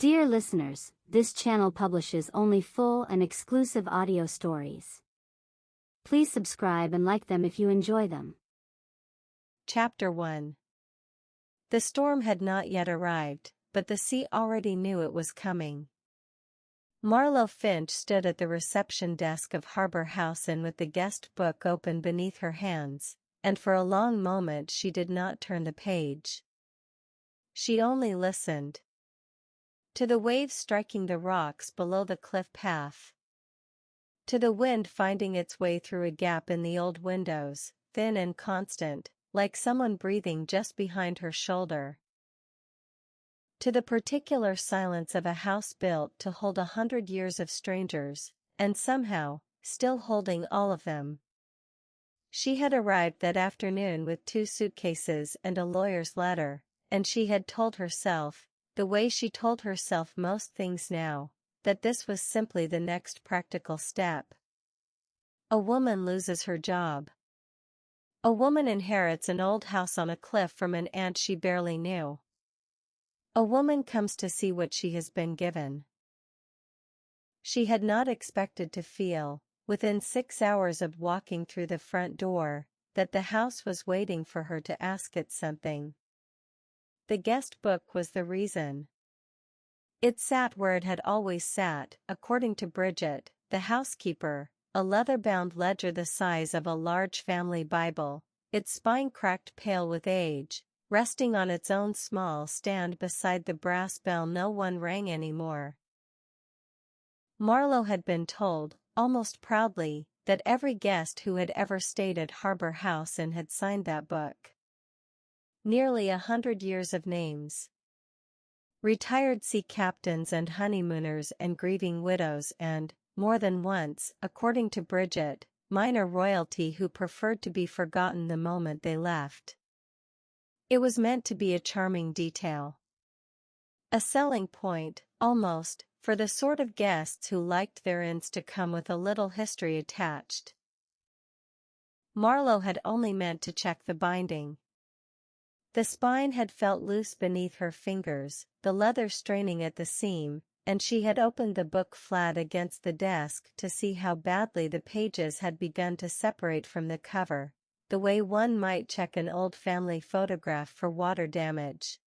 Dear listeners, this channel publishes only full and exclusive audio stories. Please subscribe and like them if you enjoy them. Chapter 1. The storm had not yet arrived, but the sea already knew it was coming. Marlowe Finch stood at the reception desk of Harbour House Inn with the guest book open beneath her hands, and for a long moment she did not turn the page. She only listened. To the waves striking the rocks below the cliff path. To the wind finding its way through a gap in the old windows, thin and constant, like someone breathing just behind her shoulder. To the particular silence of a house built to hold 100 years of strangers, and somehow, still holding all of them. She had arrived that afternoon with 2 suitcases and a lawyer's letter, and she had told herself, the way she told herself most things now, that this was simply the next practical step. A woman loses her job. A woman inherits an old house on a cliff from an aunt she barely knew. A woman comes to see what she has been given. She had not expected to feel, within 6 hours of walking through the front door, that the house was waiting for her to ask it something. The guest book was the reason. It sat where it had always sat, according to Bridget, the housekeeper, a leather-bound ledger the size of a large family Bible, its spine cracked pale with age, resting on its own small stand beside the brass bell no one rang anymore. Marlowe had been told, almost proudly, that every guest who had ever stayed at Harbour House Inn had signed that book. Nearly 100 years of names. Retired sea captains and honeymooners and grieving widows and, more than once, according to Bridget, minor royalty who preferred to be forgotten the moment they left. It was meant to be a charming detail. A selling point, almost, for the sort of guests who liked their inns to come with a little history attached. Marlowe had only meant to check the binding. The spine had felt loose beneath her fingers, the leather straining at the seam, and she had opened the book flat against the desk to see how badly the pages had begun to separate from the cover, the way one might check an old family photograph for water damage.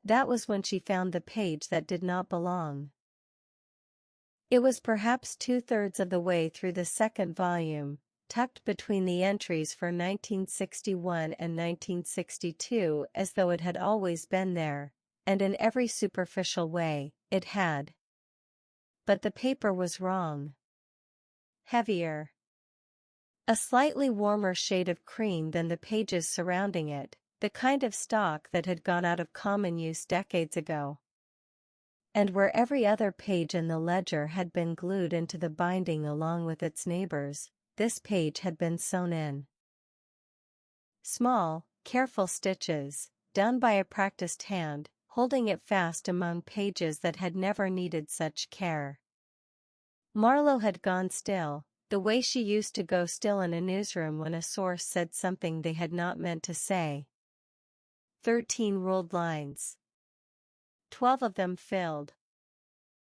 That was when she found the page that did not belong. It was perhaps 2/3 of the way through the second volume, tucked between the entries for 1961 and 1962 as though it had always been there, and in every superficial way, it had. But the paper was wrong. Heavier. A slightly warmer shade of cream than the pages surrounding it, the kind of stock that had gone out of common use decades ago. And where every other page in the ledger had been glued into the binding along with its neighbors, this page had been sewn in. Small, careful stitches, done by a practiced hand, holding it fast among pages that had never needed such care. Marlowe had gone still, the way she used to go still in a newsroom when a source said something they had not meant to say. 13 ruled lines. 12 of them filled.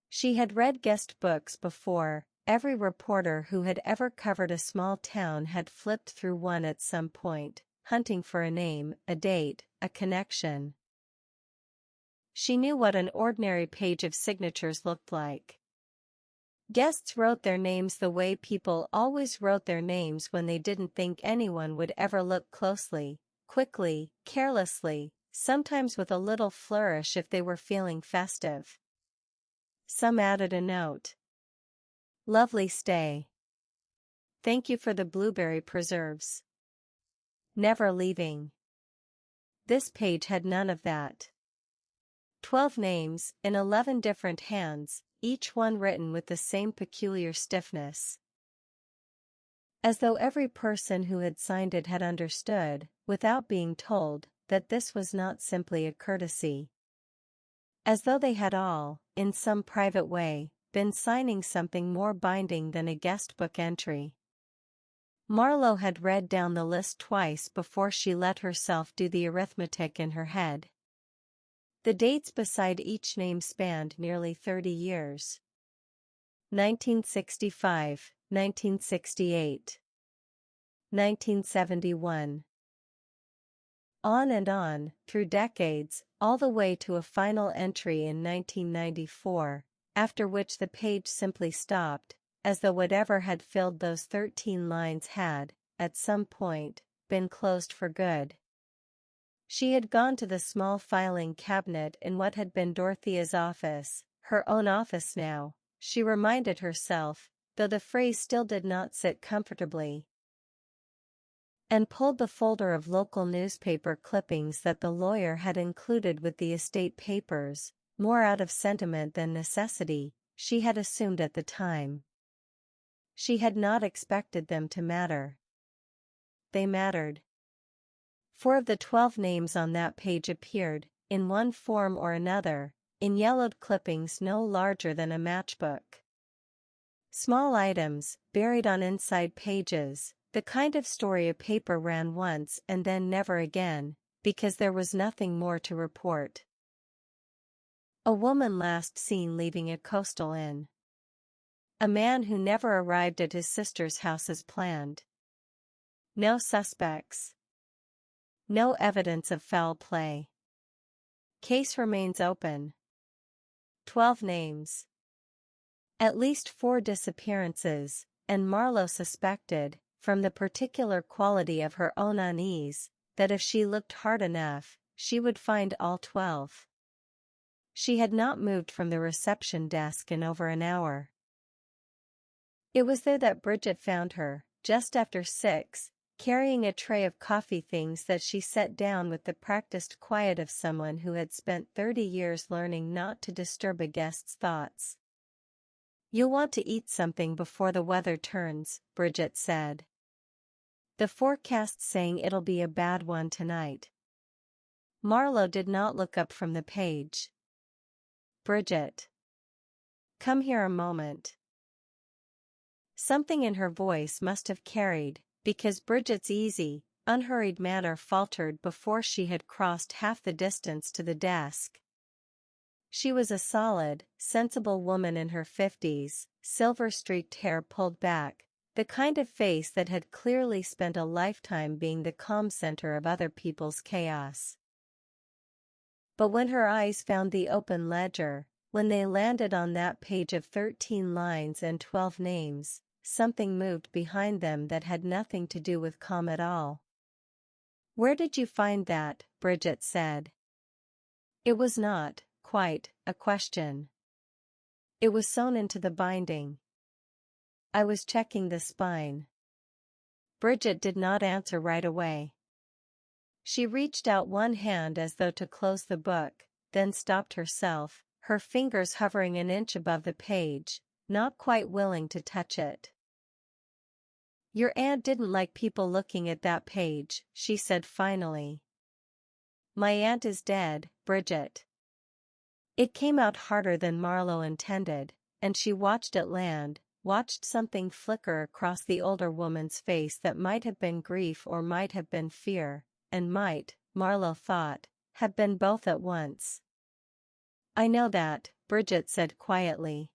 She had read guest books before. Every reporter who had ever covered a small town had flipped through one at some point, hunting for a name, a date, a connection. She knew what an ordinary page of signatures looked like. Guests wrote their names the way people always wrote their names when they didn't think anyone would ever look closely, quickly, carelessly, sometimes with a little flourish if they were feeling festive. Some added a note. Lovely stay. Thank you for the blueberry preserves. Never leaving. This page had none of that. 12 names, in 11 different hands, each one written with the same peculiar stiffness. As though every person who had signed it had understood, without being told, that this was not simply a courtesy. As though they had all, in some private way, been signing something more binding than a guest book entry. Marlowe had read down the list twice before she let herself do the arithmetic in her head. The dates beside each name spanned nearly 30 years. 1965, 1968, 1971. On and on, through decades, all the way to a final entry in 1994, after which the page simply stopped, as though whatever had filled those 13 lines had, at some point, been closed for good. She had gone to the small filing cabinet in what had been Dorothea's office, her own office now, she reminded herself, though the phrase still did not sit comfortably, and pulled the folder of local newspaper clippings that the lawyer had included with the estate papers, more out of sentiment than necessity, she had assumed at the time. She had not expected them to matter. They mattered. 4 of the 12 names on that page appeared, in one form or another, in yellowed clippings no larger than a matchbook. Small items, buried on inside pages, the kind of story a paper ran once and then never again, because there was nothing more to report. A woman last seen leaving a coastal inn. A man who never arrived at his sister's house as planned. No suspects. No evidence of foul play. Case remains open. 12 names. At least 4 disappearances, and Marlowe suspected, from the particular quality of her own unease, that if she looked hard enough, she would find all 12. She had not moved from the reception desk in over an hour. It was there that Bridget found her, just after 6, carrying a tray of coffee things that she set down with the practiced quiet of someone who had spent 30 years learning not to disturb a guest's thoughts. "You'll want to eat something before the weather turns," Bridget said. "The forecast's saying it'll be a bad one tonight." Marlowe did not look up from the page. "Bridget. Come here a moment." Something in her voice must have carried, because Bridget's easy, unhurried manner faltered before she had crossed half the distance to the desk. She was a solid, sensible woman in her 50s, silver-streaked hair pulled back, the kind of face that had clearly spent a lifetime being the calm center of other people's chaos. But when her eyes found the open ledger, when they landed on that page of 13 lines and 12 names, something moved behind them that had nothing to do with calm at all. "Where did you find that?" Bridget said. It was not, quite, a question. It was sewn into the binding. "I was checking the spine." Bridget did not answer right away. She reached out one hand as though to close the book, then stopped herself, her fingers hovering an inch above the page, not quite willing to touch it. "Your aunt didn't like people looking at that page," she said finally. "My aunt is dead, Bridget." It came out harder than Marlowe intended, and she watched it land, watched something flicker across the older woman's face that might have been grief or might have been fear, and might, Marlowe thought, have been both at once. "I know that," Bridget said quietly.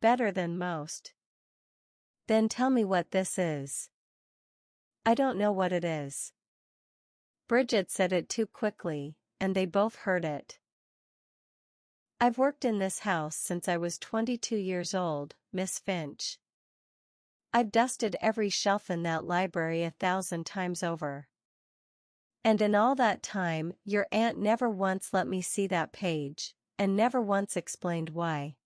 "Better than most." "Then tell me what this is." "I don't know what it is." Bridget said it too quickly, and they both heard it. "I've worked in this house since I was 22 years old, Miss Finch. I've dusted every shelf in that library 1,000 times over. And in all that time, your aunt never once let me see that page, and never once explained why."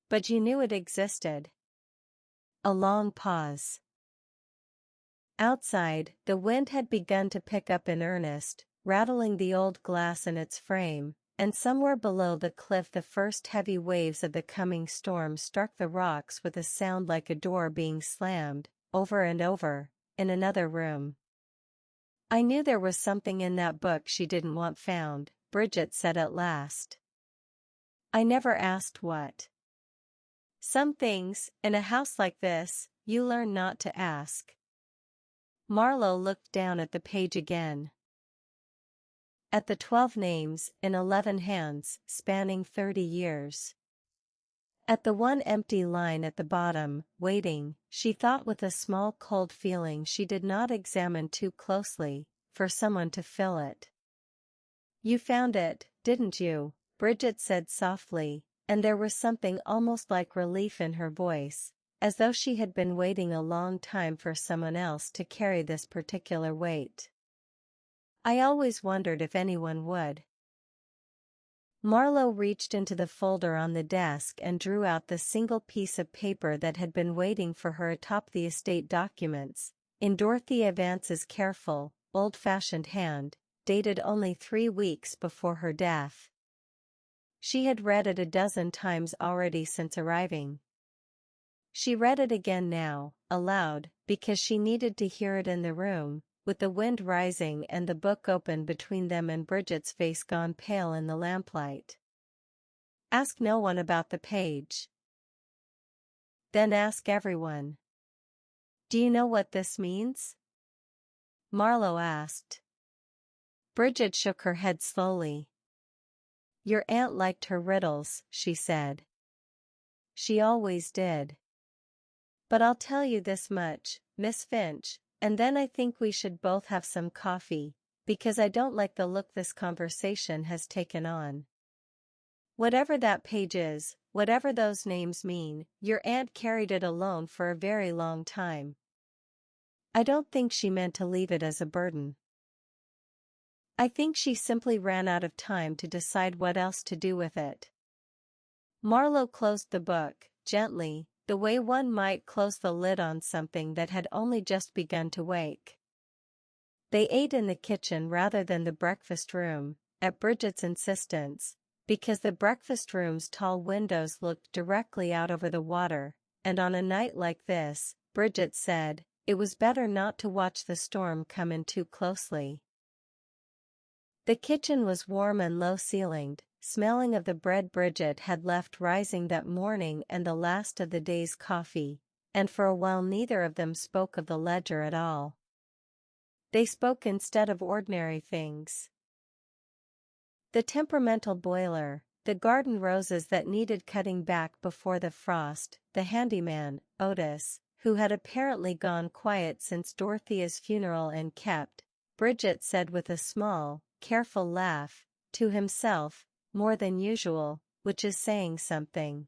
"But you knew it existed." A long pause. Outside, the wind had begun to pick up in earnest, rattling the old glass in its frame, and somewhere below the cliff the first heavy waves of the coming storm struck the rocks with a sound like a door being slammed, over and over, in another room. "I knew there was something in that book she didn't want found," Bridget said at last. "I never asked what. Some things, in a house like this, you learn not to ask." Marlowe looked down at the page again. At the 12 names in 11 hands spanning 30 years. At the one empty line at the bottom, waiting, she thought with a small cold feeling she did not examine too closely, for someone to fill it. "You found it, didn't you?" Bridget said softly, and there was something almost like relief in her voice, as though she had been waiting a long time for someone else to carry this particular weight. "I always wondered if anyone would." Marlowe reached into the folder on the desk and drew out the single piece of paper that had been waiting for her atop the estate documents, in Dorothea Vance's careful, old-fashioned hand, dated only 3 weeks before her death. She had read it a dozen times already since arriving. She read it again now, aloud, because she needed to hear it in the room, with the wind rising and the book open between them and Bridget's face gone pale in the lamplight. "Ask no one about the page." "Then ask everyone." "Do you know what this means?" Marlowe asked. Bridget shook her head slowly. "Your aunt liked her riddles," she said. "She always did. But I'll tell you this much, Miss Finch, and then I think we should both have some coffee, because I don't like the look this conversation has taken on. Whatever that page is, whatever those names mean, your aunt carried it alone for a very long time. I don't think she meant to leave it as a burden. I think she simply ran out of time to decide what else to do with it." Marlowe closed the book, gently, the way one might close the lid on something that had only just begun to wake. They ate in the kitchen rather than the breakfast room, at Bridget's insistence, because the breakfast room's tall windows looked directly out over the water, and on a night like this, Bridget said, it was better not to watch the storm come in too closely. The kitchen was warm and low-ceilinged, smelling of the bread Bridget had left rising that morning and the last of the day's coffee, and for a while neither of them spoke of the ledger at all. They spoke instead of ordinary things. The temperamental boiler, the garden roses that needed cutting back before the frost, the handyman, Otis, who had apparently gone quiet since Dorothea's funeral and kept, Bridget said with a small, careful laugh, to himself, more than usual, which is saying something.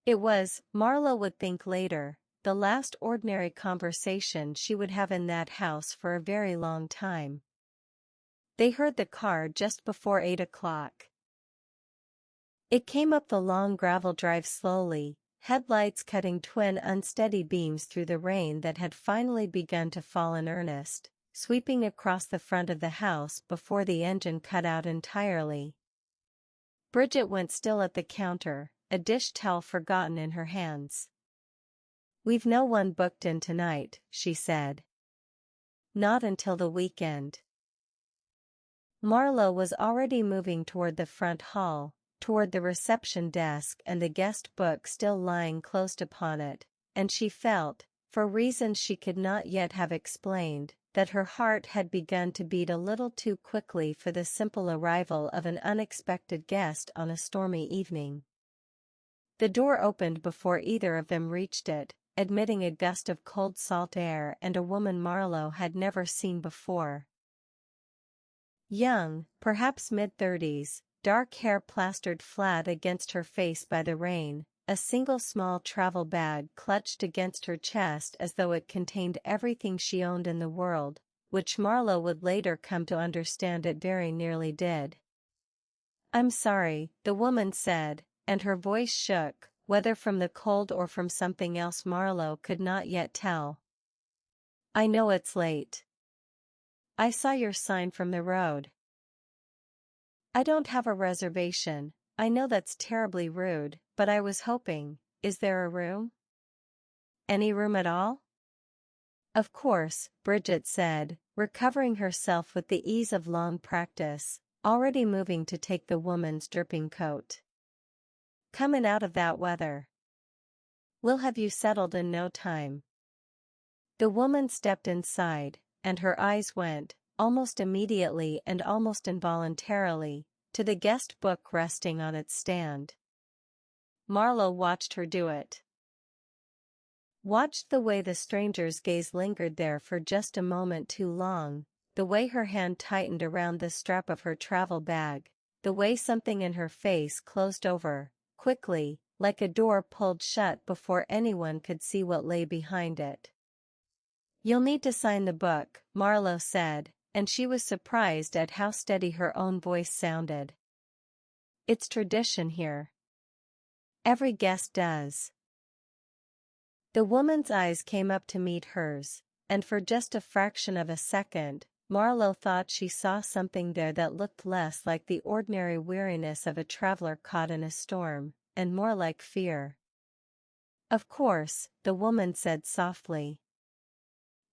It was, Marlowe would think later, the last ordinary conversation she would have in that house for a very long time. They heard the car just before 8 o'clock. It came up the long gravel drive slowly, headlights cutting twin unsteady beams through the rain that had finally begun to fall in earnest, sweeping across the front of the house before the engine cut out entirely. Bridget went still at the counter, a dish towel forgotten in her hands. "We've no one booked in tonight," she said. "Not until the weekend." Marlowe was already moving toward the front hall, toward the reception desk and the guest book still lying closed upon it, and she felt, for reasons she could not yet have explained, that her heart had begun to beat a little too quickly for the simple arrival of an unexpected guest on a stormy evening. The door opened before either of them reached it, admitting a gust of cold salt air and a woman Marlowe had never seen before. Young, perhaps mid-30s, dark hair plastered flat against her face by the rain, a single small travel bag clutched against her chest as though it contained everything she owned in the world, which Marlowe would later come to understand it very nearly did. "I'm sorry," the woman said, and her voice shook, whether from the cold or from something else Marlowe could not yet tell. "I know it's late. I saw your sign from the road. I don't have a reservation, I know that's terribly rude, but I was hoping, is there a room? Any room at all?" "Of course," Bridget said, recovering herself with the ease of long practice, already moving to take the woman's dripping coat. "Comin' out of that weather. We'll have you settled in no time." The woman stepped inside, and her eyes went, almost immediately and almost involuntarily, to the guest book resting on its stand. Marlowe watched her do it. Watched the way the stranger's gaze lingered there for just a moment too long, the way her hand tightened around the strap of her travel bag, the way something in her face closed over, quickly, like a door pulled shut before anyone could see what lay behind it. "You'll need to sign the book," Marlowe said, and she was surprised at how steady her own voice sounded. "It's tradition here. Every guest does." The woman's eyes came up to meet hers, and for just a fraction of a second, Marlowe thought she saw something there that looked less like the ordinary weariness of a traveler caught in a storm, and more like fear. "Of course," the woman said softly.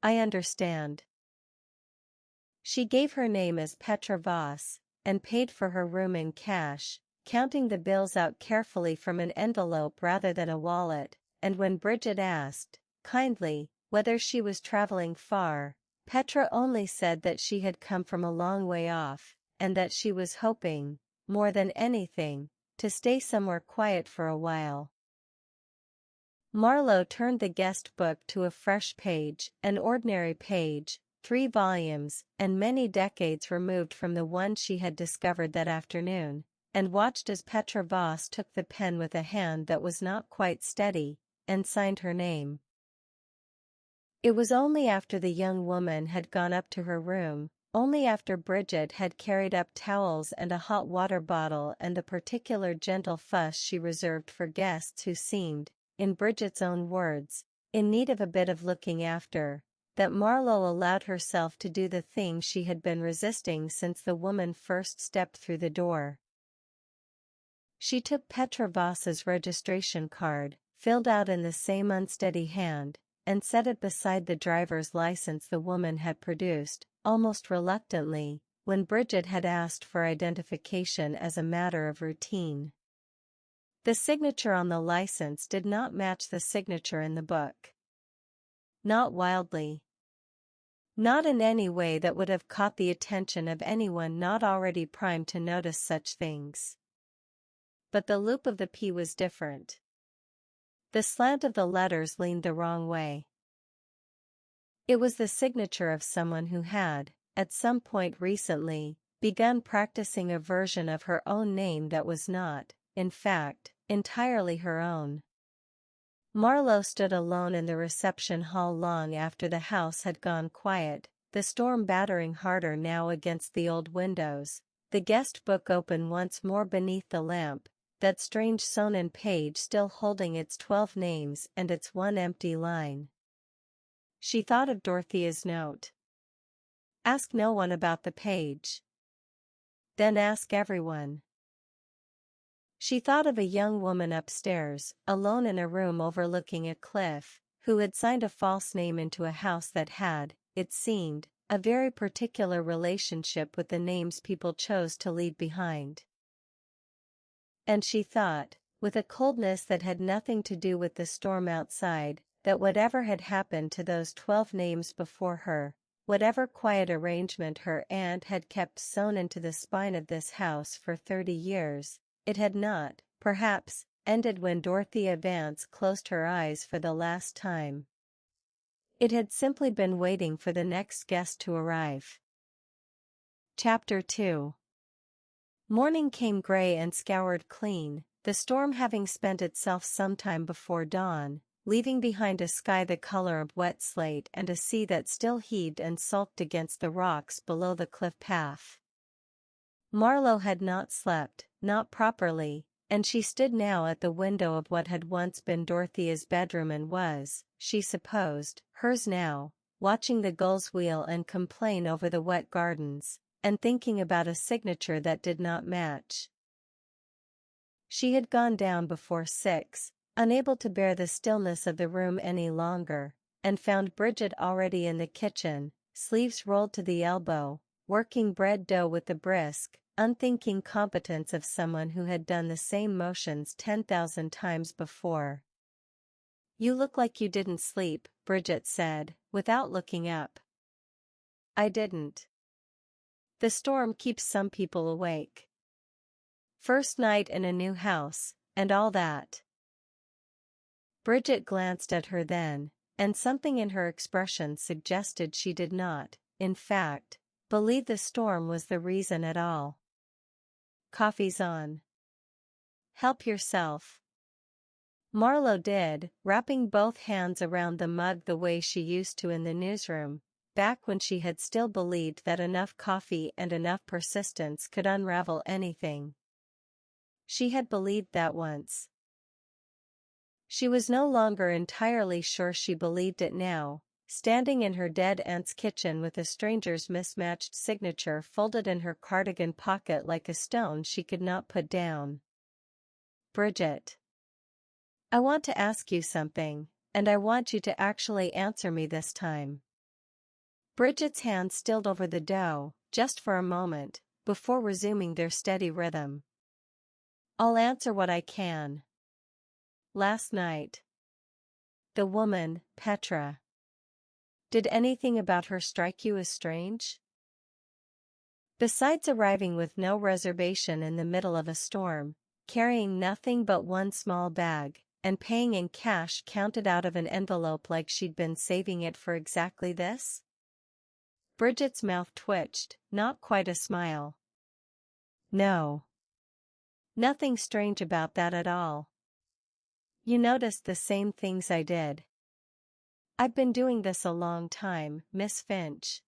"I understand." She gave her name as Petra Voss, and paid for her room in cash, counting the bills out carefully from an envelope rather than a wallet, and when Bridget asked, kindly, whether she was traveling far, Petra only said that she had come from a long way off, and that she was hoping, more than anything, to stay somewhere quiet for a while. Marlowe turned the guest book to a fresh page, an ordinary page, 3 volumes, and many decades removed from the one she had discovered that afternoon, and watched as Petra Voss took the pen with a hand that was not quite steady, and signed her name. It was only after the young woman had gone up to her room, only after Bridget had carried up towels and a hot water bottle and the particular gentle fuss she reserved for guests who seemed, in Bridget's own words, in need of a bit of looking after, that Marlowe allowed herself to do the thing she had been resisting since the woman first stepped through the door. She took Petra Voss's registration card, filled out in the same unsteady hand, and set it beside the driver's license the woman had produced, almost reluctantly, when Bridget had asked for identification as a matter of routine. The signature on the license did not match the signature in the book. Not wildly. Not in any way that would have caught the attention of anyone not already primed to notice such things. But the loop of the P was different. The slant of the letters leaned the wrong way. It was the signature of someone who had, at some point recently, begun practicing a version of her own name that was not, in fact, entirely her own. Marlowe stood alone in the reception hall long after the house had gone quiet, the storm battering harder now against the old windows, the guest book open once more beneath the lamp, that strange sewn-in page still holding its 12 names and its one empty line. She thought of Dorothea's note. Ask no one about the page. Then ask everyone. She thought of a young woman upstairs, alone in a room overlooking a cliff, who had signed a false name into a house that had, it seemed, a very particular relationship with the names people chose to leave behind. And she thought, with a coldness that had nothing to do with the storm outside, that whatever had happened to those 12 names before her, whatever quiet arrangement her aunt had kept sewn into the spine of this house for 30 years, it had not, perhaps, ended when Dorothea Vance closed her eyes for the last time. It had simply been waiting for the next guest to arrive. Chapter 2. Morning came gray and scoured clean, the storm having spent itself sometime before dawn, leaving behind a sky the color of wet slate and a sea that still heaved and sulked against the rocks below the cliff path. Marlowe had not slept, not properly, and she stood now at the window of what had once been Dorothea's bedroom and was, she supposed, hers now, watching the gulls wheel and complain over the wet gardens, and thinking about a signature that did not match. She had gone down before 6, unable to bear the stillness of the room any longer, and found Bridget already in the kitchen, sleeves rolled to the elbow, working bread dough with the brisk, unthinking competence of someone who had done the same motions 10,000 times before. "You look like you didn't sleep," Bridget said, without looking up. "I didn't. The storm keeps some people awake. First night in a new house, and all that. Bridget glanced at her then, and something in her expression suggested she did not, in fact, believe the storm was the reason at all. Coffee's on. Help yourself. Marlowe did, wrapping both hands around the mug the way she used to in the newsroom, back when she had still believed that enough coffee and enough persistence could unravel anything. She had believed that once. She was no longer entirely sure she believed it now, standing in her dead aunt's kitchen with a stranger's mismatched signature folded in her cardigan pocket like a stone she could not put down. Bridget. I want to ask you something, and I want you to actually answer me this time. Bridget's hand stilled over the dough, just for a moment, before resuming their steady rhythm. I'll answer what I can. Last night. The woman, Petra. Did anything about her strike you as strange? Besides arriving with no reservation in the middle of a storm, carrying nothing but one small bag, and paying in cash counted out of an envelope like she'd been saving it for exactly this? Bridget's mouth twitched, not quite a smile. No. Nothing strange about that at all. You noticed the same things I did. I've been doing this a long time, Miss Finch.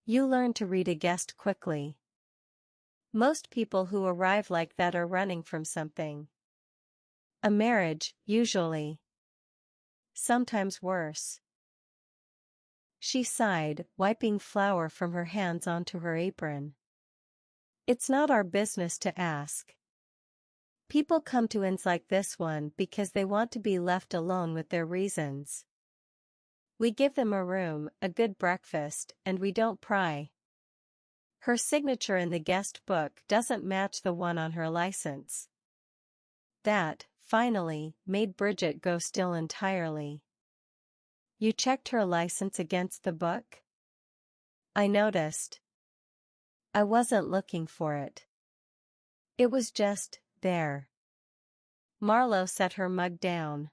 You learn to read a guest quickly. Most people who arrive like that are running from something. A marriage, usually. Sometimes worse. She sighed, wiping flour from her hands onto her apron. It's not our business to ask. People come to inns like this one because they want to be left alone with their reasons. We give them a room, a good breakfast, and we don't pry. Her signature in the guest book doesn't match the one on her license. That, finally, made Bridget go still entirely. You checked her license against the book? I noticed. I wasn't looking for it. It was just there. Marlowe set her mug down.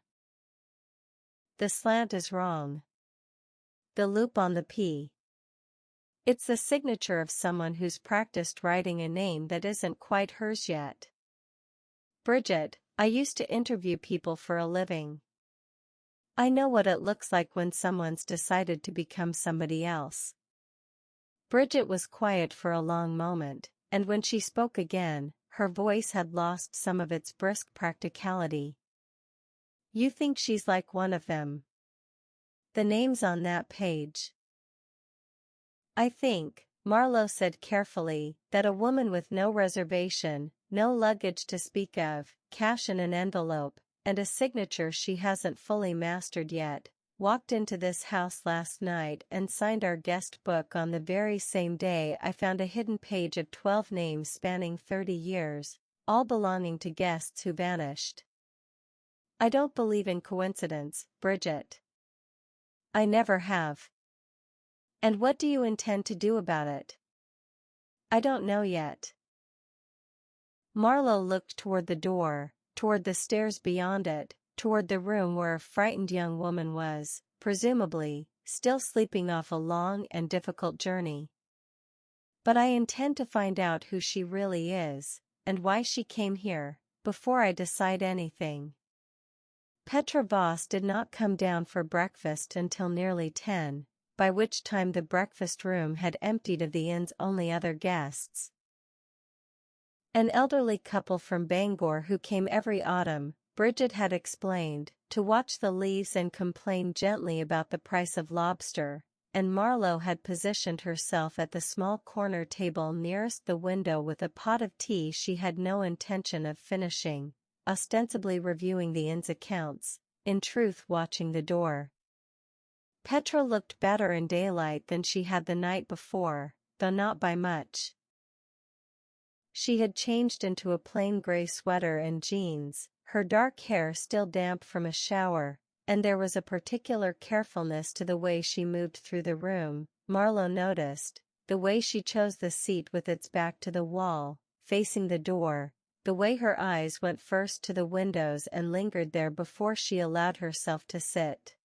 The slant is wrong. The loop on the P. It's the signature of someone who's practiced writing a name that isn't quite hers yet. Bridget, I used to interview people for a living. I know what it looks like when someone's decided to become somebody else. Bridget was quiet for a long moment, and when she spoke again, her voice had lost some of its brisk practicality. You think she's like one of them? The name's on that page. I think, Marlowe said carefully, that a woman with no reservation, no luggage to speak of, cash in an envelope, and a signature she hasn't fully mastered yet, walked into this house last night and signed our guest book on the very same day I found a hidden page of 12 names spanning 30 years, all belonging to guests who vanished. I don't believe in coincidence, Bridget. I never have. And what do you intend to do about it? I don't know yet. Marlowe looked toward the door, toward the stairs beyond it, toward the room where a frightened young woman was, presumably, still sleeping off a long and difficult journey. But I intend to find out who she really is, and why she came here, before I decide anything. Petra Voss did not come down for breakfast until nearly 10, by which time the breakfast room had emptied of the inn's only other guests. An elderly couple from Bangor who came every autumn, Bridget had explained, to watch the leaves and complain gently about the price of lobster, and Marlowe had positioned herself at the small corner table nearest the window with a pot of tea she had no intention of finishing, ostensibly reviewing the inn's accounts, in truth watching the door. Petra looked better in daylight than she had the night before, though not by much. She had changed into a plain gray sweater and jeans, her dark hair still damp from a shower, and there was a particular carefulness to the way she moved through the room, Marlowe noticed, the way she chose the seat with its back to the wall, facing the door, the way her eyes went first to the windows and lingered there before she allowed herself to sit.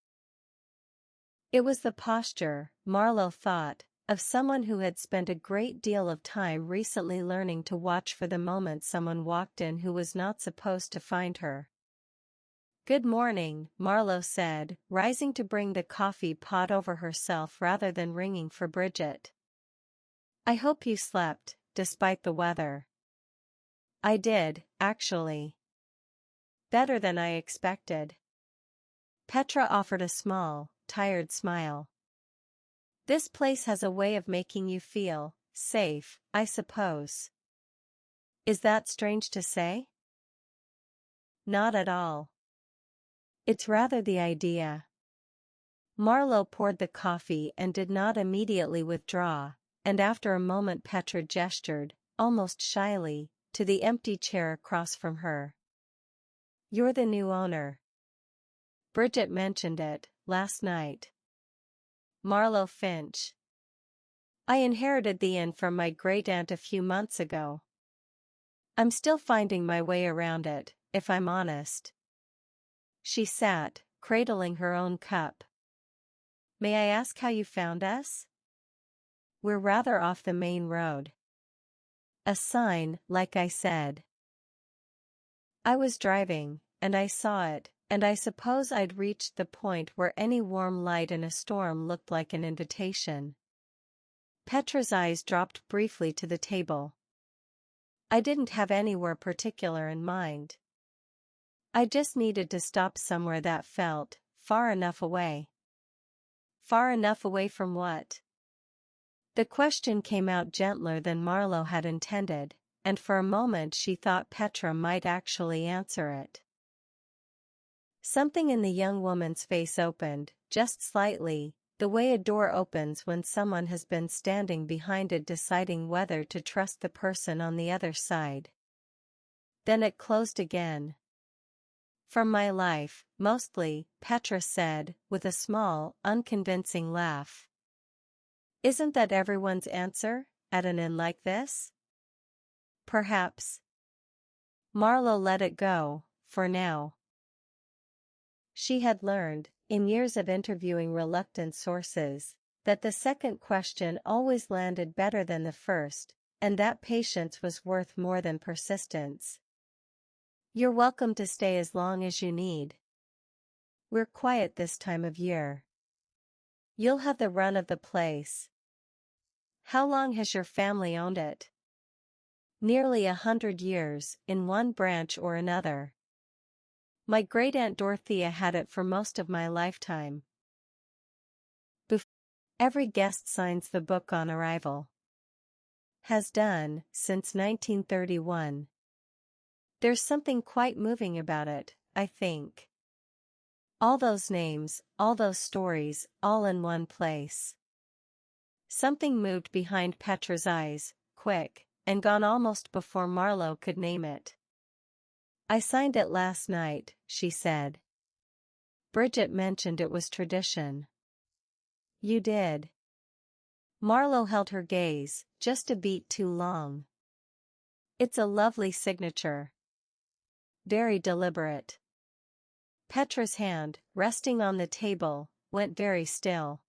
It was the posture, Marlowe thought, of someone who had spent a great deal of time recently learning to watch for the moment someone walked in who was not supposed to find her. "Good morning," Marlowe said, rising to bring the coffee pot over herself rather than ringing for Bridget. "I hope you slept, despite the weather." "I did, actually. Better than I expected." Petra offered a small, tired smile. "This place has a way of making you feel safe, I suppose." "Is that strange to say?" "Not at all. It's rather the idea." Marlowe poured the coffee and did not immediately withdraw, and after a moment Petra gestured, almost shyly, to the empty chair across from her. "You're the new owner. Bridget mentioned it, last night." Marlowe Finch. "I inherited the inn from my great-aunt a few months ago. I'm still finding my way around it, if I'm honest." She sat, cradling her own cup. "May I ask how you found us?" "We're rather off the main road." "A sign, like I said." "I was driving, and I saw it, and I suppose I'd reached the point where any warm light in a storm looked like an invitation." Petra's eyes dropped briefly to the table. "I didn't have anywhere particular in mind. I just needed to stop somewhere that felt far enough away." "Far enough away from what?" The question came out gentler than Marlowe had intended, and for a moment she thought Petra might actually answer it. Something in the young woman's face opened, just slightly, the way a door opens when someone has been standing behind it deciding whether to trust the person on the other side. Then it closed again. "From my life, mostly," Petra said, with a small, unconvincing laugh. "Isn't that everyone's answer, at an inn like this?" "Perhaps." Marlowe let it go, for now. She had learned, in years of interviewing reluctant sources, that the second question always landed better than the first, and that patience was worth more than persistence. "You're welcome to stay as long as you need. We're quiet this time of year. You'll have the run of the place." "How long has your family owned it?" "Nearly 100 years, in one branch or another. My great-aunt Dorothea had it for most of my lifetime." Every guest signs the book on arrival. Has done, since 1931. There's something quite moving about it, I think. All those names, all those stories, all in one place. Something moved behind Petra's eyes, quick, and gone almost before Marlowe could name it. "I signed it last night," she said. "Bridget mentioned it was tradition." "You did?" Marlowe held her gaze, just a beat too long. "It's a lovely signature. Very deliberate." Petra's hand, resting on the table, went very still.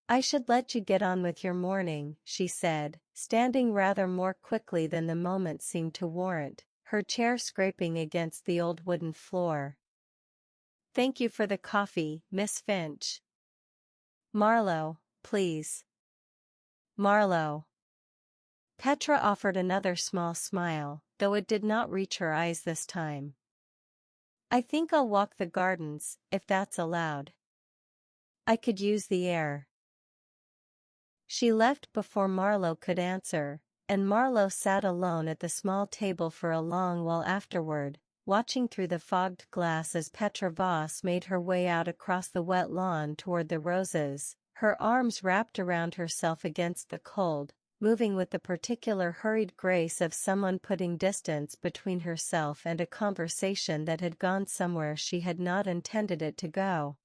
"I should let you get on with your morning," she said, standing rather more quickly than the moment seemed to warrant, her chair scraping against the old wooden floor. "Thank you for the coffee, Miss Finch." "Marlowe, please." "Marlowe." Petra offered another small smile, though it did not reach her eyes this time. "I think I'll walk the gardens, if that's allowed. I could use the air." She left before Marlowe could answer, and Marlowe sat alone at the small table for a long while afterward, watching through the fogged glass as Petra Voss made her way out across the wet lawn toward the roses, her arms wrapped around herself against the cold, moving with the particular hurried grace of someone putting distance between herself and a conversation that had gone somewhere she had not intended it to go.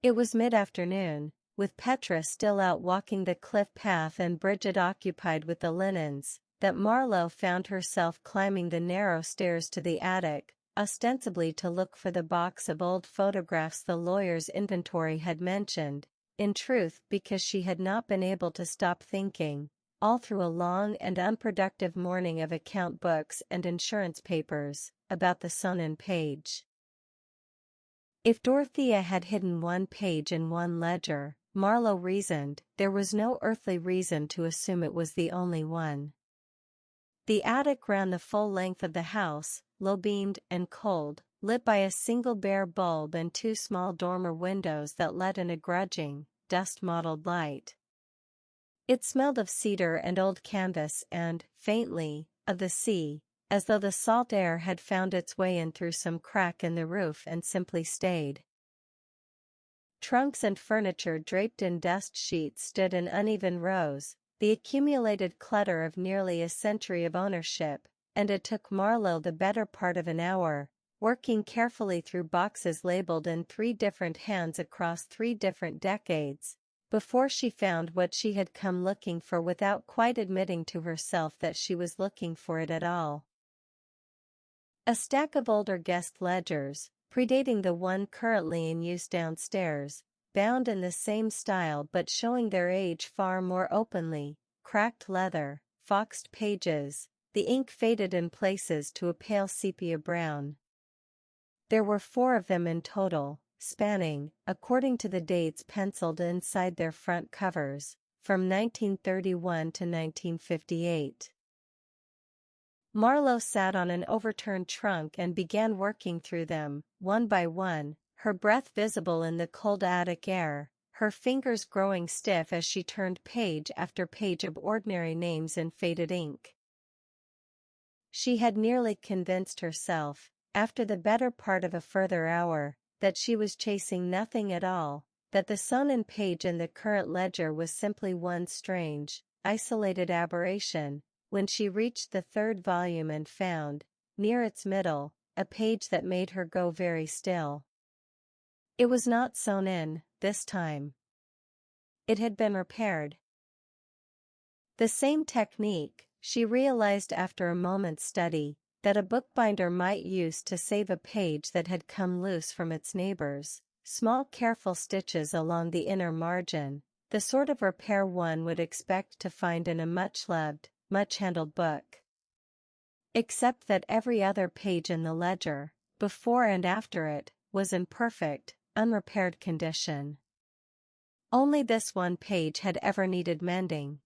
It was mid-afternoon, with Petra still out walking the cliff path and Bridget occupied with the linens, that Marlowe found herself climbing the narrow stairs to the attic, ostensibly to look for the box of old photographs the lawyer's inventory had mentioned, in truth because she had not been able to stop thinking, all through a long and unproductive morning of account books and insurance papers, about the Sonnen page. If Dorothea had hidden one page in one ledger, Marlowe reasoned, there was no earthly reason to assume it was the only one. The attic ran the full length of the house, low-beamed and cold, lit by a single bare bulb and two small dormer windows that let in a grudging, dust-mottled light. It smelled of cedar and old canvas and, faintly, of the sea, as though the salt air had found its way in through some crack in the roof and simply stayed. Trunks and furniture draped in dust sheets stood in uneven rows, the accumulated clutter of nearly a century of ownership, and it took Marlowe the better part of an hour, working carefully through boxes labeled in 3 different hands across 3 different decades, before she found what she had come looking for without quite admitting to herself that she was looking for it at all. A stack of older guest ledgers, predating the one currently in use downstairs, bound in the same style but showing their age far more openly, cracked leather, foxed pages, the ink faded in places to a pale sepia brown. There were 4 of them in total, spanning, according to the dates penciled inside their front covers, from 1931 to 1958. Marlowe sat on an overturned trunk and began working through them, one by one, her breath visible in the cold attic air, her fingers growing stiff as she turned page after page of ordinary names in faded ink. She had nearly convinced herself, after the better part of a further hour, that she was chasing nothing at all, that the Sonnen page in the current ledger was simply one strange, isolated aberration, when she reached the 3rd volume and found, near its middle, a page that made her go very still. It was not sewn in, this time. It had been repaired. The same technique, she realized after a moment's study, that a bookbinder might use to save a page that had come loose from its neighbors, small careful stitches along the inner margin, the sort of repair one would expect to find in a much-loved, much-handled book. Except that every other page in the ledger, before and after it, was in perfect, unrepaired condition. Only this one page had ever needed mending.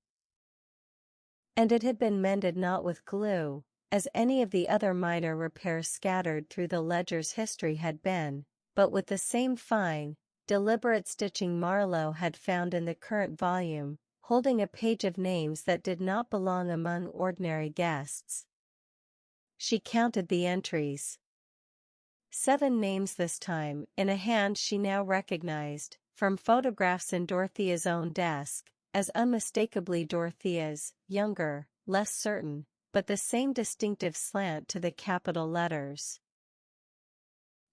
And it had been mended not with glue, as any of the other minor repairs scattered through the ledger's history had been, but with the same fine, deliberate stitching Marlowe had found in the current volume, holding a page of names that did not belong among ordinary guests. She counted the entries. 7 names this time, in a hand she now recognized, from photographs in Dorothea's own desk, as unmistakably Dorothea's, younger, less certain, but the same distinctive slant to the capital letters.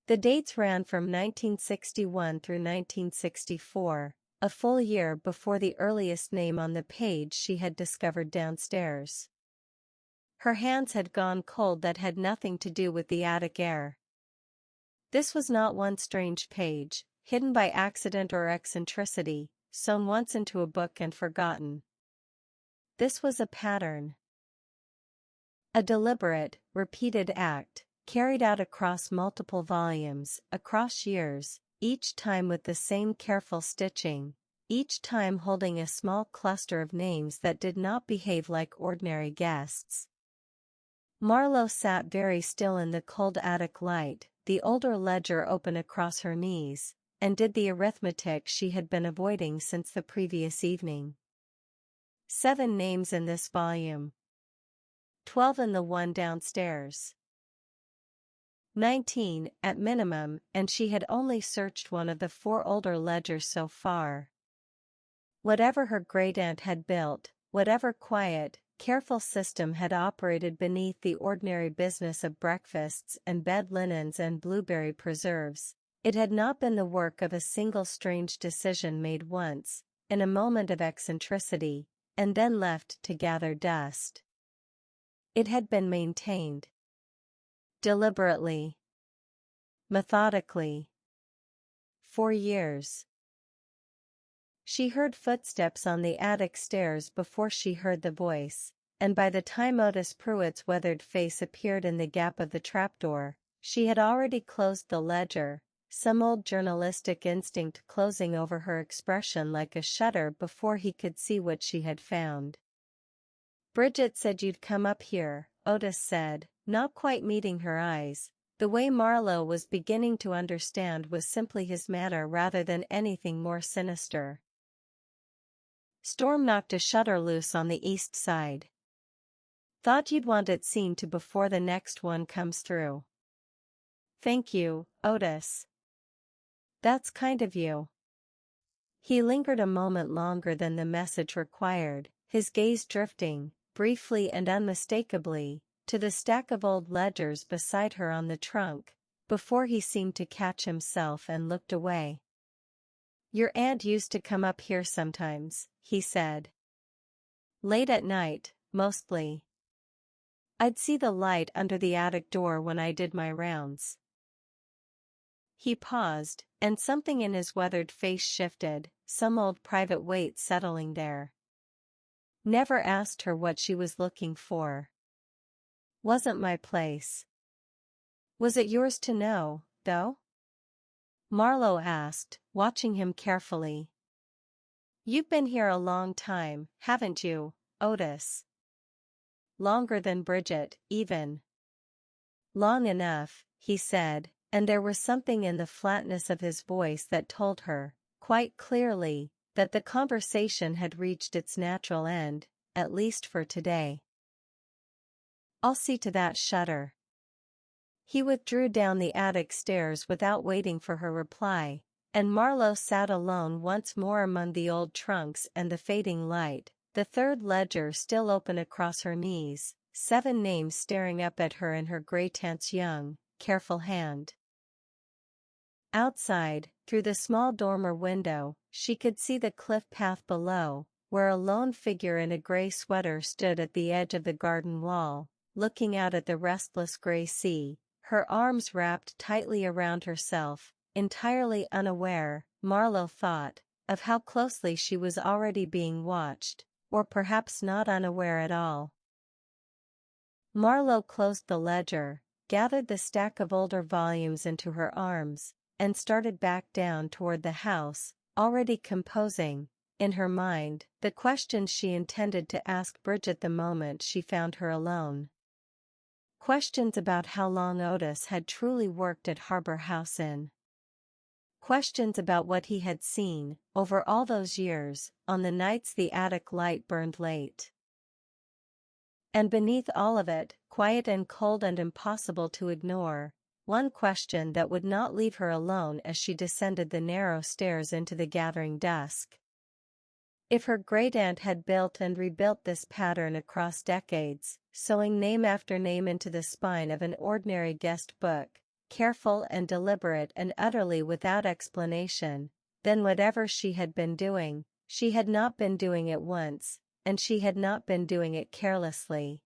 The dates ran from 1961 through 1964, a full year before the earliest name on the page she had discovered downstairs. Her hands had gone cold. That had nothing to do with the attic air. This was not one strange page, hidden by accident or eccentricity, sewn once into a book and forgotten. This was a pattern. A deliberate, repeated act, carried out across multiple volumes, across years, each time with the same careful stitching, each time holding a small cluster of names that did not behave like ordinary guests. Marlowe sat very still in the cold attic light, the older ledger open across her knees, and did the arithmetic she had been avoiding since the previous evening. 7 names in this volume. 12 in the one downstairs. 19, at minimum, and she had only searched one of the 4 older ledgers so far. Whatever her great-aunt had built, whatever quiet, careful system had operated beneath the ordinary business of breakfasts and bed linens and blueberry preserves, It had not been the work of a single strange decision made once, in a moment of eccentricity, and then left to gather dust. It had been maintained deliberately, methodically, for years. She heard footsteps on the attic stairs before she heard the voice, and by the time Otis Pruitt's weathered face appeared in the gap of the trapdoor, she had already closed the ledger, some old journalistic instinct closing over her expression like a shutter before he could see what she had found. "Bridget said you'd come up here," Otis said, not quite meeting her eyes. The way Marlowe was beginning to understand was simply his manner rather than anything more sinister. "Storm knocked a shutter loose on the east side. Thought you'd want it seen to before the next one comes through." "Thank you, Otis. That's kind of you." He lingered a moment longer than the message required, his gaze drifting, briefly and unmistakably, to the stack of old ledgers beside her on the trunk, before he seemed to catch himself and looked away. "Your aunt used to come up here sometimes," he said. "Late at night, mostly. I'd see the light under the attic door when I did my rounds." He paused, and something in his weathered face shifted, some old private weight settling there. "Never asked her what she was looking for. Wasn't my place." "Was it yours to know, though?" Marlowe asked, watching him carefully. "You've been here a long time, haven't you, Otis?" "Longer than Bridget, even." "Long enough," he said, and there was something in the flatness of his voice that told her, quite clearly, that the conversation had reached its natural end, at least for today. "I'll see to that shutter." He withdrew down the attic stairs without waiting for her reply, and Marlowe sat alone once more among the old trunks and the fading light, the third ledger still open across her knees, 7 names staring up at her in her grey tant's young, careful hand. Outside, through the small dormer window, she could see the cliff path below, where a lone figure in a grey sweater stood at the edge of the garden wall, looking out at the restless grey sea, her arms wrapped tightly around herself, entirely unaware, Marlowe thought, of how closely she was already being watched, or perhaps not unaware at all. Marlowe closed the ledger, gathered the stack of older volumes into her arms, and started back down toward the house, already composing, in her mind, the questions she intended to ask Bridget the moment she found her alone. Questions about how long Otis had truly worked at Harbor House Inn. Questions about what he had seen, over all those years, on the nights the attic light burned late. And beneath all of it, quiet and cold and impossible to ignore, one question that would not leave her alone as she descended the narrow stairs into the gathering dusk. If her great-aunt had built and rebuilt this pattern across decades, sewing name after name into the spine of an ordinary guest book, careful and deliberate and utterly without explanation, then whatever she had been doing, she had not been doing it once, and she had not been doing it carelessly.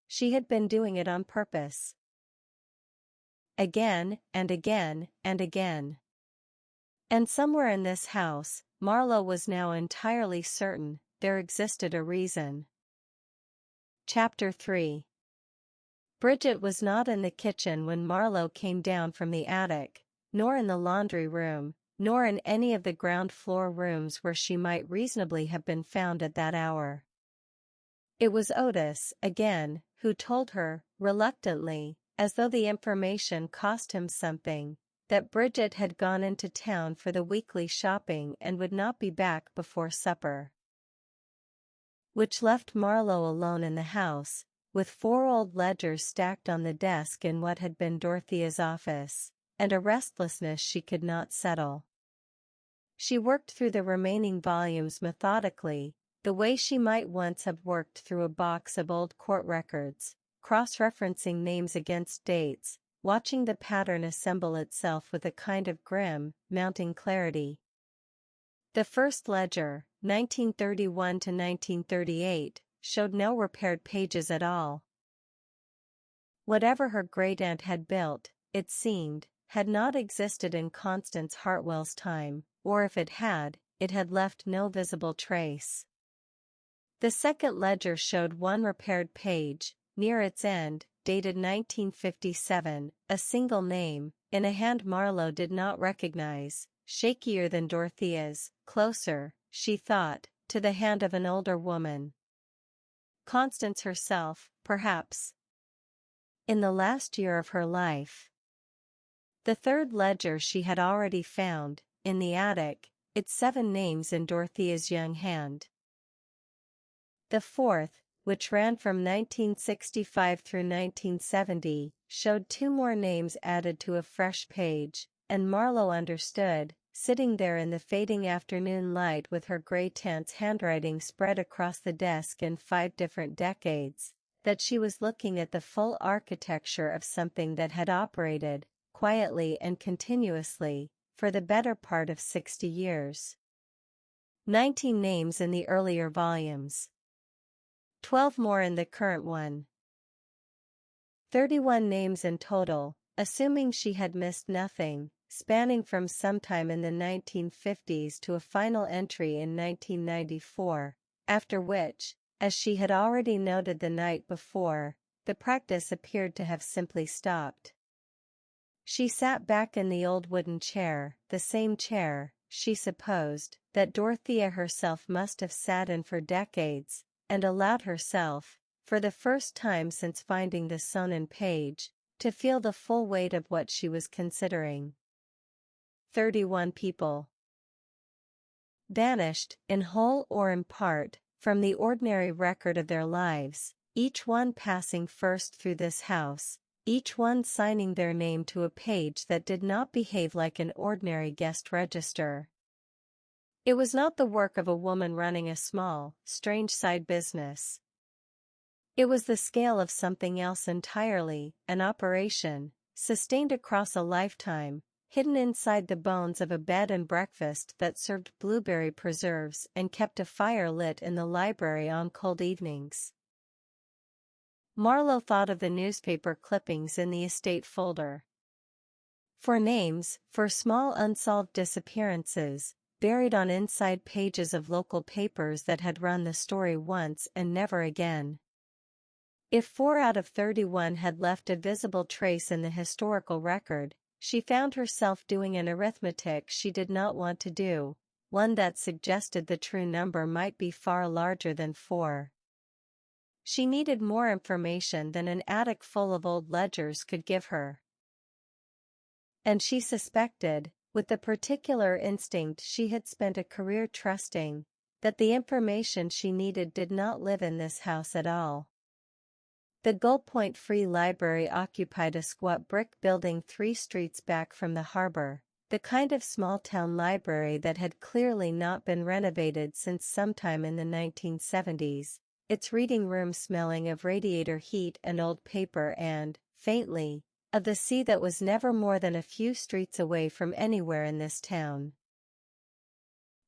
She had been doing it on purpose. Again, and again, and again. And somewhere in this house, Marlowe was now entirely certain, there existed a reason. Chapter 3. Bridget was not in the kitchen when Marlowe came down from the attic, nor in the laundry room, nor in any of the ground floor rooms where she might reasonably have been found at that hour. It was Otis, again, who told her, reluctantly, as though the information cost him something, that Bridget had gone into town for the weekly shopping and would not be back before supper. Which left Marlowe alone in the house, with 4 old ledgers stacked on the desk in what had been Dorothea's office, and a restlessness she could not settle. She worked through the remaining volumes methodically, the way she might once have worked through a box of old court records, cross-referencing names against dates, watching the pattern assemble itself with a kind of grim, mounting clarity. The first ledger, 1931 to 1938, showed no repaired pages at all. Whatever her great-aunt had built, it seemed, had not existed in Constance Hartwell's time, or if it had left no visible trace. The second ledger showed one repaired page, near its end, dated 1957, a single name, in a hand Marlowe did not recognize, shakier than Dorothea's, closer, she thought, to the hand of an older woman. Constance herself, perhaps. In the last year of her life. The third ledger she had already found, in the attic, its 7 names in Dorothea's young hand. The fourth, which ran from 1965 through 1970, showed 2 more names added to a fresh page, and Marlowe understood, sitting there in the fading afternoon light with her great-aunt's handwriting spread across the desk in 5 different decades, that she was looking at the full architecture of something that had operated, quietly and continuously, for the better part of 60 years. 19 names in the earlier volumes. 12 more in the current one. 31 names in total, assuming she had missed nothing, spanning from sometime in the 1950s to a final entry in 1994, after which, as she had already noted the night before, the practice appeared to have simply stopped. She sat back in the old wooden chair, the same chair, she supposed, that Dorothea herself must have sat in for decades, and allowed herself, for the first time since finding the sewn-in page, to feel the full weight of what she was considering. 31 people. Vanished, in whole or in part, from the ordinary record of their lives, each one passing first through this house, each one signing their name to a page that did not behave like an ordinary guest register. It was not the work of a woman running a small, strange side business. It was the scale of something else entirely, an operation, sustained across a lifetime, hidden inside the bones of a bed and breakfast that served blueberry preserves and kept a fire lit in the library on cold evenings. Marlowe thought of the newspaper clippings in the estate folder. For names, for small unsolved disappearances, buried on inside pages of local papers that had run the story once and never again. If 4 out of 31 had left a visible trace in the historical record, she found herself doing an arithmetic she did not want to do, one that suggested the true number might be far larger than 4. She needed more information than an attic full of old ledgers could give her. And she suspected, with the particular instinct she had spent a career trusting, that the information she needed did not live in this house at all. The Gull Point Free Library occupied a squat brick building 3 streets back from the harbor, the kind of small-town library that had clearly not been renovated since sometime in the 1970s, its reading room smelling of radiator heat and old paper and, faintly, of the sea that was never more than a few streets away from anywhere in this town.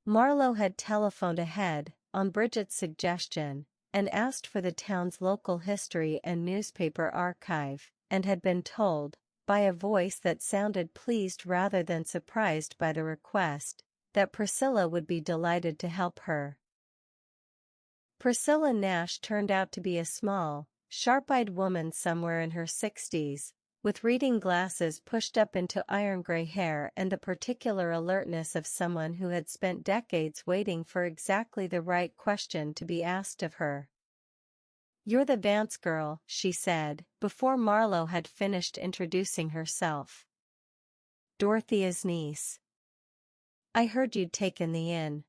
Marlowe had telephoned ahead, on Bridget's suggestion, and asked for the town's local history and newspaper archive, and had been told, by a voice that sounded pleased rather than surprised by the request, that Priscilla would be delighted to help her. Priscilla Nash turned out to be a small, sharp-eyed woman somewhere in her 60s, with reading glasses pushed up into iron-gray hair and the particular alertness of someone who had spent decades waiting for exactly the right question to be asked of her. "You're the Vance girl," she said, before Marlowe had finished introducing herself. "Dorothea's niece. I heard you'd taken the inn."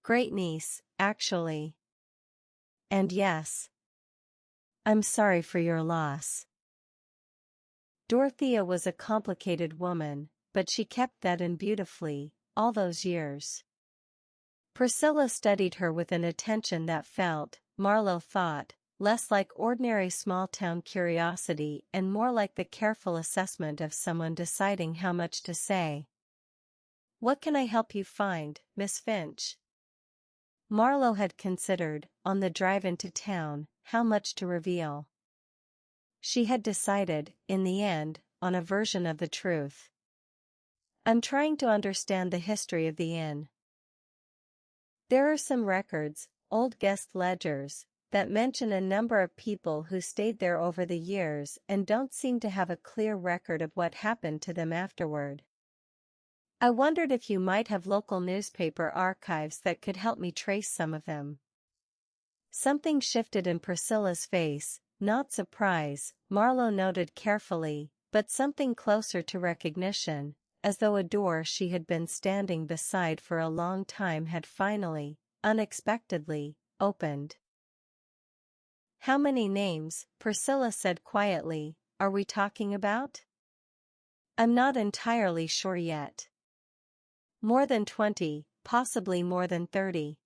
"Great niece, actually. And yes. I'm sorry for your loss." Dorothea was a complicated woman, but she kept that in beautifully, all those years. Priscilla studied her with an attention that felt, Marlowe thought, less like ordinary small-town curiosity and more like the careful assessment of someone deciding how much to say. "What can I help you find, Miss Finch?" Marlowe had considered, on the drive into town, how much to reveal. She had decided, in the end, on a version of the truth. "I'm trying to understand the history of the inn. There are some records, old guest ledgers, that mention a number of people who stayed there over the years and don't seem to have a clear record of what happened to them afterward. I wondered if you might have local newspaper archives that could help me trace some of them." Something shifted in Priscilla's face, not surprise, Marlowe noted carefully, but something closer to recognition, as though a door she had been standing beside for a long time had finally, unexpectedly, opened. "How many names," Priscilla said quietly, "are we talking about?" "I'm not entirely sure yet. More than 20, possibly more than 30.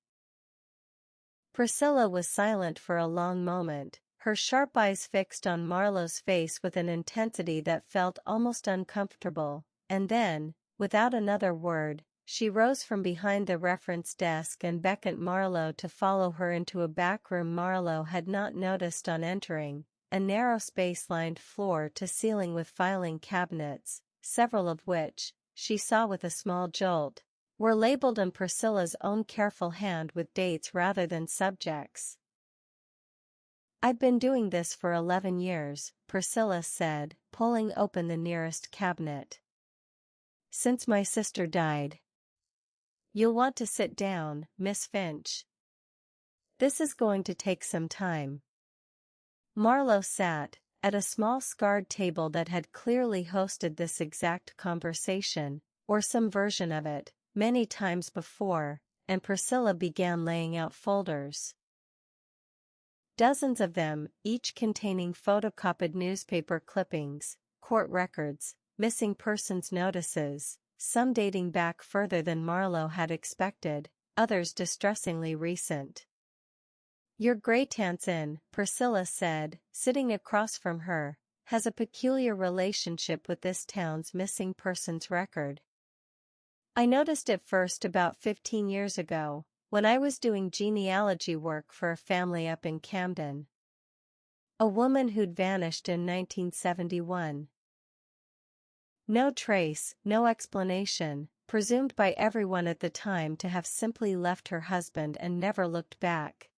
Priscilla was silent for a long moment, her sharp eyes fixed on Marlowe's face with an intensity that felt almost uncomfortable, and then, without another word, she rose from behind the reference desk and beckoned Marlowe to follow her into a back room Marlowe had not noticed on entering, a narrow space lined floor to ceiling with filing cabinets, several of which, she saw with a small jolt, were labeled in Priscilla's own careful hand with dates rather than subjects. "I've been doing this for 11 years, Priscilla said, pulling open the nearest cabinet. "Since my sister died." "You'll want to sit down, Miss Finch. This is going to take some time." Marlowe sat, at a small scarred table that had clearly hosted this exact conversation, or some version of it, many times before, and Priscilla began laying out folders. Dozens of them, each containing photocopied newspaper clippings, court records, missing persons notices, some dating back further than Marlowe had expected, others distressingly recent. "Your great-aunt's inn," Priscilla said, sitting across from her, "has a peculiar relationship with this town's missing persons record. I noticed it first about 15 years ago, when I was doing genealogy work for a family up in Camden. A woman who'd vanished in 1971. No trace, no explanation, presumed by everyone at the time to have simply left her husband and never looked back.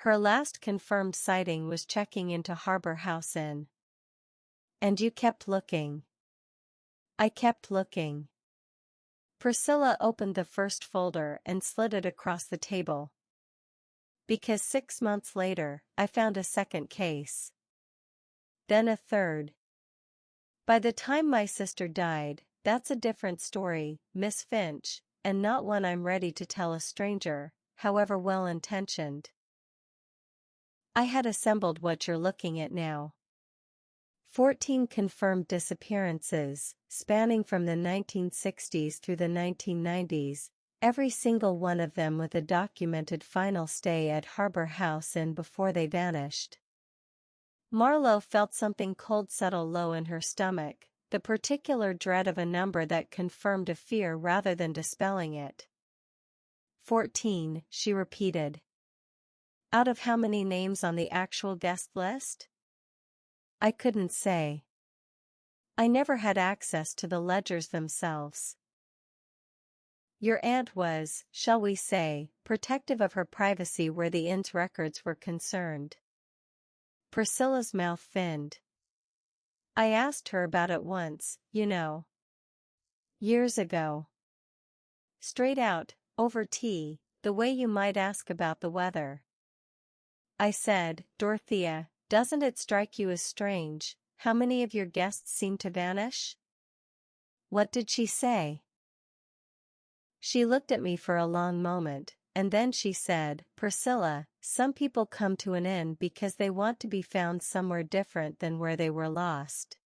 Her last confirmed sighting was checking into Harbor House Inn. And you kept looking." "I kept looking." Priscilla opened the first folder and slid it across the table. "Because 6 months later, I found a second case. Then a third. By the time my sister died, that's a different story, Miss Finch, and not one I'm ready to tell a stranger, however well-intentioned. I had assembled what you're looking at now. 14 confirmed disappearances, spanning from the 1960s through the 1990s, every single one of them with a documented final stay at Harbor House Inn before they vanished." Marlowe felt something cold settle low in her stomach, the particular dread of a number that confirmed a fear rather than dispelling it. 14, she repeated. "Out of how many names on the actual guest list?" "I couldn't say. I never had access to the ledgers themselves." "Your aunt was, shall we say, protective of her privacy where the inn's records were concerned?" Priscilla's mouth thinned. "I asked her about it once, you know. Years ago. Straight out, over tea, the way you might ask about the weather. I said, 'Dorothea, doesn't it strike you as strange, how many of your guests seem to vanish?' What did she say?" She looked at me for a long moment, and then she said, "Priscilla, some people come to an inn because they want to be found somewhere different than where they were lost."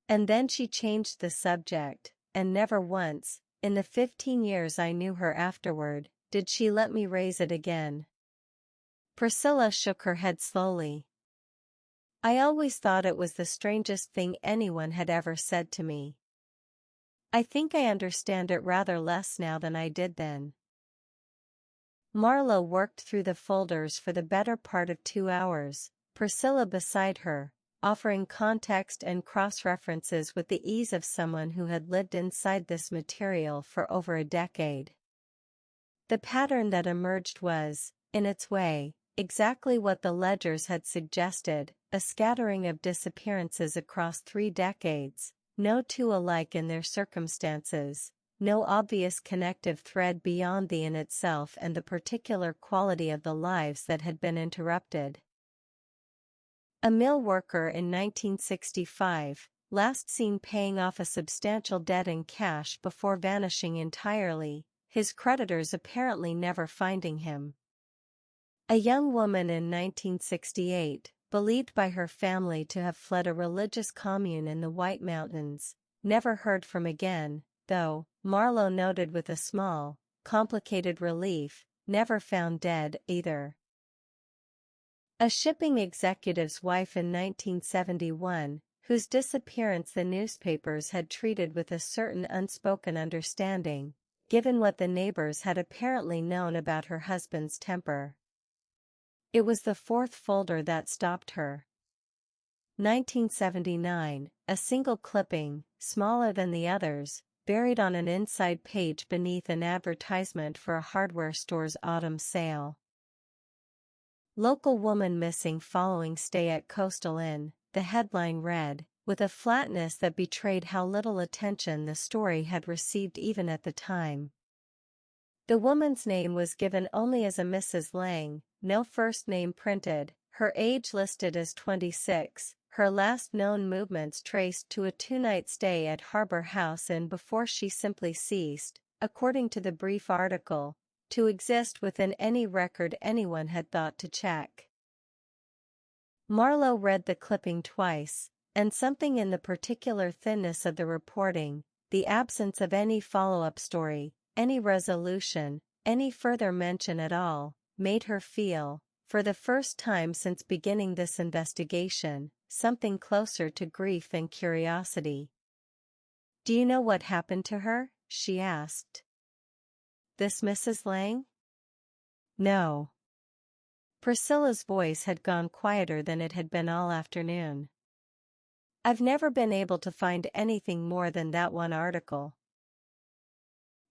And then she changed the subject, and never once, in the 15 years I knew her afterward, did she let me raise it again. Priscilla shook her head slowly. I always thought it was the strangest thing anyone had ever said to me. I think I understand it rather less now than I did then. Marlowe worked through the folders for the better part of 2 hours, Priscilla beside her, offering context and cross-references with the ease of someone who had lived inside this material for over a decade. The pattern that emerged was, in its way, exactly what the ledgers had suggested, a scattering of disappearances across 3 decades, no two alike in their circumstances, no obvious connective thread beyond the in itself and the particular quality of the lives that had been interrupted. A mill worker in 1965, last seen paying off a substantial debt in cash before vanishing entirely, his creditors apparently never finding him. A young woman in 1968, believed by her family to have fled a religious commune in the White Mountains, never heard from again, though, Marlowe noted with a small, complicated relief, never found dead either. A shipping executive's wife in 1971, whose disappearance the newspapers had treated with a certain unspoken understanding, given what the neighbors had apparently known about her husband's temper. It was the 4th folder that stopped her. 1979, a single clipping, smaller than the others, buried on an inside page beneath an advertisement for a hardware store's autumn sale. Local woman missing following stay at Coastal Inn, the headline read, with a flatness that betrayed how little attention the story had received even at the time. The woman's name was given only as a Mrs. Lang, no first name printed, her age listed as 26, her last known movements traced to a 2-night stay at Harbor House Inn before she simply ceased, according to the brief article, to exist within any record anyone had thought to check. Marlowe read the clipping twice, and something in the particular thinness of the reporting, the absence of any follow-up story, any resolution, any further mention at all, made her feel, for the first time since beginning this investigation, something closer to grief and curiosity. "Do you know what happened to her?" she asked. "This Mrs. Lang?" "No." Priscilla's voice had gone quieter than it had been all afternoon. "I've never been able to find anything more than that one article.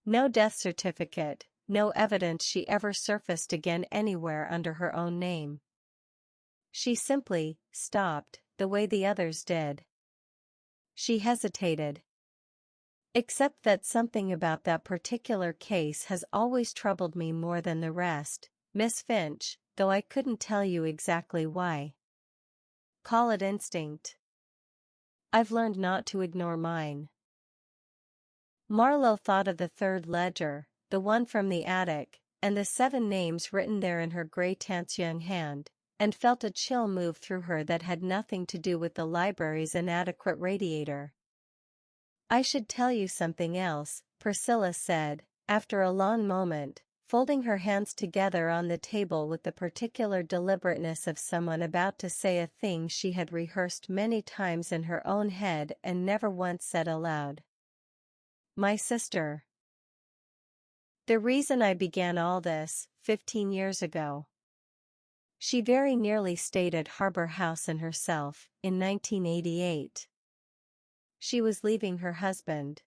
No death certificate, no evidence she ever surfaced again anywhere under her own name." She simply stopped, the way the others did. She hesitated. "Except that something about that particular case has always troubled me more than the rest, Miss Finch, though I couldn't tell you exactly why. Call it instinct. I've learned not to ignore mine." Marlowe thought of the 3rd ledger, the one from the attic, and the 7 names written there in her grey young hand, and felt a chill move through her that had nothing to do with the library's inadequate radiator. "I should tell you something else," Priscilla said, after a long moment, folding her hands together on the table with the particular deliberateness of someone about to say a thing she had rehearsed many times in her own head and never once said aloud. "My sister. The reason I began all this, 15 years ago. She very nearly stayed at Harbor House Inn herself, in 1988. She was leaving her husband.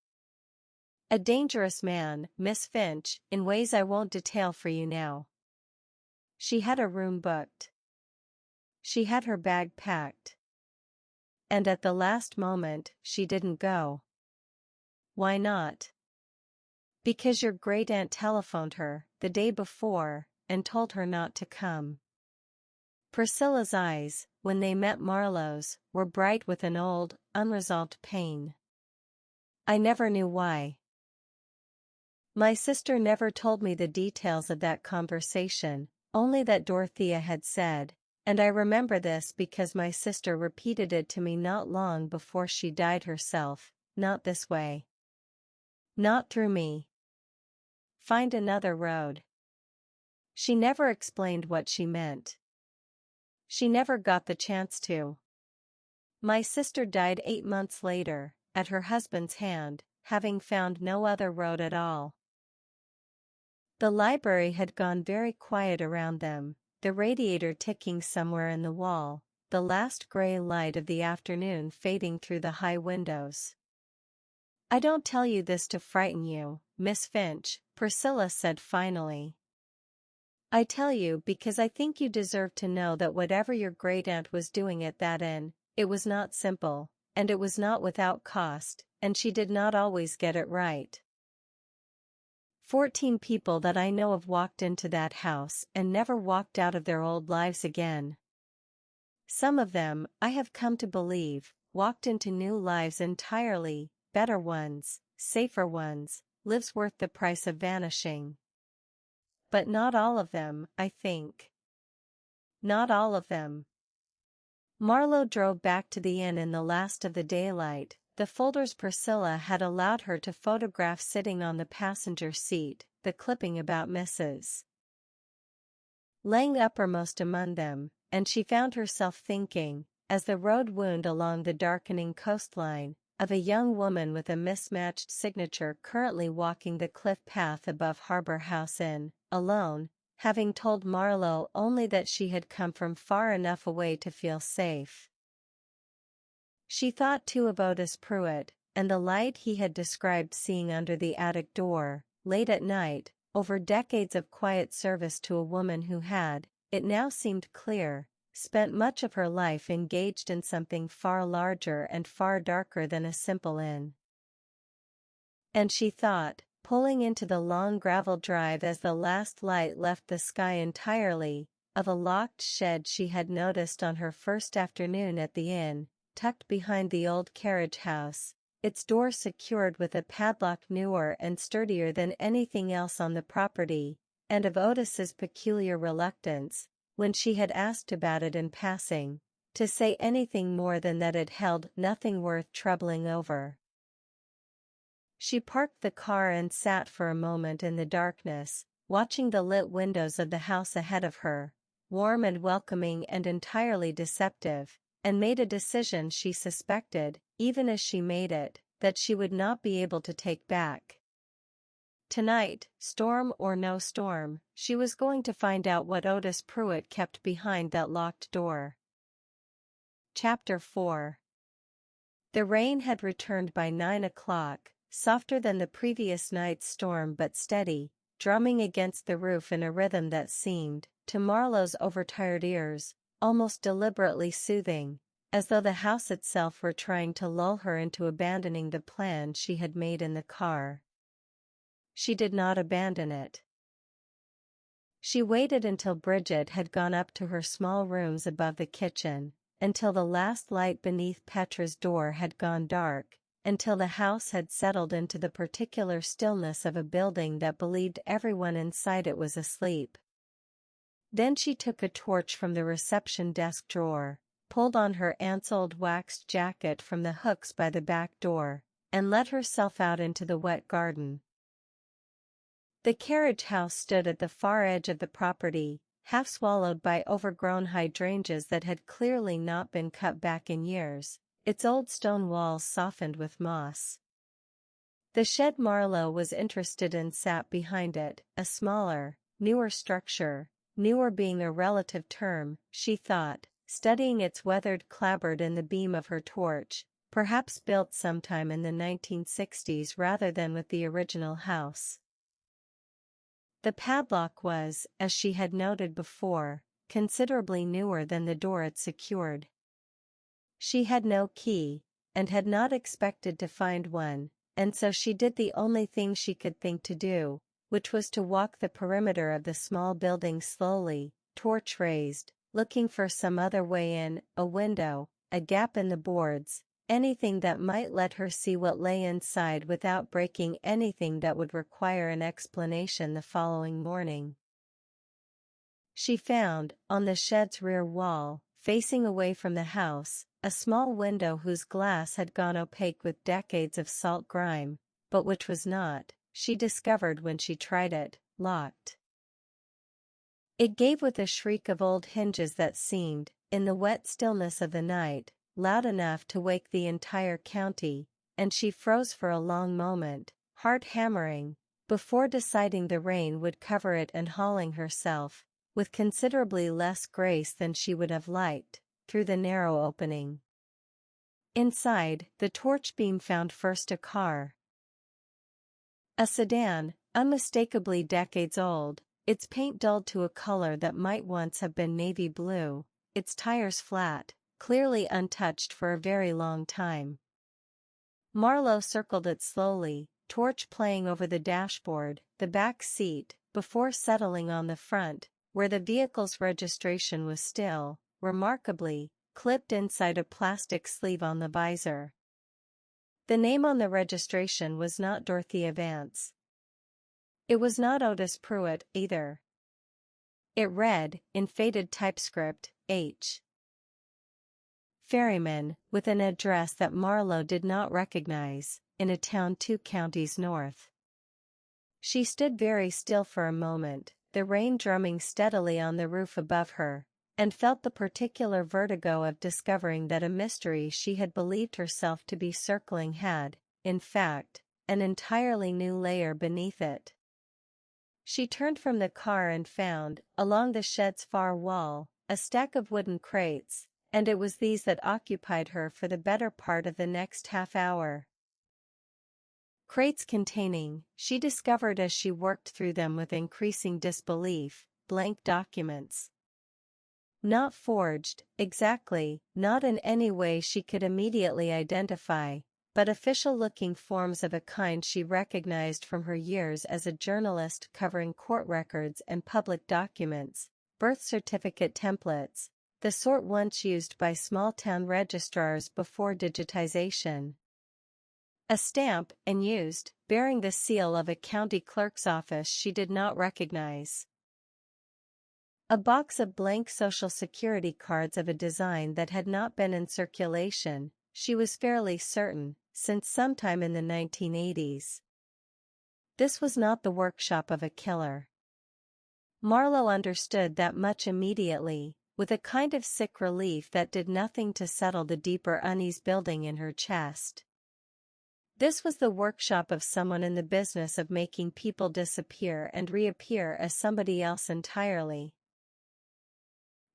A dangerous man, Miss Finch, in ways I won't detail for you now. She had a room booked. She had her bag packed. And at the last moment, she didn't go." "Why not?" "Because your great-aunt telephoned her, the day before, and told her not to come." Priscilla's eyes, when they met Marlowe's, were bright with an old, unresolved pain. "I never knew why. My sister never told me the details of that conversation, only that Dorothea had said, and I remember this because my sister repeated it to me not long before she died herself, not this way. Not through me. Find another road." She never explained what she meant. She never got the chance to. My sister died 8 months later, at her husband's hand, having found no other road at all. The library had gone very quiet around them, the radiator ticking somewhere in the wall, the last gray light of the afternoon fading through the high windows. "I don't tell you this to frighten you, Miss Finch," Priscilla said finally. "I tell you because I think you deserve to know that whatever your great-aunt was doing at that inn, it was not simple, and it was not without cost, and she did not always get it right. 14 people that I know of walked into that house and never walked out of their old lives again. Some of them, I have come to believe, walked into new lives entirely, better ones, safer ones, lives worth the price of vanishing. But not all of them, I think. Not all of them." Marlowe drove back to the inn in the last of the daylight, the folders Priscilla had allowed her to photograph sitting on the passenger seat, the clipping about Mrs. Lang uppermost among them, and she found herself thinking, as the road wound along the darkening coastline, of a young woman with a mismatched signature currently walking the cliff path above Harbour House Inn, alone, having told Marlowe only that she had come from far enough away to feel safe. She thought too of Otis Pruitt, and the light he had described seeing under the attic door, late at night, over decades of quiet service to a woman who had, it now seemed clear, spent much of her life engaged in something far larger and far darker than a simple inn. And she thought, pulling into the long gravel drive as the last light left the sky entirely, of a locked shed she had noticed on her first afternoon at the inn, tucked behind the old carriage house, its door secured with a padlock newer and sturdier than anything else on the property, and of Otis's peculiar reluctance, when she had asked about it in passing, to say anything more than that it held nothing worth troubling over. She parked the car and sat for a moment in the darkness, watching the lit windows of the house ahead of her, warm and welcoming and entirely deceptive, and made a decision she suspected, even as she made it, that she would not be able to take back. Tonight, storm or no storm, she was going to find out what Otis Pruitt kept behind that locked door. Chapter 4. The rain had returned by 9 o'clock, softer than the previous night's storm but steady, drumming against the roof in a rhythm that seemed, to Marlowe's overtired ears, almost deliberately soothing, as though the house itself were trying to lull her into abandoning the plan she had made in the car. She did not abandon it. She waited until Bridget had gone up to her small rooms above the kitchen, until the last light beneath Petra's door had gone dark, until the house had settled into the particular stillness of a building that believed everyone inside it was asleep. Then she took a torch from the reception desk drawer, pulled on her aunt's old waxed jacket from the hooks by the back door, and let herself out into the wet garden. The carriage house stood at the far edge of the property, half swallowed by overgrown hydrangeas that had clearly not been cut back in years, its old stone walls softened with moss. The shed Marlowe was interested in sat behind it, a smaller, newer structure, newer being a relative term, she thought, studying its weathered clapboard in the beam of her torch, perhaps built sometime in the 1960s rather than with the original house. The padlock was, as she had noted before, considerably newer than the door it secured. She had no key, and had not expected to find one, and so she did the only thing she could think to do, which was to walk the perimeter of the small building slowly, torch raised, looking for some other way in, a window, a gap in the boards, anything that might let her see what lay inside without breaking anything that would require an explanation the following morning. She found, on the shed's rear wall, facing away from the house, a small window whose glass had gone opaque with decades of salt grime, but which was not, she discovered when she tried it, locked. It gave with a shriek of old hinges that seemed, in the wet stillness of the night, loud enough to wake the entire county, and she froze for a long moment, heart hammering, before deciding the rain would cover it and hauling herself, with considerably less grace than she would have liked, through the narrow opening. Inside, the torch beam found first a car. A sedan, unmistakably decades old, its paint dulled to a color that might once have been navy blue, its tires flat, clearly untouched for a very long time. Marlowe circled it slowly, torch playing over the dashboard, the back seat, before settling on the front, where the vehicle's registration was still, remarkably, clipped inside a plastic sleeve on the visor. The name on the registration was not Dorothea Vance. It was not Otis Pruitt, either. It read, in faded typescript, H. Ferryman, with an address that Marlowe did not recognize, in a town 2 counties north. She stood very still for a moment, the rain drumming steadily on the roof above her, and felt the particular vertigo of discovering that a mystery she had believed herself to be circling had, in fact, an entirely new layer beneath it. She turned from the car and found, along the shed's far wall, a stack of wooden crates, and it was these that occupied her for the better part of the next half hour. Crates containing, she discovered as she worked through them with increasing disbelief, blank documents. Not forged, exactly, not in any way she could immediately identify, but official-looking forms of a kind she recognized from her years as a journalist covering court records and public documents, birth certificate templates, the sort once used by small-town registrars before digitization. A stamp, and used, bearing the seal of a county clerk's office she did not recognize. A box of blank Social Security cards of a design that had not been in circulation, she was fairly certain, since sometime in the 1980s. This was not the workshop of a killer. Marlowe understood that much immediately, with a kind of sick relief that did nothing to settle the deeper unease building in her chest. This was the workshop of someone in the business of making people disappear and reappear as somebody else entirely.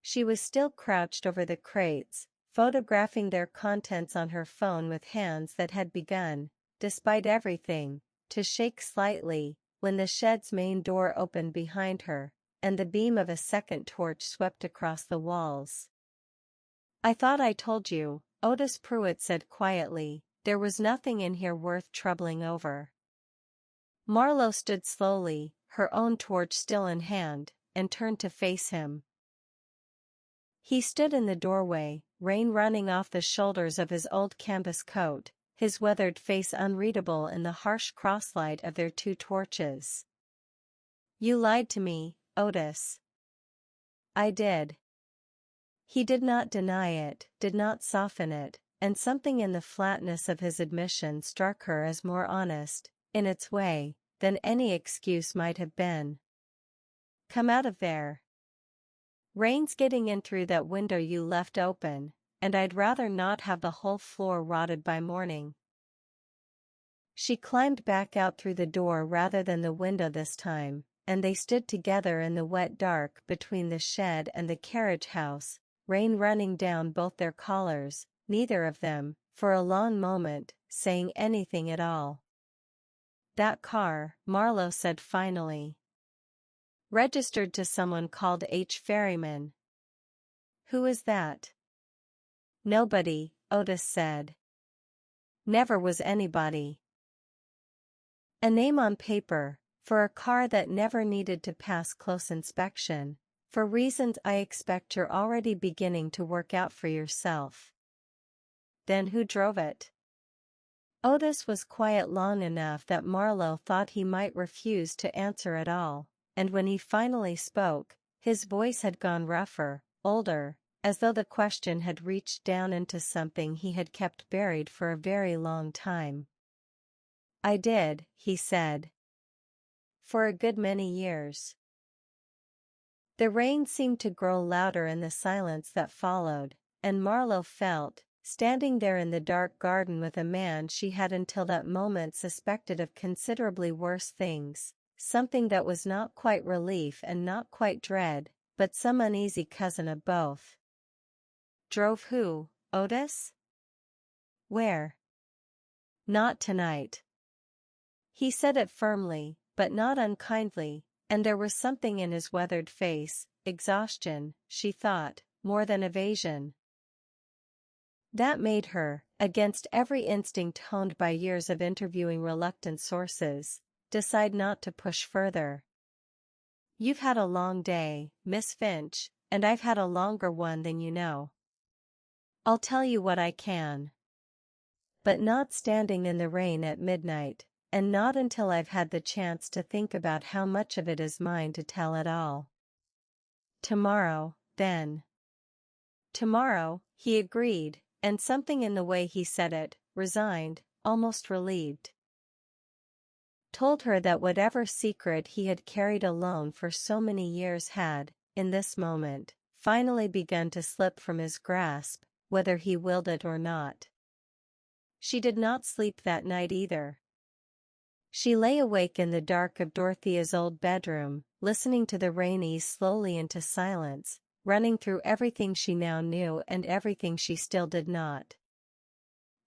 She was still crouched over the crates, photographing their contents on her phone with hands that had begun, despite everything, to shake slightly, when the shed's main door opened behind her, and the beam of a second torch swept across the walls. "I thought I told you," Otis Pruitt said quietly, "there was nothing in here worth troubling over." Marlowe stood slowly, her own torch still in hand, and turned to face him. He stood in the doorway, rain running off the shoulders of his old canvas coat, his weathered face unreadable in the harsh crosslight of their 2 torches. "You lied to me, Otis." "I did." He did not deny it, did not soften it, and something in the flatness of his admission struck her as more honest, in its way, than any excuse might have been. "Come out of there. Rain's getting in through that window you left open, and I'd rather not have the whole floor rotted by morning." She climbed back out through the door rather than the window this time, and they stood together in the wet dark between the shed and the carriage house, rain running down both their collars, neither of them, for a long moment, saying anything at all. "That car," Marlowe said finally. "Registered to someone called H. Ferryman." "Who is that?" "Nobody," Otis said. "Never was anybody." A name on paper, for a car that never needed to pass close inspection, for reasons I expect you're already beginning to work out for yourself. "Then who drove it?" Otis was quiet long enough that Marlowe thought he might refuse to answer at all, and when he finally spoke, his voice had gone rougher, older, as though the question had reached down into something he had kept buried for a very long time. "I did," he said. "For a good many years." The rain seemed to grow louder in the silence that followed, and Marlowe felt, standing there in the dark garden with a man she had until that moment suspected of considerably worse things, something that was not quite relief and not quite dread, but some uneasy cousin of both. Drove who, Otis? Where? Not tonight. He said it firmly, but not unkindly, and there was something in his weathered face, exhaustion, she thought, more than evasion. That made her, against every instinct honed by years of interviewing reluctant sources, decide not to push further. You've had a long day, Miss Finch, and I've had a longer one than you know. I'll tell you what I can. But not standing in the rain at midnight, and not until I've had the chance to think about how much of it is mine to tell at all. Tomorrow, then. Tomorrow, he agreed, and something in the way he said it, resigned, almost relieved. Told her that whatever secret he had carried alone for so many years had, in this moment, finally begun to slip from his grasp, whether he willed it or not. She did not sleep that night either. She lay awake in the dark of Dorothea's old bedroom, listening to the rain ease slowly into silence, running through everything she now knew and everything she still did not.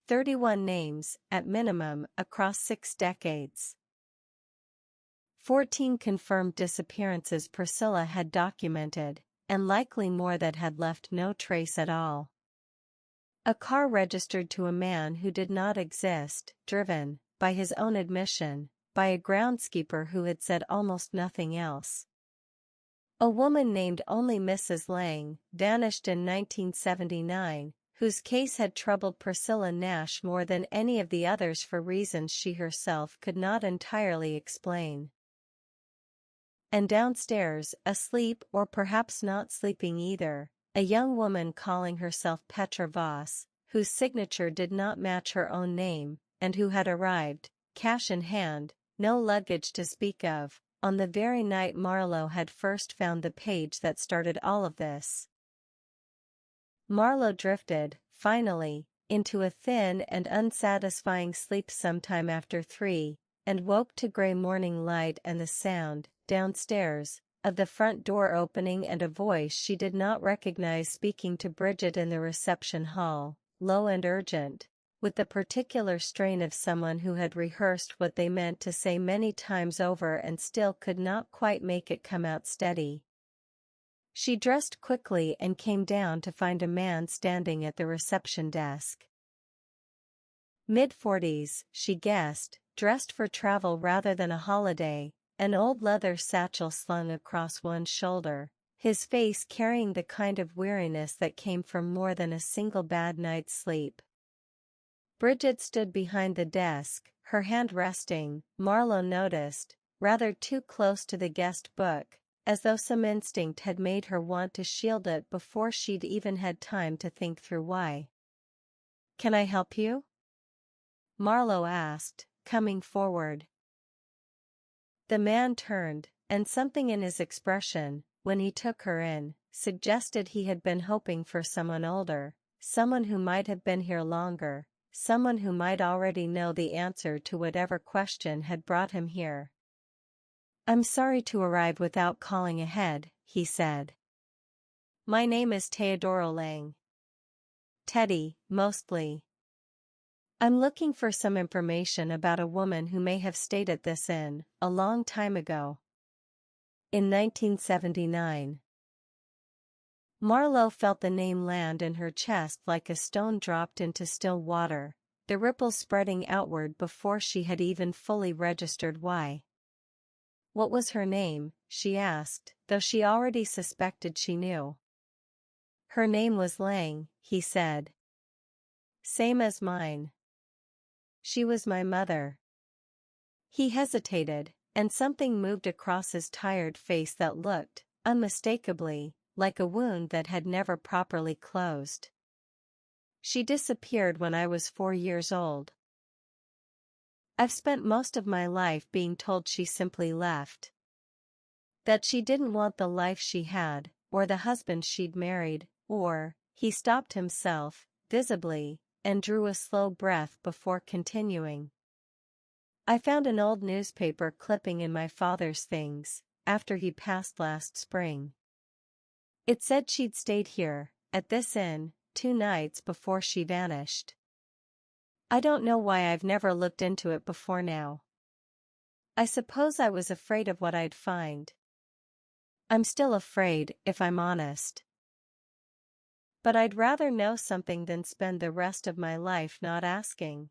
31 names, at minimum, across 6 decades. 14 confirmed disappearances Priscilla had documented, and likely more that had left no trace at all. A car registered to a man who did not exist, driven, by his own admission, by a groundskeeper who had said almost nothing else. A woman named only Mrs. Lang, vanished in 1979, whose case had troubled Priscilla Nash more than any of the others for reasons she herself could not entirely explain. And downstairs, asleep or perhaps not sleeping either, a young woman calling herself Petra Voss, whose signature did not match her own name, and who had arrived, cash in hand, no luggage to speak of, on the very night Marlowe had first found the page that started all of this. Marlowe drifted, finally, into a thin and unsatisfying sleep sometime after 3, and woke to grey morning light and the sound, downstairs, of the front door opening and a voice she did not recognize speaking to Bridget in the reception hall, low and urgent, with the particular strain of someone who had rehearsed what they meant to say many times over and still could not quite make it come out steady. She dressed quickly and came down to find a man standing at the reception desk. Mid-40s, she guessed, dressed for travel rather than a holiday, an old leather satchel slung across one shoulder, his face carrying the kind of weariness that came from more than a single bad night's sleep. Bridget stood behind the desk, her hand resting, Marlowe noticed, rather too close to the guest book, as though some instinct had made her want to shield it before she'd even had time to think through why. "Can I help you?" Marlowe asked, coming forward. The man turned, and something in his expression, when he took her in, suggested he had been hoping for someone older, someone who might have been here longer, someone who might already know the answer to whatever question had brought him here. "I'm sorry to arrive without calling ahead," he said. "My name is Teodoro Lang. Teddy, mostly. I'm looking for some information about a woman who may have stayed at this inn, a long time ago. In 1979. Marlowe felt the name land in her chest like a stone dropped into still water, the ripples spreading outward before she had even fully registered why. What was her name, she asked, though she already suspected she knew. Her name was Lang, he said. Same as mine. She was my mother. He hesitated, and something moved across his tired face that looked, unmistakably, like a wound that had never properly closed. She disappeared when I was 4 years old. I've spent most of my life being told she simply left. That she didn't want the life she had, or the husband she'd married, or— He stopped himself, visibly, and drew a slow breath before continuing. I found an old newspaper clipping in my father's things, after he passed last spring. It said she'd stayed here, at this inn, 2 nights before she vanished. I don't know why I've never looked into it before now. I suppose I was afraid of what I'd find. I'm still afraid, if I'm honest. But I'd rather know something than spend the rest of my life not asking.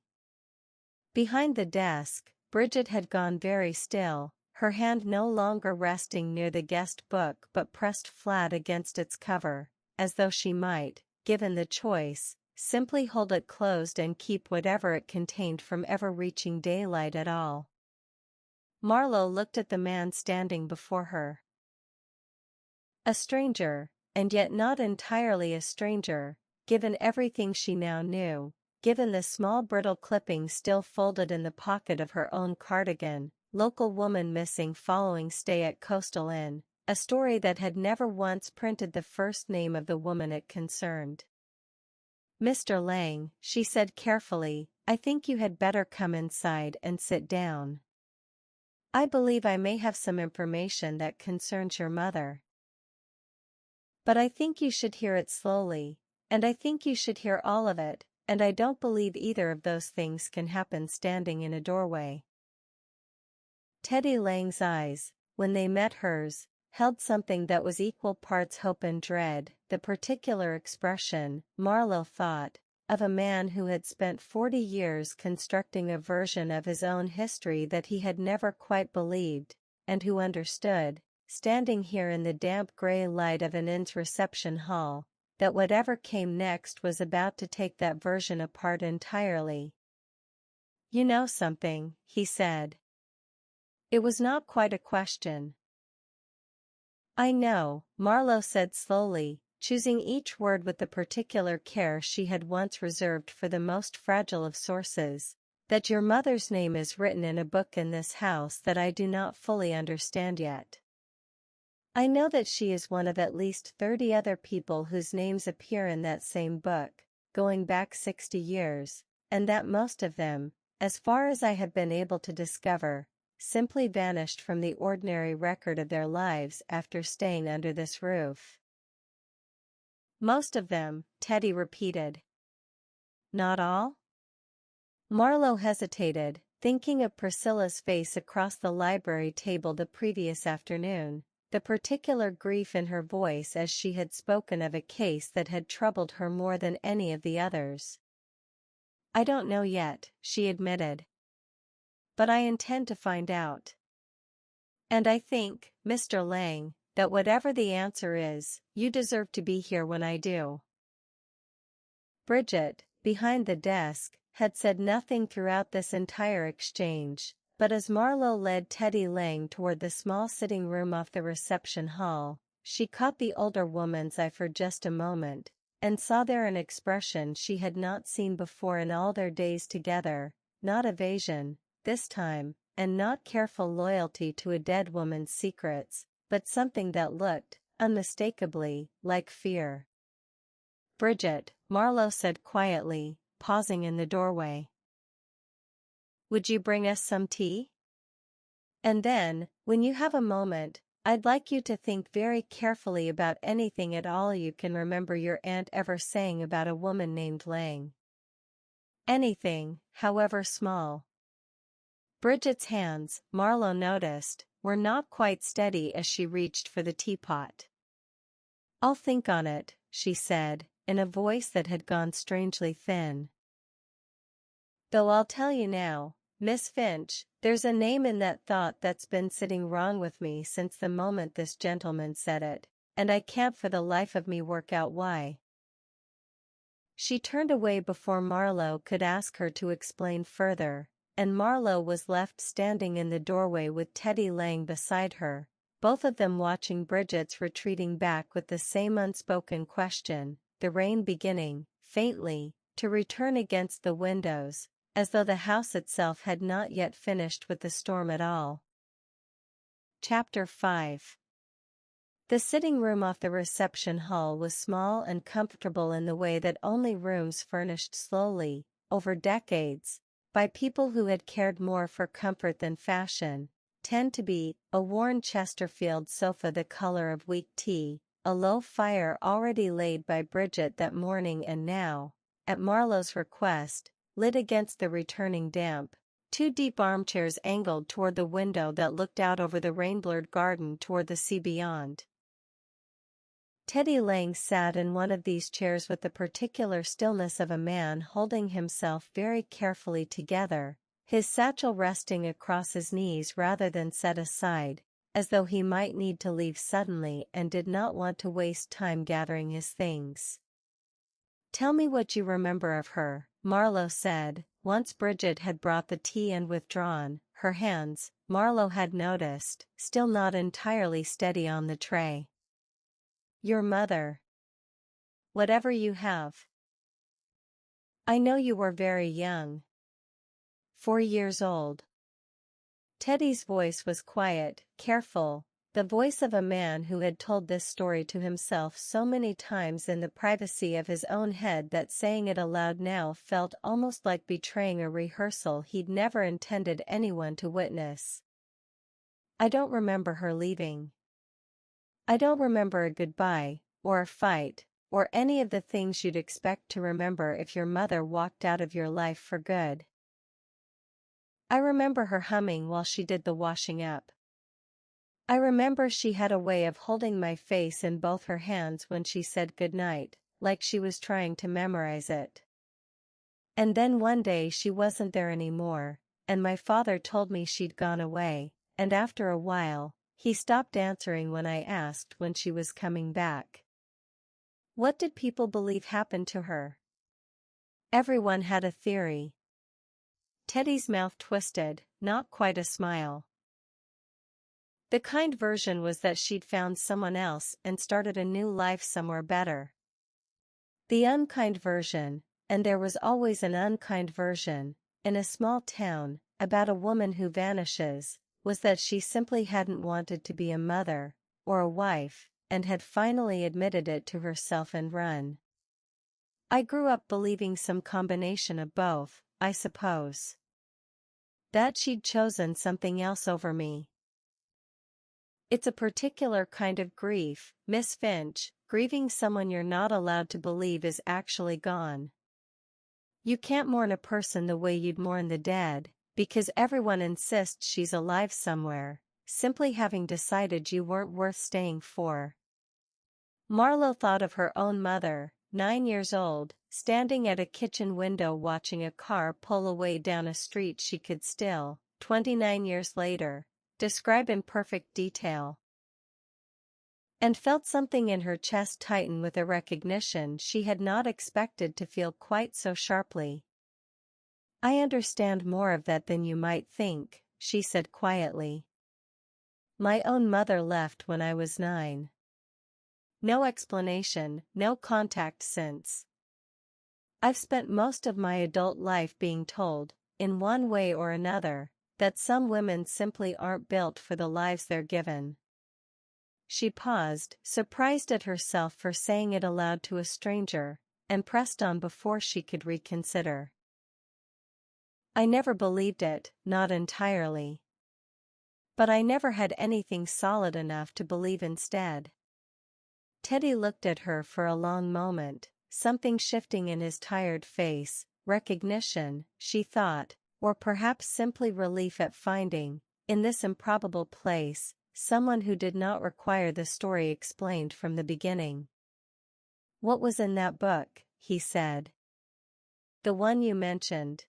Behind the desk, Bridget had gone very still, her hand no longer resting near the guest book but pressed flat against its cover, as though she might, given the choice, simply hold it closed and keep whatever it contained from ever reaching daylight at all. Marlowe looked at the man standing before her. A stranger, and yet not entirely a stranger, given everything she now knew, given the small brittle clipping still folded in the pocket of her own cardigan, local woman missing following stay at Coastal Inn, a story that had never once printed the first name of the woman it concerned. "Mr. Lang," she said carefully, "I think you had better come inside and sit down. I believe I may have some information that concerns your mother. But I think you should hear it slowly, and I think you should hear all of it, and I don't believe either of those things can happen standing in a doorway." Teddy Lang's eyes, when they met hers, held something that was equal parts hope and dread, the particular expression, Marlowe thought, of a man who had spent 40 years constructing a version of his own history that he had never quite believed, and who understood, standing here in the damp gray light of an inn's reception hall, that whatever came next was about to take that version apart entirely. "You know something," he said. It was not quite a question. "I know," Marlowe said slowly, choosing each word with the particular care she had once reserved for the most fragile of sources, "that your mother's name is written in a book in this house that I do not fully understand yet. I know that she is one of at least 30 other people whose names appear in that same book, going back 60 years, and that most of them, as far as I have been able to discover, simply vanished from the ordinary record of their lives after staying under this roof." "Most of them," Teddy repeated. "Not all?" Marlowe hesitated, thinking of Priscilla's face across the library table the previous afternoon, the particular grief in her voice as she had spoken of a case that had troubled her more than any of the others. "I don't know yet," she admitted. "But I intend to find out. And I think, Mr. Lang, that whatever the answer is, you deserve to be here when I do." Bridget, behind the desk, had said nothing throughout this entire exchange, but as Marlowe led Teddy Lang toward the small sitting room off the reception hall, she caught the older woman's eye for just a moment, and saw there an expression she had not seen before in all their days together, not evasion, this time, and not careful loyalty to a dead woman's secrets, but something that looked, unmistakably, like fear. "Bridget," Marlowe said quietly, pausing in the doorway. "Would you bring us some tea? And then, when you have a moment, I'd like you to think very carefully about anything at all you can remember your aunt ever saying about a woman named Lang. Anything, however small." Bridget's hands, Marlowe noticed, were not quite steady as she reached for the teapot. "I'll think on it," she said, in a voice that had gone strangely thin. "Though I'll tell you now, Miss Finch, there's a name in that thought that's been sitting wrong with me since the moment this gentleman said it, and I can't for the life of me work out why." She turned away before Marlowe could ask her to explain further, and Marlowe was left standing in the doorway with Teddy Lang beside her, both of them watching Bridget's retreating back with the same unspoken question, the rain beginning, faintly, to return against the windows, as though the house itself had not yet finished with the storm at all. Chapter 5 The sitting room off the reception hall was small and comfortable in the way that only rooms furnished slowly, over decades, by people who had cared more for comfort than fashion, tend to be: a worn Chesterfield sofa the color of weak tea, a low fire already laid by Bridget that morning and now, at Marlowe's request, lit against the returning damp, two deep armchairs angled toward the window that looked out over the rain-blurred garden toward the sea beyond. Teddy Lang sat in one of these chairs with the particular stillness of a man holding himself very carefully together, his satchel resting across his knees rather than set aside, as though he might need to leave suddenly and did not want to waste time gathering his things. "Tell me what you remember of her," Marlowe said, once Bridget had brought the tea and withdrawn, her hands, Marlowe had noticed, still not entirely steady on the tray. "Your mother. Whatever you have." "I know you were very young. 4 years old." Teddy's voice was quiet, careful, the voice of a man who had told this story to himself so many times in the privacy of his own head that saying it aloud now felt almost like betraying a rehearsal he'd never intended anyone to witness. "I don't remember her leaving. I don't remember a goodbye, or a fight, or any of the things you'd expect to remember if your mother walked out of your life for good. I remember her humming while she did the washing up. I remember she had a way of holding my face in both her hands when she said goodnight, like she was trying to memorize it. And then one day she wasn't there anymore, and my father told me she'd gone away, and after a while, he stopped answering when I asked when she was coming back. What did people believe happened to her? Everyone had a theory." Teddy's mouth twisted, not quite a smile. "The kind version was that she'd found someone else and started a new life somewhere better. The unkind version, and there was always an unkind version, in a small town, about a woman who vanishes, was that she simply hadn't wanted to be a mother, or a wife, and had finally admitted it to herself and run. I grew up believing some combination of both, I suppose. That she'd chosen something else over me. It's a particular kind of grief, Miss Finch, grieving someone you're not allowed to believe is actually gone. You can't mourn a person the way you'd mourn the dead, because everyone insists she's alive somewhere, simply having decided you weren't worth staying for." Marlowe thought of her own mother, 9 years old, standing at a kitchen window watching a car pull away down a street she could still, 29 years later, describe in perfect detail. And felt something in her chest tighten with a recognition she had not expected to feel quite so sharply. "I understand more of that than you might think," she said quietly. "My own mother left when I was 9. No explanation, no contact since. I've spent most of my adult life being told, in one way or another, that some women simply aren't built for the lives they're given." She paused, surprised at herself for saying it aloud to a stranger, and pressed on before she could reconsider. "I never believed it, not entirely. But I never had anything solid enough to believe instead." Teddy looked at her for a long moment, something shifting in his tired face, recognition, she thought, or perhaps simply relief at finding, in this improbable place, someone who did not require the story explained from the beginning. "What was in that book?" he said. "The one you mentioned.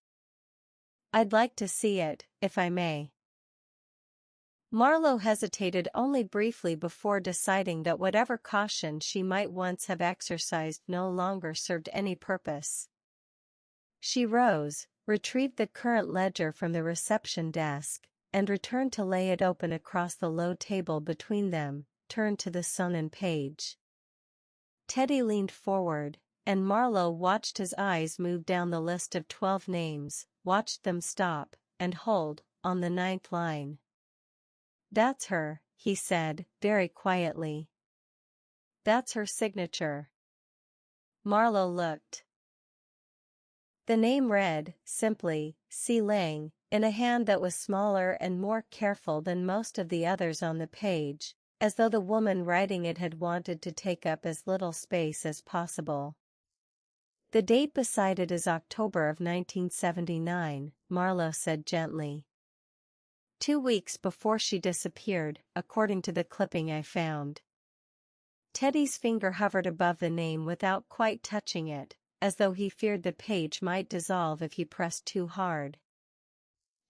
I'd like to see it, if I may." Marlowe hesitated only briefly before deciding that whatever caution she might once have exercised no longer served any purpose. She rose, retrieved the current ledger from the reception desk, and returned to lay it open across the low table between them, turned to the Sonnen page. Teddy leaned forward, and Marlowe watched his eyes move down the list of 12 names, watched them stop, and hold, on the 9th line. "That's her," he said, very quietly. That's her signature. Marlowe looked. The name read, simply, C. Lang, in a hand that was smaller and more careful than most of the others on the page, as though the woman writing it had wanted to take up as little space as possible. The date beside it is October of 1979, Marlowe said gently. 2 weeks before she disappeared, according to the clipping I found. Teddy's finger hovered above the name without quite touching it, as though he feared the page might dissolve if he pressed too hard.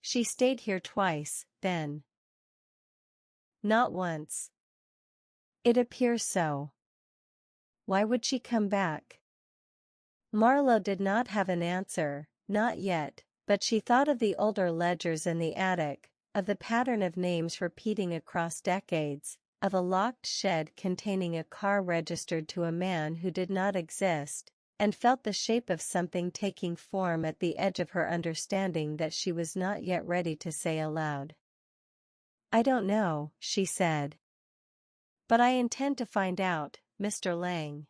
She stayed here twice, then. Not once. It appears so. Why would she come back? Marlowe did not have an answer, not yet, but she thought of the older ledgers in the attic, of the pattern of names repeating across decades, of a locked shed containing a car registered to a man who did not exist, and felt the shape of something taking form at the edge of her understanding that she was not yet ready to say aloud. I don't know, she said. But I intend to find out, Mr. Lang.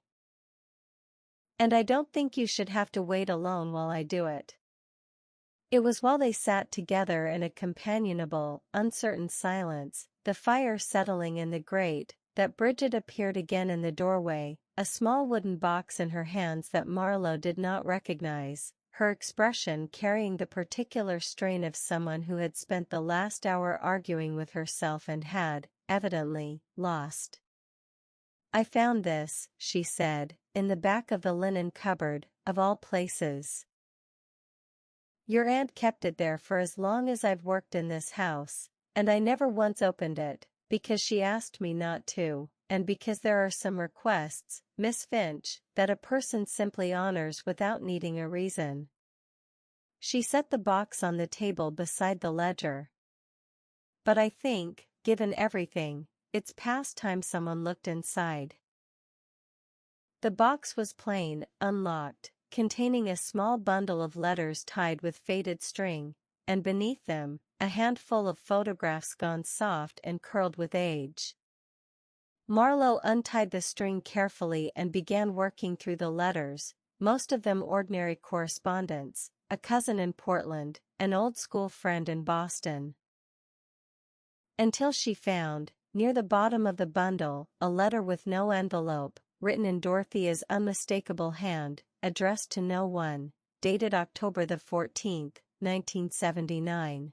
And I don't think you should have to wait alone while I do it. It was while they sat together in a companionable, uncertain silence, the fire settling in the grate, that Bridget appeared again in the doorway, a small wooden box in her hands that Marlowe did not recognize, her expression carrying the particular strain of someone who had spent the last hour arguing with herself and had, evidently, lost. I found this, she said, in the back of the linen cupboard, of all places. Your aunt kept it there for as long as I've worked in this house, and I never once opened it, because she asked me not to, and because there are some requests, Miss Finch, that a person simply honors without needing a reason. She set the box on the table beside the ledger. But I think, given everything, it's past time someone looked inside. The box was plain, unlocked, containing a small bundle of letters tied with faded string, and beneath them, a handful of photographs gone soft and curled with age. Marlowe untied the string carefully and began working through the letters, most of them ordinary correspondence, a cousin in Portland, an old school friend in Boston. Until she found, near the bottom of the bundle, a letter with no envelope, written in Dorothea's unmistakable hand, addressed to no one, dated October the 14th, 1979.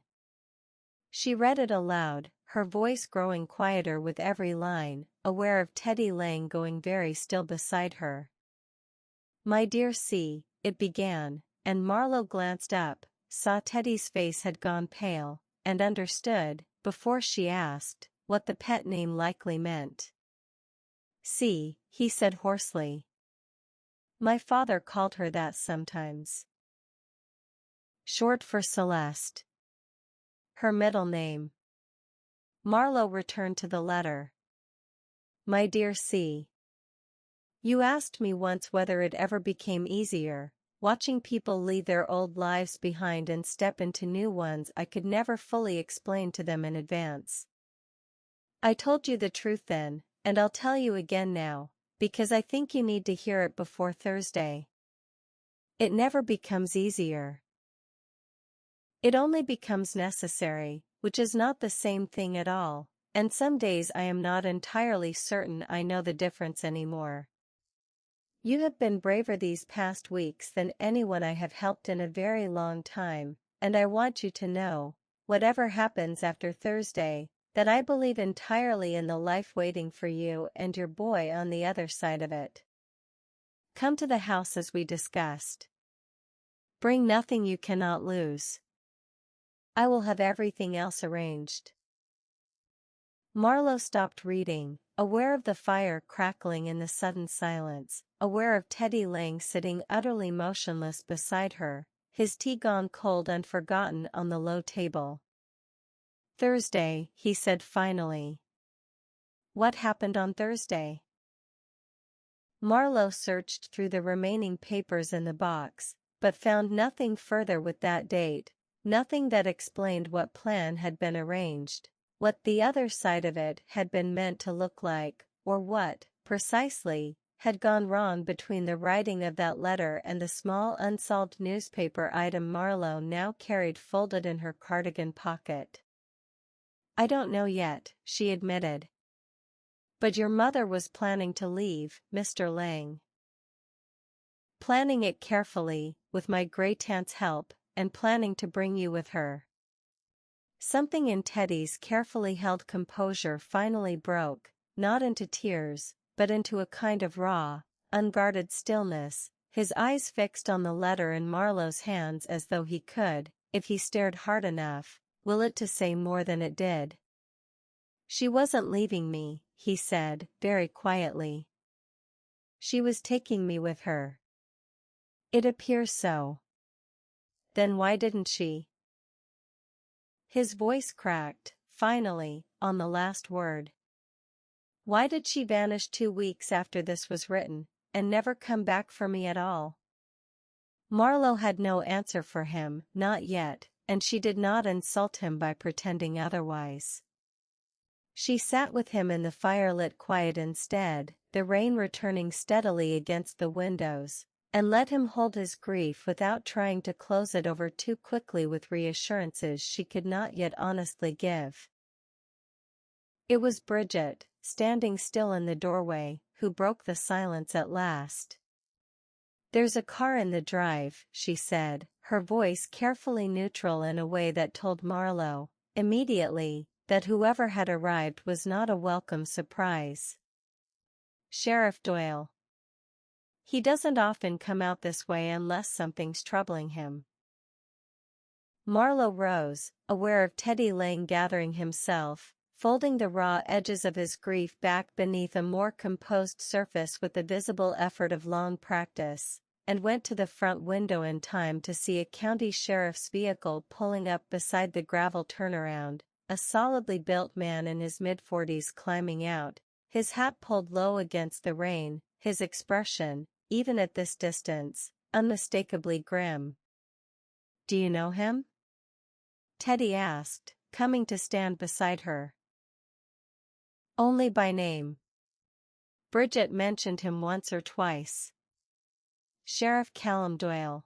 She read it aloud, her voice growing quieter with every line, aware of Teddy Lang going very still beside her. My dear C, it began, and Marlowe glanced up, saw Teddy's face had gone pale, and understood, before she asked, what the pet name likely meant. C, he said hoarsely. My father called her that sometimes. Short for Celeste. Her middle name. Marlowe returned to the letter. My dear C. You asked me once whether it ever became easier, watching people leave their old lives behind and step into new ones I could never fully explain to them in advance. I told you the truth then, and I'll tell you again now, because I think you need to hear it before Thursday. It never becomes easier. It only becomes necessary, which is not the same thing at all, and some days I am not entirely certain I know the difference anymore. You have been braver these past weeks than anyone I have helped in a very long time, and I want you to know, whatever happens after Thursday, that I believe entirely in the life waiting for you and your boy on the other side of it. Come to the house as we discussed. Bring nothing you cannot lose. I will have everything else arranged. Marlowe stopped reading, aware of the fire crackling in the sudden silence, aware of Teddy Lang sitting utterly motionless beside her, his tea gone cold and forgotten on the low table. Thursday, he said finally. What happened on Thursday? Marlowe searched through the remaining papers in the box, but found nothing further with that date, nothing that explained what plan had been arranged, what the other side of it had been meant to look like, or what, precisely, had gone wrong between the writing of that letter and the small unsolved newspaper item Marlowe now carried folded in her cardigan pocket. "I don't know yet," she admitted. "But your mother was planning to leave, Mr. Lang." "Planning it carefully, with my great-aunt's help, and planning to bring you with her." Something in Teddy's carefully held composure finally broke, not into tears, but into a kind of raw, unguarded stillness, his eyes fixed on the letter in Marlowe's hands as though he could, if he stared hard enough, will it to say more than it did. "She wasn't leaving me," he said, very quietly. "She was taking me with her." "It appears so." "Then why didn't she?" His voice cracked, finally, on the last word. "Why did she vanish 2 weeks after this was written, and never come back for me at all?" Marlowe had no answer for him, not yet, and she did not insult him by pretending otherwise. She sat with him in the firelit quiet instead, the rain returning steadily against the windows, and let him hold his grief without trying to close it over too quickly with reassurances she could not yet honestly give. It was Bridget, standing still in the doorway, who broke the silence at last. "There's a car in the drive," she said, her voice carefully neutral in a way that told Marlowe, immediately, that whoever had arrived was not a welcome surprise. "Sheriff Doyle. He doesn't often come out this way unless something's troubling him." Marlowe rose, aware of Teddy Lang gathering himself, folding the raw edges of his grief back beneath a more composed surface with the visible effort of long practice, and went to the front window in time to see a county sheriff's vehicle pulling up beside the gravel turnaround, a solidly built man in his mid-40s climbing out, his hat pulled low against the rain, his expression, even at this distance, unmistakably grim. "Do you know him?" Teddy asked, coming to stand beside her. "Only by name. Bridget mentioned him once or twice." "Sheriff Callum Doyle."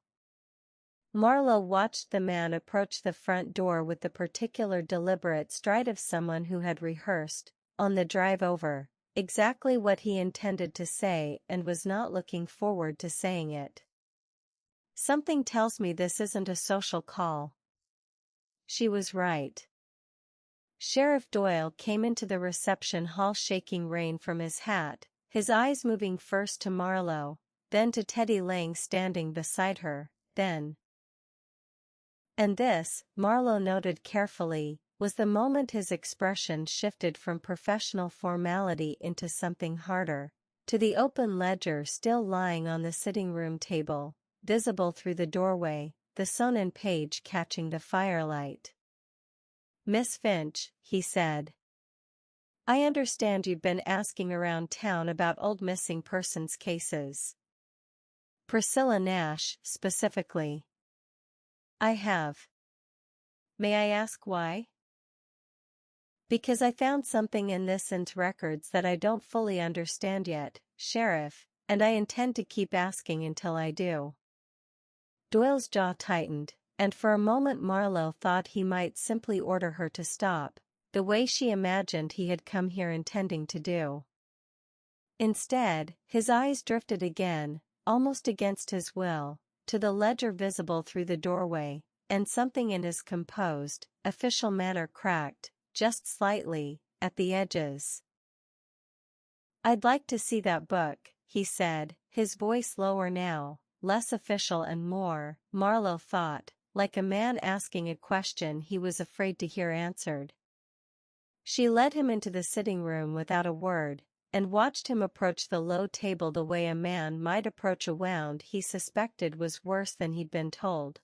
Marlowe watched the man approach the front door with the particular deliberate stride of someone who had rehearsed, on the drive over, exactly what he intended to say and was not looking forward to saying it. "Something tells me this isn't a social call." She was right. Sheriff Doyle came into the reception hall shaking rain from his hat, his eyes moving first to Marlowe, then to Teddy Lang standing beside her, then. And this, Marlowe noted carefully, was the moment his expression shifted from professional formality into something harder, to the open ledger still lying on the sitting room table, visible through the doorway, the sewn-in page catching the firelight. "Miss Finch," he said. "I understand you've been asking around town about old missing persons cases. Priscilla Nash, specifically." "I have." "May I ask why?" "Because I found something in this int records that I don't fully understand yet, Sheriff, and I intend to keep asking until I do." Doyle's jaw tightened, and for a moment Marlowe thought he might simply order her to stop, the way she imagined he had come here intending to do. Instead, his eyes drifted again, almost against his will, to the ledger visible through the doorway, and something in his composed, official manner cracked, just slightly, at the edges. "I'd like to see that book," he said, his voice lower now, less official and more, Marlowe thought, like a man asking a question he was afraid to hear answered. She led him into the sitting room without a word, and watched him approach the low table the way a man might approach a wound he suspected was worse than he'd been told.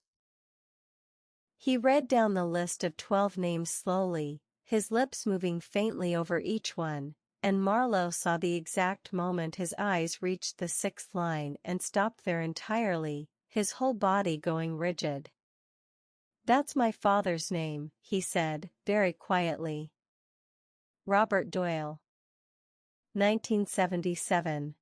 He read down the list of 12 names slowly, his lips moving faintly over each one, and Marlowe saw the exact moment his eyes reached the 6th line and stopped there entirely, his whole body going rigid. "That's my father's name," he said, very quietly. "Robert Doyle." 1977.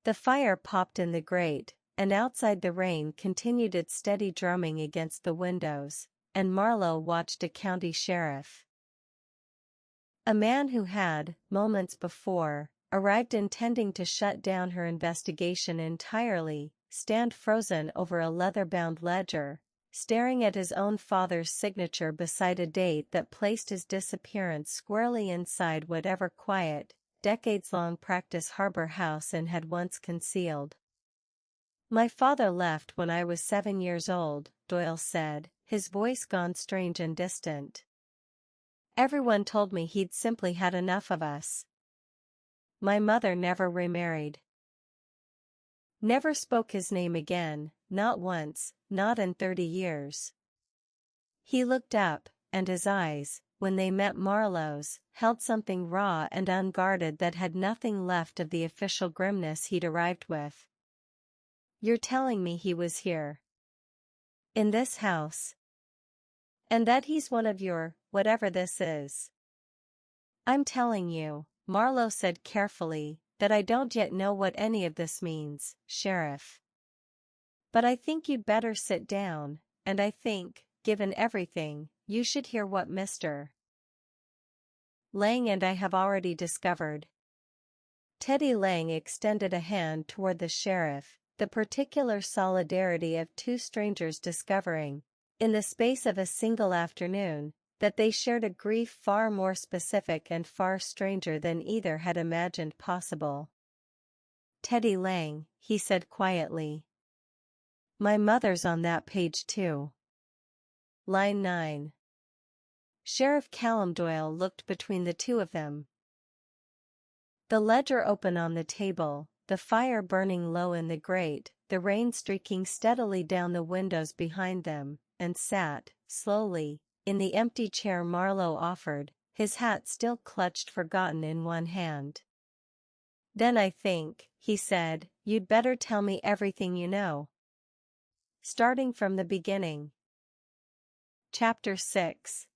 The fire popped in the grate, and outside the rain continued its steady drumming against the windows, and Marlowe watched a county sheriff. A man who had, moments before, arrived intending to shut down her investigation entirely, stand frozen over a leather-bound ledger, staring at his own father's signature beside a date that placed his disappearance squarely inside whatever quiet, decades-long practice Harbor House Inn had once concealed. "My father left when I was 7 years old," Doyle said, his voice gone strange and distant. "Everyone told me he'd simply had enough of us. My mother never remarried. Never spoke his name again, not once, not in 30 years. He looked up, and his eyes, when they met Marlowe's, held something raw and unguarded that had nothing left of the official grimness he'd arrived with. "You're telling me he was here? In this house? And that he's one of your, whatever this is?" "I'm telling you," Marlowe said carefully, "that I don't yet know what any of this means, Sheriff. But I think you'd better sit down, and I think, given everything, you should hear what Mr. Lang and I have already discovered." Teddy Lang extended a hand toward the sheriff, the particular solidarity of two strangers discovering, in the space of a single afternoon, that they shared a grief far more specific and far stranger than either had imagined possible. "Teddy Lang," he said quietly. "My mother's on that page too. Line 9. Sheriff Callum Doyle looked between the two of them. The ledger open on the table, the fire burning low in the grate, the rain streaking steadily down the windows behind them, and sat, slowly, in the empty chair Marlowe offered, his hat still clutched forgotten in one hand. "Then I think," he said, "you'd better tell me everything you know. Starting from the beginning." Chapter 6.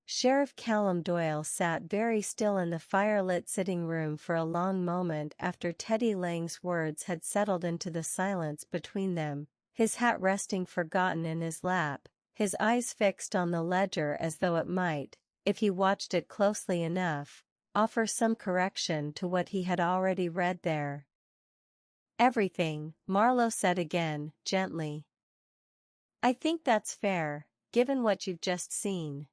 Sheriff Callum Doyle sat very still in the firelit sitting room for a long moment after Teddy Lang's words had settled into the silence between them, his hat resting forgotten in his lap, his eyes fixed on the ledger as though it might, if he watched it closely enough, offer some correction to what he had already read there. "Everything," Marlowe said again, gently. "I think that's fair, given what you've just seen."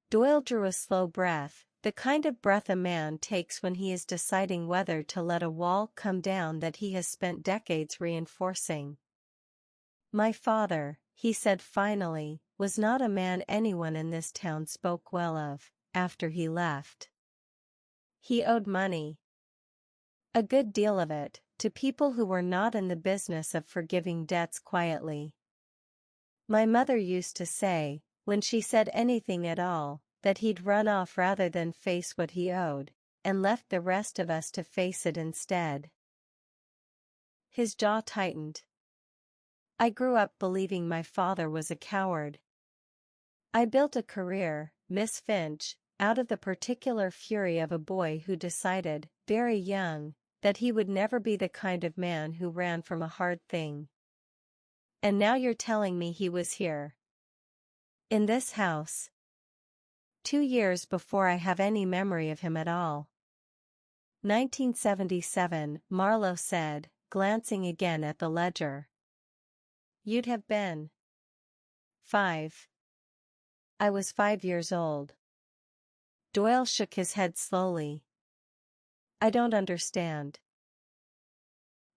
Doyle drew a slow breath, the kind of breath a man takes when he is deciding whether to let a wall come down that he has spent decades reinforcing. "My father," he said finally, "was not a man anyone in this town spoke well of, after he left. He owed money. A good deal of it, to people who were not in the business of forgiving debts quietly. My mother used to say, when she said anything at all, that he'd run off rather than face what he owed, and left the rest of us to face it instead." His jaw tightened. "I grew up believing my father was a coward. I built a career, Miss Finch, out of the particular fury of a boy who decided, very young, that he would never be the kind of man who ran from a hard thing. And now you're telling me he was here. In this house. 2 years before I have any memory of him at all." 1977, Marlowe said, glancing again at the ledger. "You'd have been 5. I was 5 years old." Doyle shook his head slowly. "I don't understand.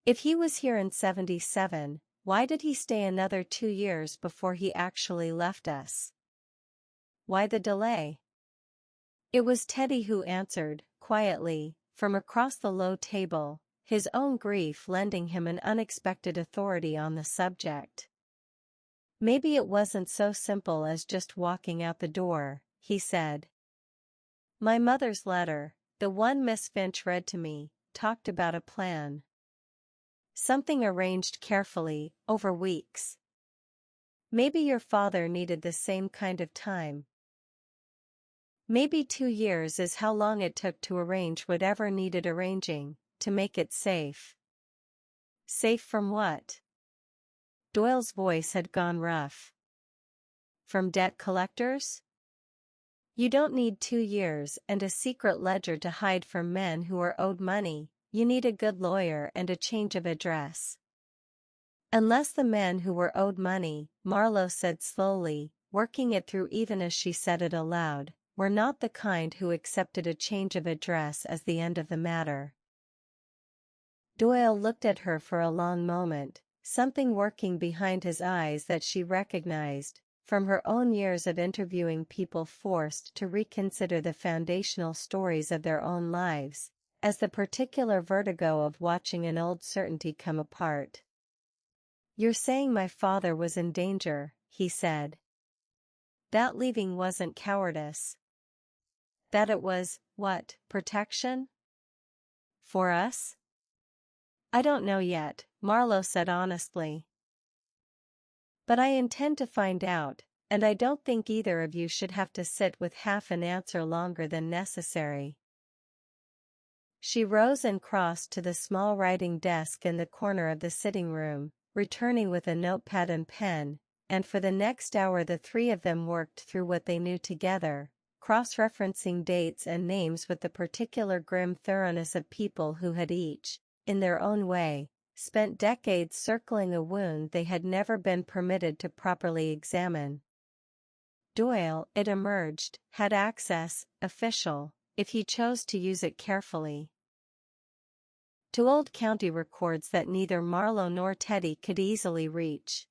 If he was here in 77, why did he stay another 2 years before he actually left us? Why the delay?" It was Teddy who answered, quietly, from across the low table, his own grief lending him an unexpected authority on the subject. "Maybe it wasn't so simple as just walking out the door," he said. "My mother's letter, the one Miss Finch read to me, talked about a plan. Something arranged carefully, over weeks. Maybe your father needed the same kind of time." Maybe 2 years is how long it took to arrange whatever needed arranging, to make it safe. Safe from what? Doyle's voice had gone rough. From debt collectors? You don't need 2 years and a secret ledger to hide from men who are owed money, you need a good lawyer and a change of address. Unless the men who were owed money, Marlowe said slowly, working it through even as she said it aloud, were not the kind who accepted a change of address as the end of the matter. Doyle looked at her for a long moment, something working behind his eyes that she recognized, from her own years of interviewing people forced to reconsider the foundational stories of their own lives, as the particular vertigo of watching an old certainty come apart. "You're saying my father was in danger," he said. "That leaving wasn't cowardice. That it was, what, protection? For us?" "I don't know yet," Marlowe said honestly. "But I intend to find out, and I don't think either of you should have to sit with half an answer longer than necessary." She rose and crossed to the small writing desk in the corner of the sitting room, returning with a notepad and pen, and for the next hour the three of them worked through what they knew together, cross-referencing dates and names with the particular grim thoroughness of people who had each, in their own way, spent decades circling a wound they had never been permitted to properly examine. Doyle, it emerged, had access, official, if he chose to use it carefully, to old county records that neither Marlowe nor Teddy could easily reach.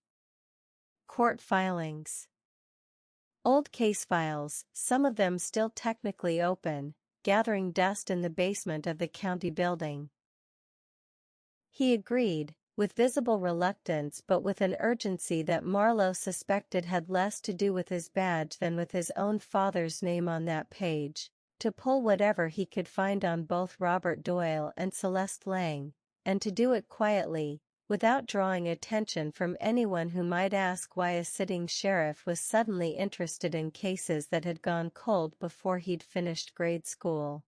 Court filings. Old case files, some of them still technically open, gathering dust in the basement of the county building. He agreed, with visible reluctance but with an urgency that Marlowe suspected had less to do with his badge than with his own father's name on that page, to pull whatever he could find on both Robert Doyle and Celeste Lang, and to do it quietly, without drawing attention from anyone who might ask why a sitting sheriff was suddenly interested in cases that had gone cold before he'd finished grade school.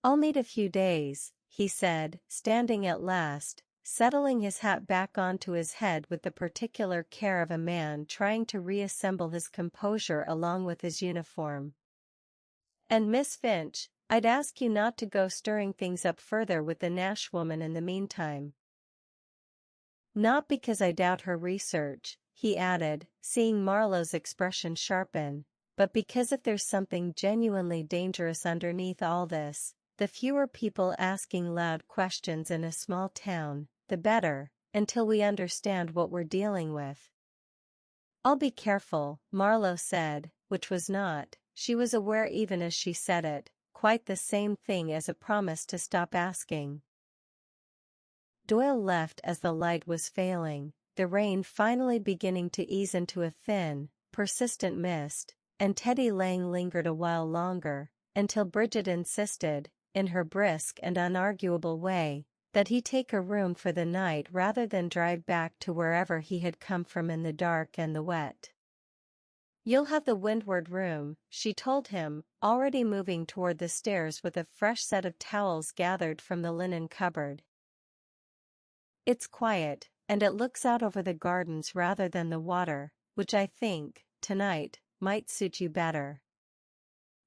"I'll need a few days," he said, standing at last, settling his hat back onto his head with the particular care of a man trying to reassemble his composure along with his uniform. "And Miss Finch, I'd ask you not to go stirring things up further with the Nash woman in the meantime. Not because I doubt her research," he added, seeing Marlowe's expression sharpen, "but because if there's something genuinely dangerous underneath all this, the fewer people asking loud questions in a small town, the better, until we understand what we're dealing with." "I'll be careful," Marlowe said, which was not, she was aware even as she said it, quite the same thing as a promise to stop asking. Doyle left as the light was failing, the rain finally beginning to ease into a thin, persistent mist, and Teddy Lang lingered a while longer, until Bridget insisted, in her brisk and unarguable way, that he take a room for the night rather than drive back to wherever he had come from in the dark and the wet. "You'll have the windward room," she told him, already moving toward the stairs with a fresh set of towels gathered from the linen cupboard. "It's quiet, and it looks out over the gardens rather than the water, which I think, tonight, might suit you better."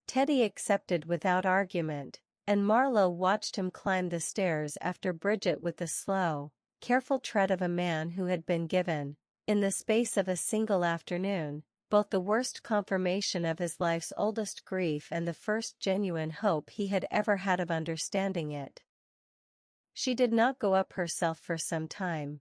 Teddy accepted without argument, and Marlowe watched him climb the stairs after Bridget with the slow, careful tread of a man who had been given, in the space of a single afternoon, both the worst confirmation of his life's oldest grief and the first genuine hope he had ever had of understanding it. She did not go up herself for some time.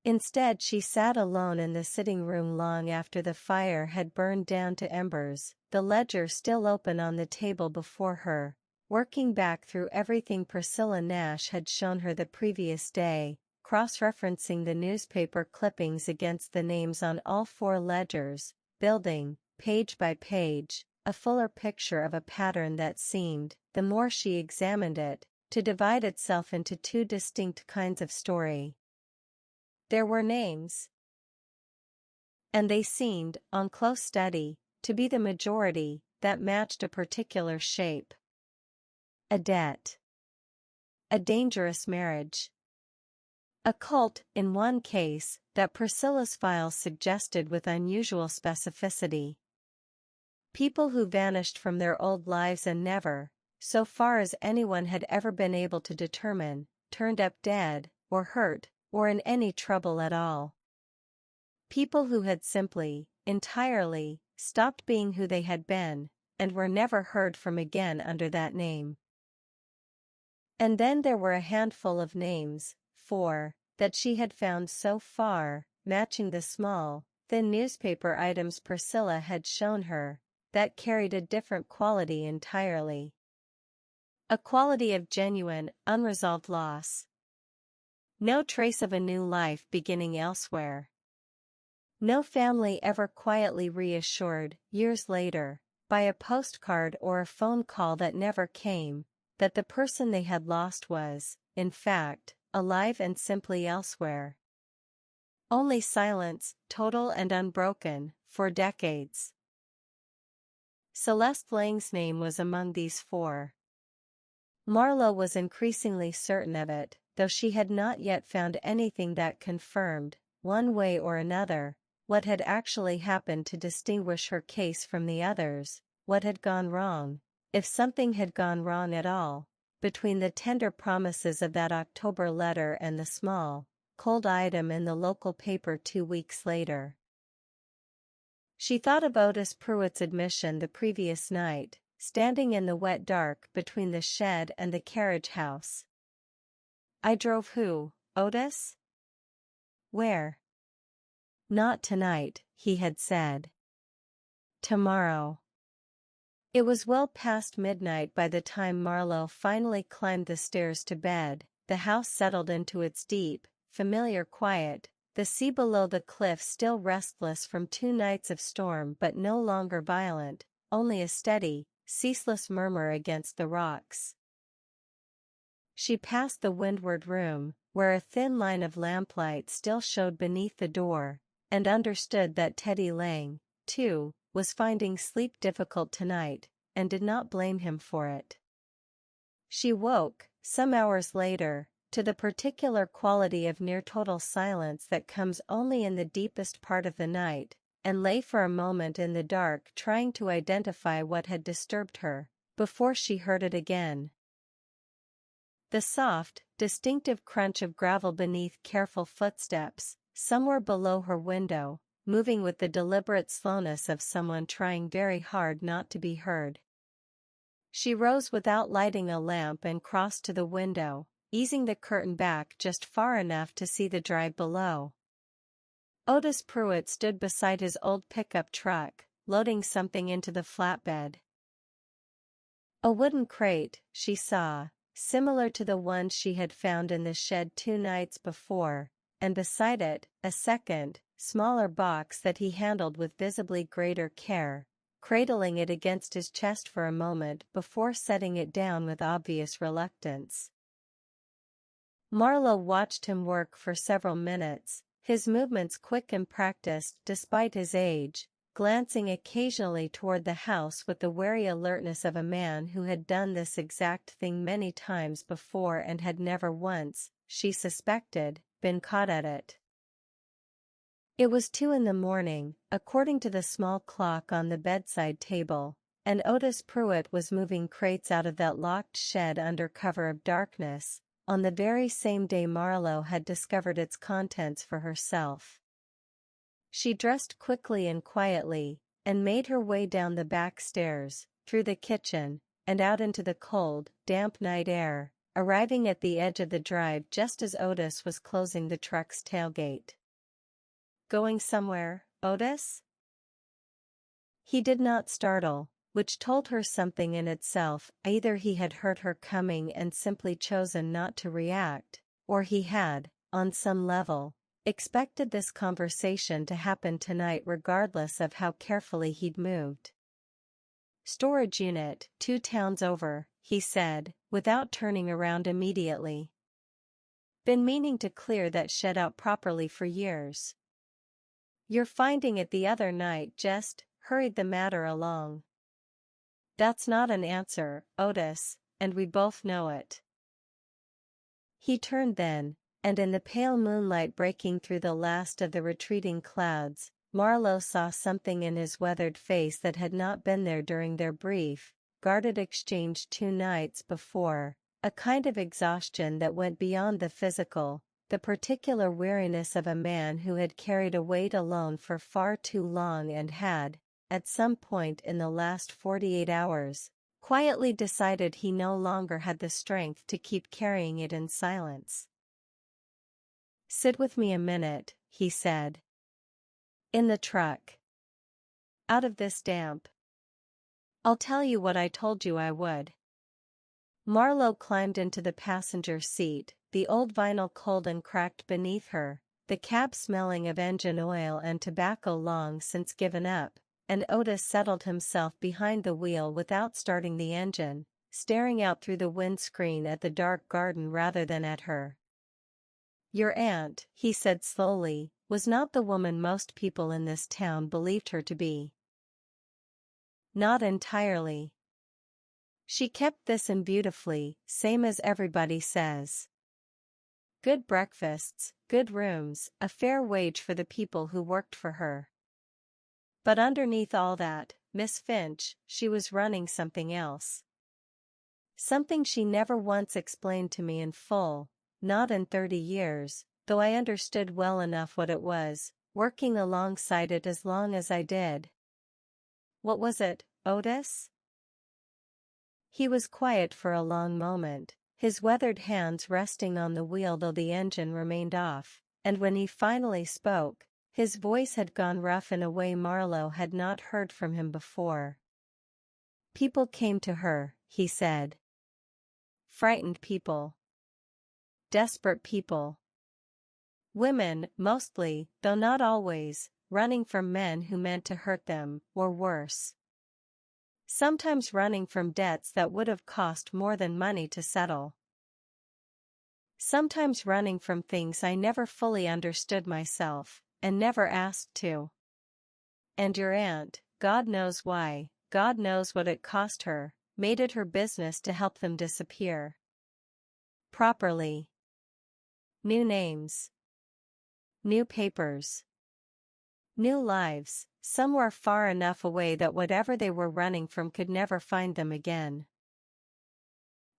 Instead she sat alone in the sitting room long after the fire had burned down to embers, the ledger still open on the table before her, working back through everything Priscilla Nash had shown her the previous day, cross-referencing the newspaper clippings against the names on all four ledgers, building, page by page, a fuller picture of a pattern that seemed, the more she examined it, to divide itself into two distinct kinds of story. There were names, and they seemed, on close study, to be the majority, that matched a particular shape. A debt. A dangerous marriage. A cult, in one case, that Priscilla's files suggested with unusual specificity. People who vanished from their old lives and never, so far as anyone had ever been able to determine, turned up dead, or hurt, or in any trouble at all. People who had simply, entirely, stopped being who they had been, and were never heard from again under that name. And then there were a handful of names, four, that she had found so far, matching the small, thin newspaper items Priscilla had shown her, that carried a different quality entirely. A quality of genuine, unresolved loss. No trace of a new life beginning elsewhere. No family ever quietly reassured, years later, by a postcard or a phone call that never came, that the person they had lost was, in fact, alive and simply elsewhere. Only silence, total and unbroken, for decades. Celeste Lang's name was among these four. Marlowe was increasingly certain of it, though she had not yet found anything that confirmed, one way or another, what had actually happened to distinguish her case from the others, what had gone wrong, if something had gone wrong at all, between the tender promises of that October letter and the small, cold item in the local paper 2 weeks later. She thought of Otis Pruitt's admission the previous night, standing in the wet dark between the shed and the carriage house. "I drove who, Otis? Where?" "Not tonight," he had said. "Tomorrow." It was well past midnight by the time Marlowe finally climbed the stairs to bed. The house settled into its deep, familiar quiet, the sea below the cliff still restless from 2 nights of storm but no longer violent, only a steady, ceaseless murmur against the rocks. She passed the windward room, where a thin line of lamplight still showed beneath the door, and understood that Teddy Lang, too, was finding sleep difficult tonight, and did not blame him for it. She woke, some hours later, to the particular quality of near-total silence that comes only in the deepest part of the night, and lay for a moment in the dark trying to identify what had disturbed her, before she heard it again. The soft, distinctive crunch of gravel beneath careful footsteps, somewhere below her window, moving with the deliberate slowness of someone trying very hard not to be heard. She rose without lighting a lamp and crossed to the window, easing the curtain back just far enough to see the drive below. Otis Pruitt stood beside his old pickup truck, loading something into the flatbed. A wooden crate, she saw, similar to the one she had found in the shed 2 nights before, and beside it, a second, smaller box that he handled with visibly greater care, cradling it against his chest for a moment before setting it down with obvious reluctance. Marlowe watched him work for several minutes, his movements quick and practiced despite his age, glancing occasionally toward the house with the wary alertness of a man who had done this exact thing many times before and had never once, she suspected, been caught at it. It was 2 a.m, according to the small clock on the bedside table, and Otis Pruitt was moving crates out of that locked shed under cover of darkness, on the very same day Marlowe had discovered its contents for herself. She dressed quickly and quietly, and made her way down the back stairs, through the kitchen, and out into the cold, damp night air, arriving at the edge of the drive just as Otis was closing the truck's tailgate. "Going somewhere, Otis?" He did not startle, which told her something in itself. Either he had heard her coming and simply chosen not to react, or he had, on some level, expected this conversation to happen tonight regardless of how carefully he'd moved. "Storage unit, 2 towns over," he said, without turning around immediately. "Been meaning to clear that shed out properly for years." "You're finding it the other night just," hurried the matter along. That's not an answer, Otis, and we both know it. He turned then, and in the pale moonlight breaking through the last of the retreating clouds, Marlowe saw something in his weathered face that had not been there during their brief, guarded exchange 2 nights before, a kind of exhaustion that went beyond the physical, the particular weariness of a man who had carried a weight alone for far too long and had, at some point in the last 48 hours, quietly decided he no longer had the strength to keep carrying it in silence. "Sit with me a minute," he said. "In the truck. Out of this damp. I'll tell you what I told you I would." Marlowe climbed into the passenger seat, the old vinyl cold and cracked beneath her, the cab smelling of engine oil and tobacco long since given up, and Otis settled himself behind the wheel without starting the engine, staring out through the windscreen at the dark garden rather than at her. "Your aunt," he said slowly, "was not the woman most people in this town believed her to be." "Not entirely. She kept this in beautifully, same as everybody says. Good breakfasts, good rooms, a fair wage for the people who worked for her. But underneath all that, Miss Finch, she was running something else. Something she never once explained to me in full, not in 30 years, though I understood well enough what it was, working alongside it as long as I did." "What was it, Otis?" He was quiet for a long moment, his weathered hands resting on the wheel though the engine remained off, and when he finally spoke, his voice had gone rough in a way Marlowe had not heard from him before. "People came to her," he said. "Frightened people. Desperate people. Women, mostly, though not always, running from men who meant to hurt them, or worse. Sometimes running from debts that would have cost more than money to settle. Sometimes running from things I never fully understood myself, and never asked to. And your aunt, God knows why, God knows what it cost her, made it her business to help them disappear. Properly. New names. New papers. New lives, somewhere far enough away that whatever they were running from could never find them again."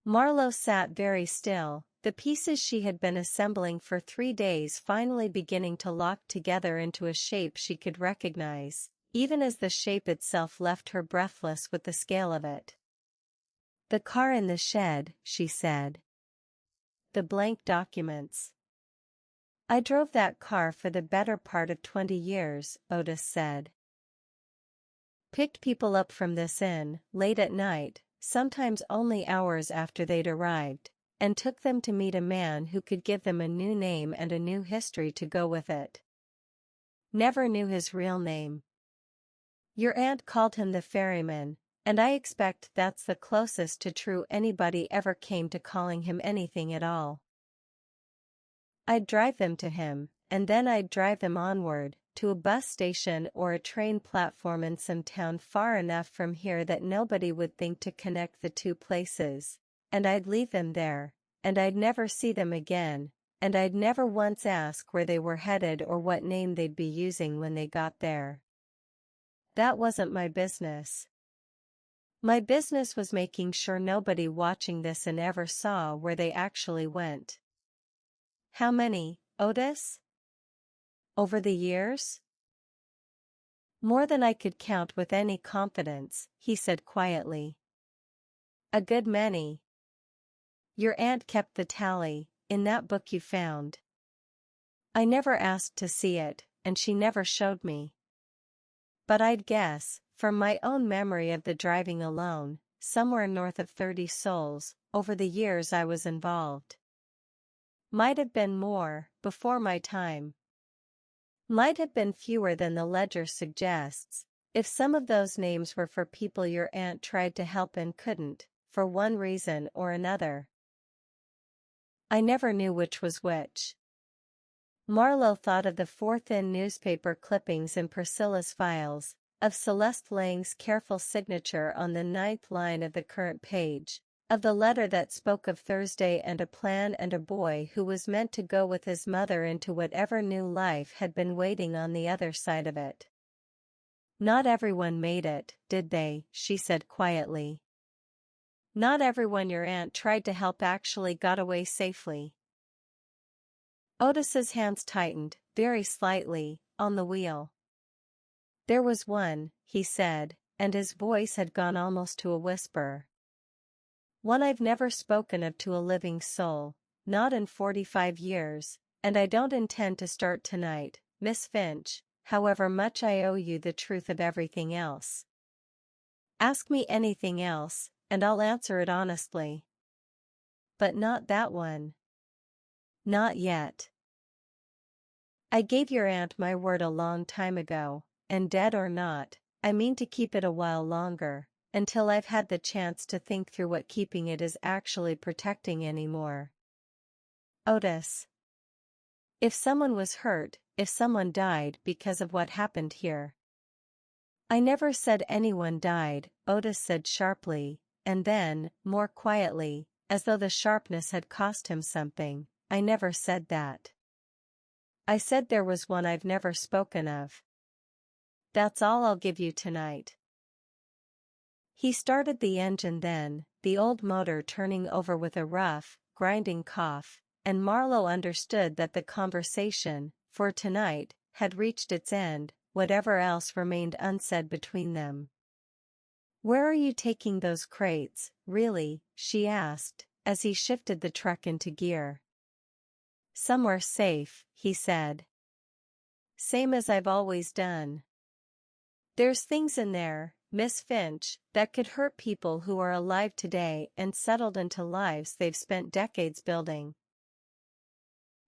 Marlowe sat very still, the pieces she had been assembling for 3 days finally beginning to lock together into a shape she could recognize, even as the shape itself left her breathless with the scale of it. "The car in the shed," she said. "The blank documents." "I drove that car for the better part of 20 years, Otis said. Picked people up from this inn, late at night, sometimes only hours after they'd arrived, and took them to meet a man who could give them a new name and a new history to go with it. Never knew his real name. Your aunt called him the ferryman, and I expect that's the closest to true anybody ever came to calling him anything at all. I'd drive them to him, and then I'd drive them onward, to a bus station or a train platform in some town far enough from here that nobody would think to connect the two places, and I'd leave them there, and I'd never see them again, and I'd never once ask where they were headed or what name they'd be using when they got there. That wasn't my business. My business was making sure nobody watching this inn ever saw where they actually went." "How many, Otis?" "Over the years?" "More than I could count with any confidence," he said quietly. "A good many. Your aunt kept the tally, in that book you found. I never asked to see it, and she never showed me. But I'd guess, from my own memory of the driving alone, somewhere north of 30 souls, over the years I was involved. Might have been more, before my time. Might have been fewer than the ledger suggests, if some of those names were for people your aunt tried to help and couldn't, for one reason or another. I never knew which was which." Marlowe thought of the 4 thin newspaper clippings in Priscilla's files, of Celeste Lang's careful signature on the 9th line of the current page, of the letter that spoke of Thursday and a plan and a boy who was meant to go with his mother into whatever new life had been waiting on the other side of it. "Not everyone made it, did they?" she said quietly. "Not everyone your aunt tried to help actually got away safely." Otis's hands tightened, very slightly, on the wheel. "There was one," he said, and his voice had gone almost to a whisper. "One I've never spoken of to a living soul, not in 45 years, and I don't intend to start tonight, Miss Finch, however much I owe you the truth of everything else. Ask me anything else, and I'll answer it honestly. But not that one. Not yet. I gave your aunt my word a long time ago, and dead or not, I mean to keep it a while longer, until I've had the chance to think through what keeping it is actually protecting anymore. Otis. If someone was hurt, if someone died because of what happened here." "I never said anyone died," Otis said sharply, and then, more quietly, as though the sharpness had cost him something, "I never said that. I said there was one I've never spoken of. That's all I'll give you tonight." He started the engine then, the old motor turning over with a rough, grinding cough, and Marlowe understood that the conversation, for tonight, had reached its end, whatever else remained unsaid between them. "Where are you taking those crates, really?" she asked, as he shifted the truck into gear. "Somewhere safe," he said. "Same as I've always done. There's things in there, Miss Finch, that could hurt people who are alive today and settled into lives they've spent decades building.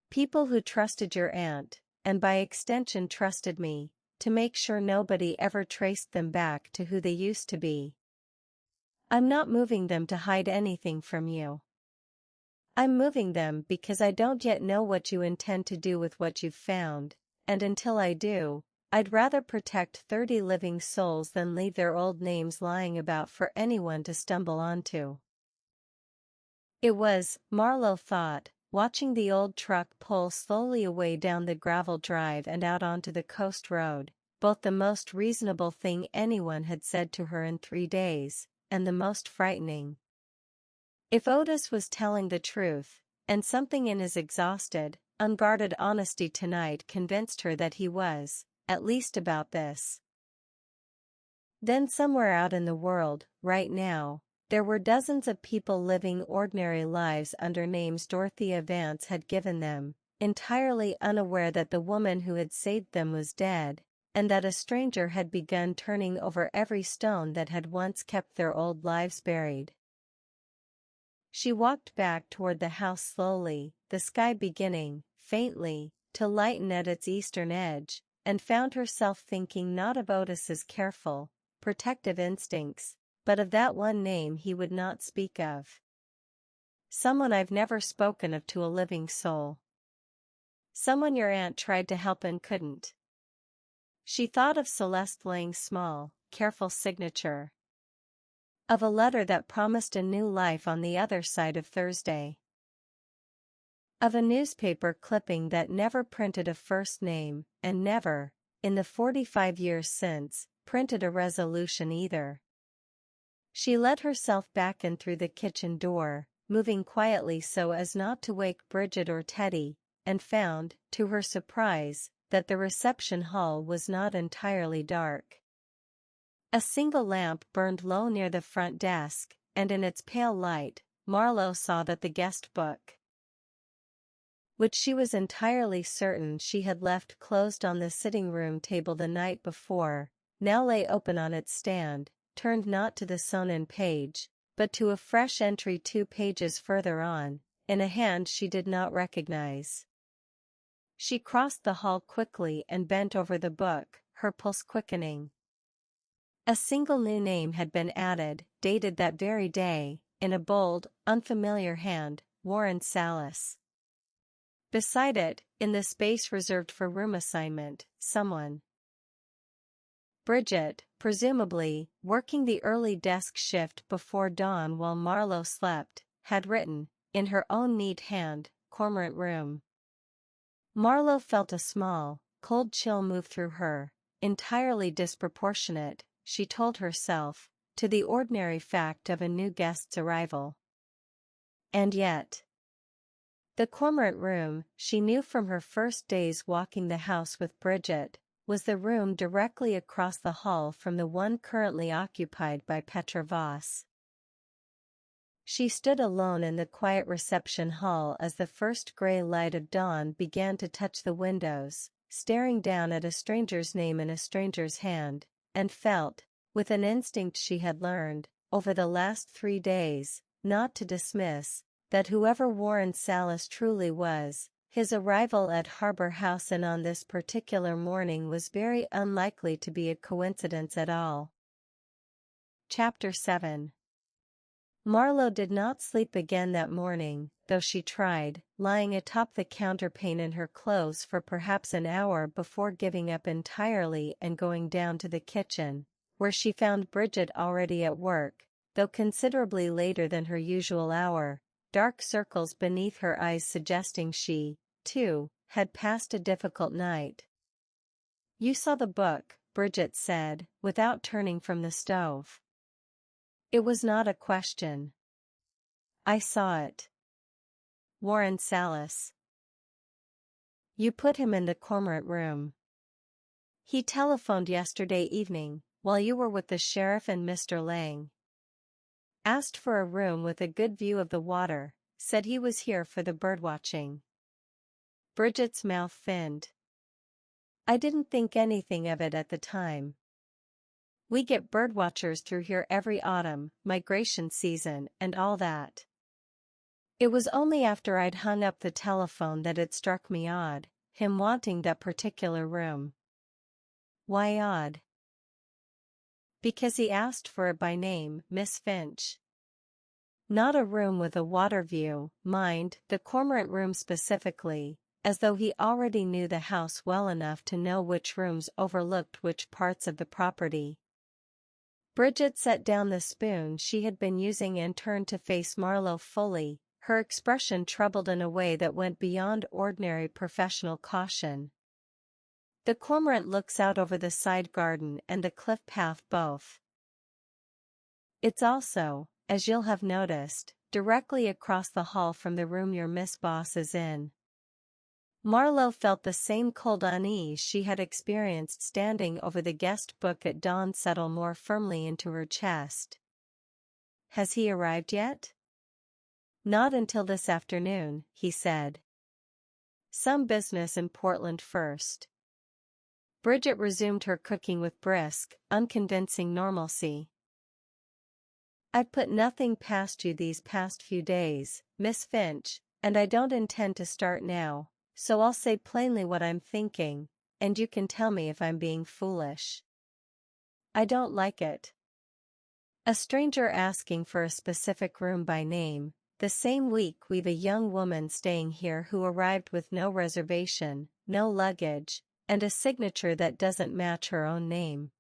People who trusted your aunt, and by extension trusted me, to make sure nobody ever traced them back to who they used to be. I'm not moving them to hide anything from you. I'm moving them because I don't yet know what you intend to do with what you've found, and until I do, I'd rather protect 30 living souls than leave their old names lying about for anyone to stumble onto." It was, Marlowe thought, watching the old truck pull slowly away down the gravel drive and out onto the coast road, both the most reasonable thing anyone had said to her in 3 days, and the most frightening. If Otis was telling the truth, and something in his exhausted, unguarded honesty tonight convinced her that he was, at least about this, then somewhere out in the world, right now, there were dozens of people living ordinary lives under names Dorothea Vance had given them, entirely unaware that the woman who had saved them was dead, and that a stranger had begun turning over every stone that had once kept their old lives buried. She walked back toward the house slowly, the sky beginning, faintly, to lighten at its eastern edge, and found herself thinking not of Otis's careful, protective instincts, but of that one name he would not speak of. Someone I've never spoken of to a living soul. Someone your aunt tried to help and couldn't. She thought of Celeste Lang's small, careful signature. Of a letter that promised a new life on the other side of Thursday. Of a newspaper clipping that never printed a first name, and never, in the 45 years since, printed a resolution either. She let herself back in through the kitchen door, moving quietly so as not to wake Bridget or Teddy, and found, to her surprise, that the reception hall was not entirely dark. A single lamp burned low near the front desk, and in its pale light, Marlowe saw that the guest book, which she was entirely certain she had left closed on the sitting room table the night before, now lay open on its stand, turned not to the sewn-in page, but to a fresh entry 2 pages further on, in a hand she did not recognize. She crossed the hall quickly and bent over the book, her pulse quickening. A single new name had been added, dated that very day, in a bold, unfamiliar hand, Warren Salas. Beside it, in the space reserved for room assignment, someone. Bridget, presumably, working the early desk shift before dawn while Marlowe slept, had written, in her own neat hand, "Cormorant Room." Marlowe felt a small, cold chill move through her, entirely disproportionate, she told herself, to the ordinary fact of a new guest's arrival. And yet, the Cormorant Room, she knew from her first days walking the house with Bridget, was the room directly across the hall from the one currently occupied by Petra Voss. She stood alone in the quiet reception hall as the first gray light of dawn began to touch the windows, staring down at a stranger's name in a stranger's hand, and felt, with an instinct she had learned, over the last 3 days, not to dismiss, that whoever Warren Salis truly was, his arrival at Harbor House and on this particular morning was very unlikely to be a coincidence at all. Chapter 7. Marlowe did not sleep again that morning, though she tried, lying atop the counterpane in her clothes for perhaps an hour before giving up entirely and going down to the kitchen, where she found Bridget already at work, though considerably later than her usual hour, dark circles beneath her eyes suggesting she, too, had passed a difficult night. "You saw the book," Bridget said, without turning from the stove. It was not a question. "I saw it." "Warren Salis." "You put him in the Cormorant Room." "He telephoned yesterday evening, while you were with the sheriff and Mr. Lang. Asked for a room with a good view of the water, said he was here for the birdwatching." Bridget's mouth thinned. "I didn't think anything of it at the time. We get birdwatchers through here every autumn, migration season and all that. It was only after I'd hung up the telephone that it struck me odd, him wanting that particular room." "Why odd?" "Because he asked for it by name, Miss Finch. Not a room with a water view, mind, the Cormorant Room specifically, as though he already knew the house well enough to know which rooms overlooked which parts of the property." Bridget set down the spoon she had been using and turned to face Marlowe fully, her expression troubled in a way that went beyond ordinary professional caution. "The Cormorant looks out over the side garden and the cliff path both. It's also, as you'll have noticed, directly across the hall from the room your Miss Boss is in." Marlowe felt the same cold unease she had experienced standing over the guest book at dawn settle more firmly into her chest. "Has he arrived yet?" "Not until this afternoon," he said. "Some business in Portland first." Bridget resumed her cooking with brisk, unconvincing normalcy. "I've put nothing past you these past few days, Miss Finch, and I don't intend to start now, so I'll say plainly what I'm thinking, and you can tell me if I'm being foolish. I don't like it. A stranger asking for a specific room by name, the same week we've a young woman staying here who arrived with no reservation, no luggage, and a signature that doesn't match her own name.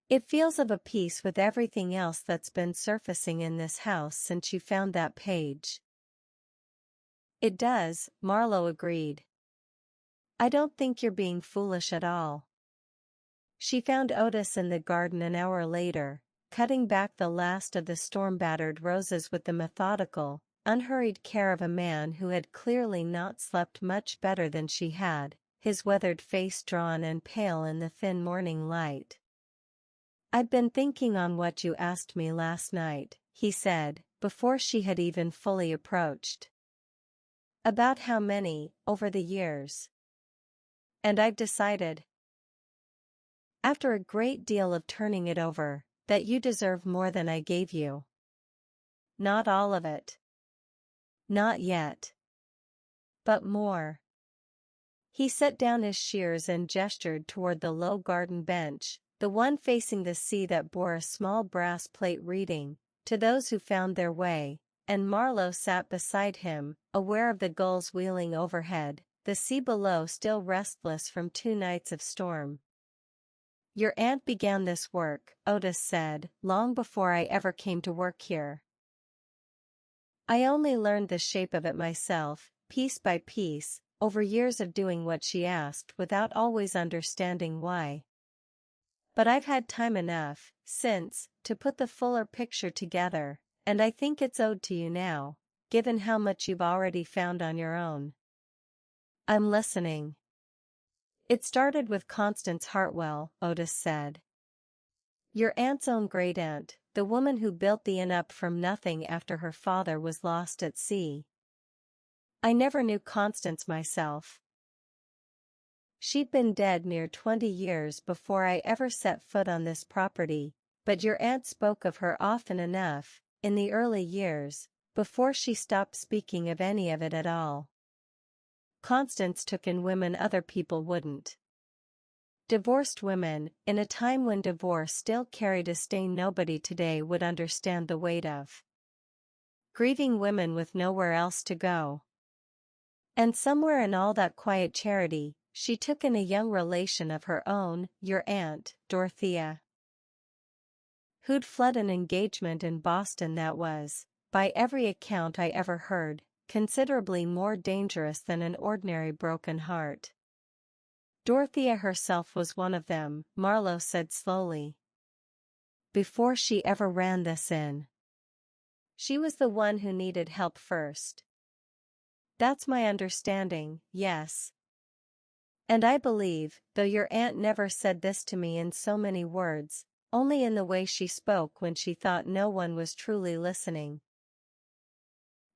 It feels of a piece with everything else that's been surfacing in this house since you found that page." "It does," Marlowe agreed. "I don't think you're being foolish at all." She found Otis in the garden an hour later, cutting back the last of the storm-battered roses with the methodical, unhurried care of a man who had clearly not slept much better than she had, his weathered face drawn and pale in the thin morning light. "I've been thinking on what you asked me last night," he said, before she had even fully approached. "About how many, over the years. And I've decided, after a great deal of turning it over, that you deserve more than I gave you." "Not all of it." "Not yet. But more." He set down his shears and gestured toward the low garden bench, the one facing the sea that bore a small brass plate reading, "To those who found their way," and Marlowe sat beside him, aware of the gulls wheeling overhead, the sea below still restless from 2 nights of storm. Your aunt began this work, Otis said, long before I ever came to work here. I only learned the shape of it myself, piece by piece, over years of doing what she asked without always understanding why. But I've had time enough, since, to put the fuller picture together, and I think it's owed to you now, given how much you've already found on your own. I'm listening. It started with Constance Hartwell, Otis said. Your aunt's own great-aunt, the woman who built the inn up from nothing after her father was lost at sea. I never knew Constance myself. She'd been dead near 20 years before I ever set foot on this property, but your aunt spoke of her often enough, in the early years, before she stopped speaking of any of it at all. Constance took in women other people wouldn't. Divorced women, in a time when divorce still carried a stain nobody today would understand the weight of. Grieving women with nowhere else to go. And somewhere in all that quiet charity, she took in a young relation of her own, your aunt, Dorothea. Who'd fled an engagement in Boston that was, by every account I ever heard, considerably more dangerous than an ordinary broken heart. Dorothea herself was one of them, Marlowe said slowly. Before she ever ran this inn. She was the one who needed help first. That's my understanding, yes. And I believe, though your aunt never said this to me in so many words, only in the way she spoke when she thought no one was truly listening,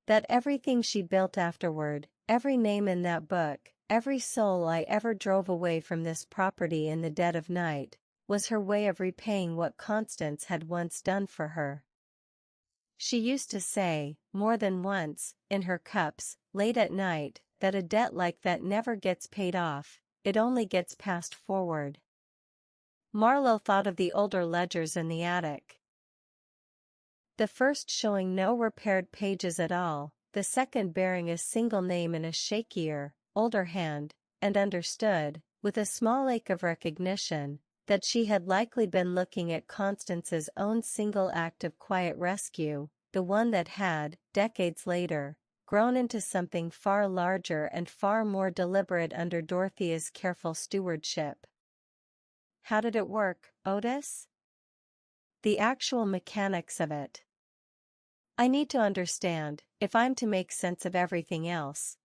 that everything she built afterward, every name in that book, every soul I ever drove away from this property in the dead of night, was her way of repaying what Constance had once done for her. She used to say, more than once, in her cups, late at night, that a debt like that never gets paid off, it only gets passed forward. Marlowe thought of the older ledgers in the attic. The first showing no repaired pages at all, the second bearing a single name in a shakier, older hand, and understood, with a small ache of recognition, that she had likely been looking at Constance's own single act of quiet rescue, the one that had, decades later, grown into something far larger and far more deliberate under Dorothea's careful stewardship. How did it work, Otis? The actual mechanics of it. I need to understand, if I'm to make sense of everything else.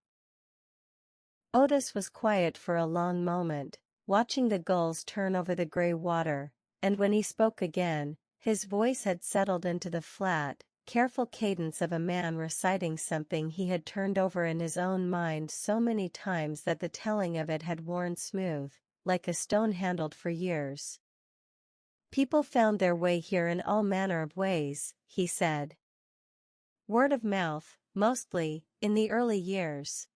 Otis was quiet for a long moment, watching the gulls turn over the gray water, and when he spoke again, his voice had settled into the flat, careful cadence of a man reciting something he had turned over in his own mind so many times that the telling of it had worn smooth, like a stone handled for years. People found their way here in all manner of ways, he said. Word of mouth, mostly, in the early years.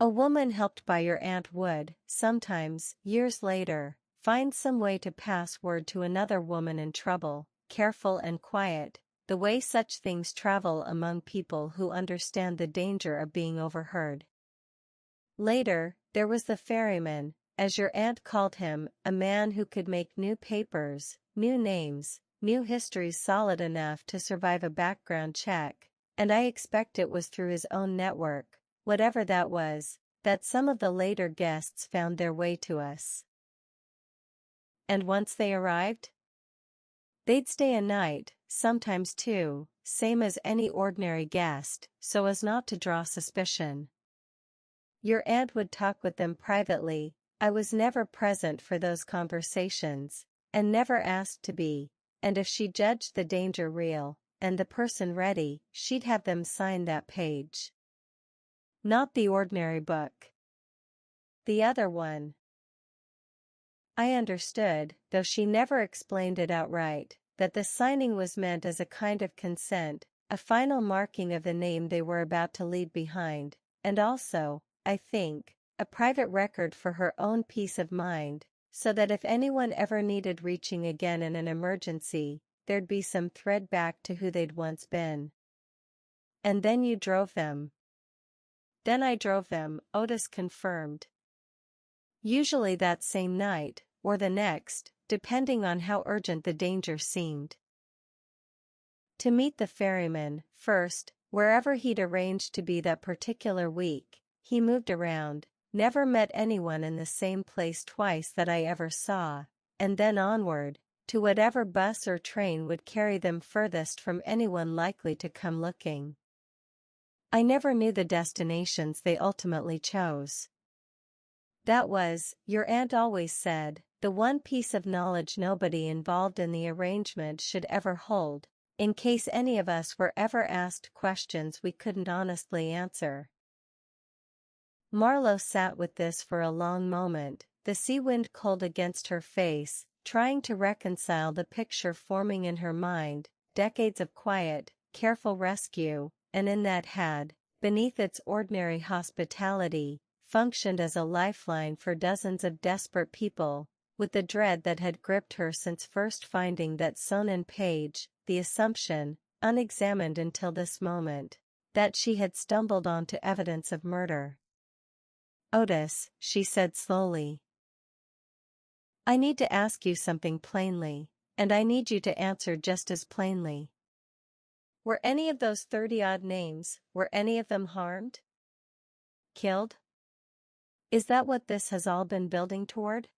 A woman helped by your aunt would, sometimes, years later, find some way to pass word to another woman in trouble, careful and quiet, the way such things travel among people who understand the danger of being overheard. Later, there was the ferryman, as your aunt called him, a man who could make new papers, new names, new histories solid enough to survive a background check, and I expect it was through his own network, whatever that was, that some of the later guests found their way to us. And once they arrived? They'd stay a night, sometimes two, same as any ordinary guest, so as not to draw suspicion. Your aunt would talk with them privately. I was never present for those conversations, and never asked to be, and if she judged the danger real, and the person ready, she'd have them sign that page. Not the ordinary book. The other one. I understood, though she never explained it outright, that the signing was meant as a kind of consent, a final marking of the name they were about to leave behind, and also, I think, a private record for her own peace of mind, so that if anyone ever needed reaching again in an emergency, there'd be some thread back to who they'd once been. And then you drove them. Then I drove them, Otis confirmed. Usually that same night, or the next, depending on how urgent the danger seemed. To meet the ferryman, first, wherever he'd arranged to be that particular week, he moved around, never met anyone in the same place twice that I ever saw, and then onward, to whatever bus or train would carry them furthest from anyone likely to come looking. I never knew the destinations they ultimately chose. That was, your aunt always said, the one piece of knowledge nobody involved in the arrangement should ever hold, in case any of us were ever asked questions we couldn't honestly answer. Marlowe sat with this for a long moment, the sea wind cold against her face, trying to reconcile the picture forming in her mind, decades of quiet, careful rescue, and in that had, beneath its ordinary hospitality, functioned as a lifeline for dozens of desperate people, with the dread that had gripped her since first finding that sewn-in page, the assumption, unexamined until this moment, that she had stumbled onto evidence of murder. "Otis," she said slowly, "I need to ask you something plainly, and I need you to answer just as plainly. Were any of those 30-odd names, were any of them harmed? Killed? Is that what this has all been building toward?"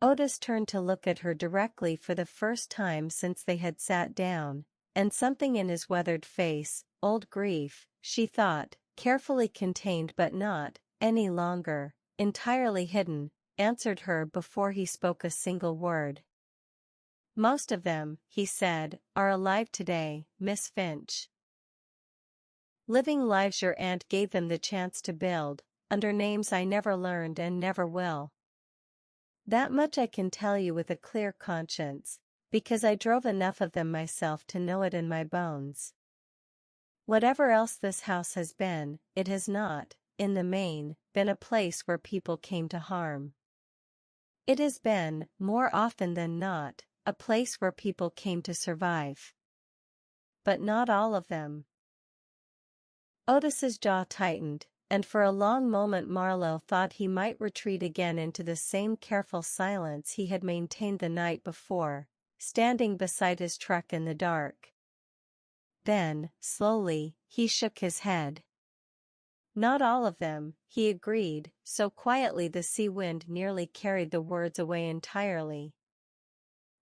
Otis turned to look at her directly for the first time since they had sat down, and something in his weathered face, old grief, she thought, carefully contained but not, any longer, entirely hidden, answered her before he spoke a single word. "Most of them," he said, "are alive today, Miss Finch. Living lives your aunt gave them the chance to build, under names I never learned and never will. That much I can tell you with a clear conscience, because I drove enough of them myself to know it in my bones. Whatever else this house has been, it has not, in the main, been a place where people came to harm. It has been, more often than not, a place where people came to survive. But not all of them." Otis's jaw tightened, and for a long moment Marlowe thought he might retreat again into the same careful silence he had maintained the night before, standing beside his truck in the dark. Then, slowly, he shook his head. "Not all of them," he agreed, so quietly the sea wind nearly carried the words away entirely.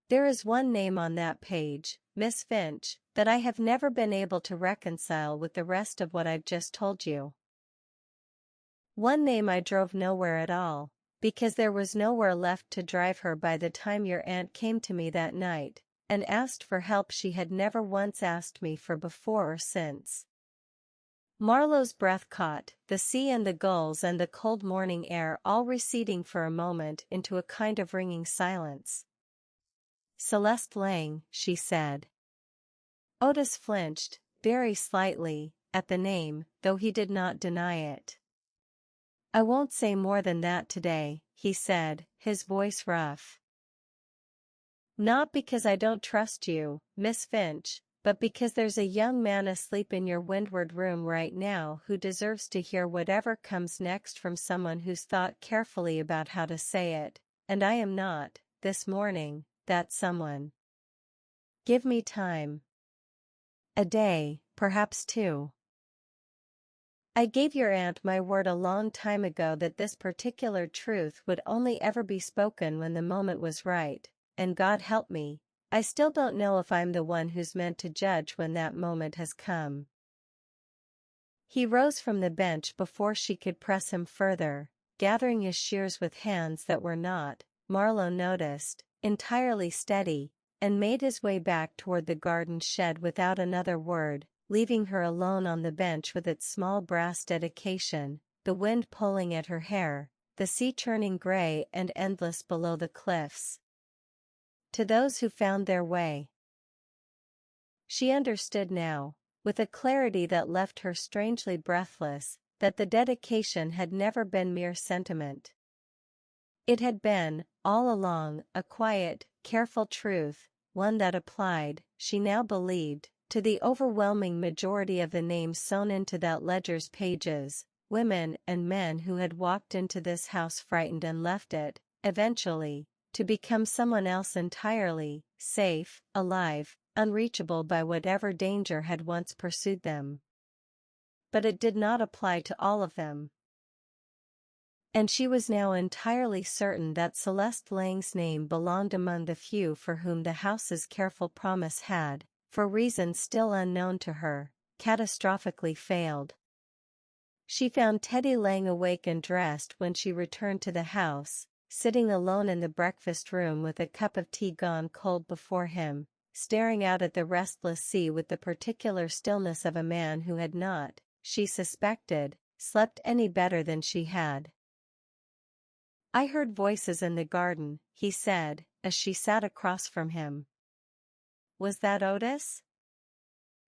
"There is one name on that page, Miss Finch, that I have never been able to reconcile with the rest of what I've just told you. One name I drove nowhere at all, because there was nowhere left to drive her by the time your aunt came to me that night, and asked for help she had never once asked me for before or since." Marlowe's breath caught, the sea and the gulls and the cold morning air all receding for a moment into a kind of ringing silence. "Celeste Lang," she said. Otis flinched, very slightly, at the name, though he did not deny it. "I won't say more than that today," he said, his voice rough. "Not because I don't trust you, Miss Finch, but because there's a young man asleep in your windward room right now who deserves to hear whatever comes next from someone who's thought carefully about how to say it, and I am not, this morning, that someone. Give me time. A day, perhaps 2. I gave your aunt my word a long time ago that this particular truth would only ever be spoken when the moment was right, and God help me, I still don't know if I'm the one who's meant to judge when that moment has come." He rose from the bench before she could press him further, gathering his shears with hands that were not, Marlowe noticed, entirely steady, and made his way back toward the garden shed without another word, leaving her alone on the bench with its small brass dedication, the wind pulling at her hair, the sea churning gray and endless below the cliffs. "To those who found their way." She understood now, with a clarity that left her strangely breathless, that the dedication had never been mere sentiment. It had been, all along, a quiet, careful truth, one that applied, she now believed, to the overwhelming majority of the names sewn into that ledger's pages, women and men who had walked into this house frightened and left it, eventually, to become someone else entirely, safe, alive, unreachable by whatever danger had once pursued them. But it did not apply to all of them. And she was now entirely certain that Celeste Lang's name belonged among the few for whom the house's careful promise had, for reasons still unknown to her, catastrophically failed. She found Teddy Lang awake and dressed when she returned to the house, sitting alone in the breakfast room with a cup of tea gone cold before him, staring out at the restless sea with the particular stillness of a man who had not, she suspected, slept any better than she had. "I heard voices in the garden," he said, as she sat across from him. "Was that Otis?"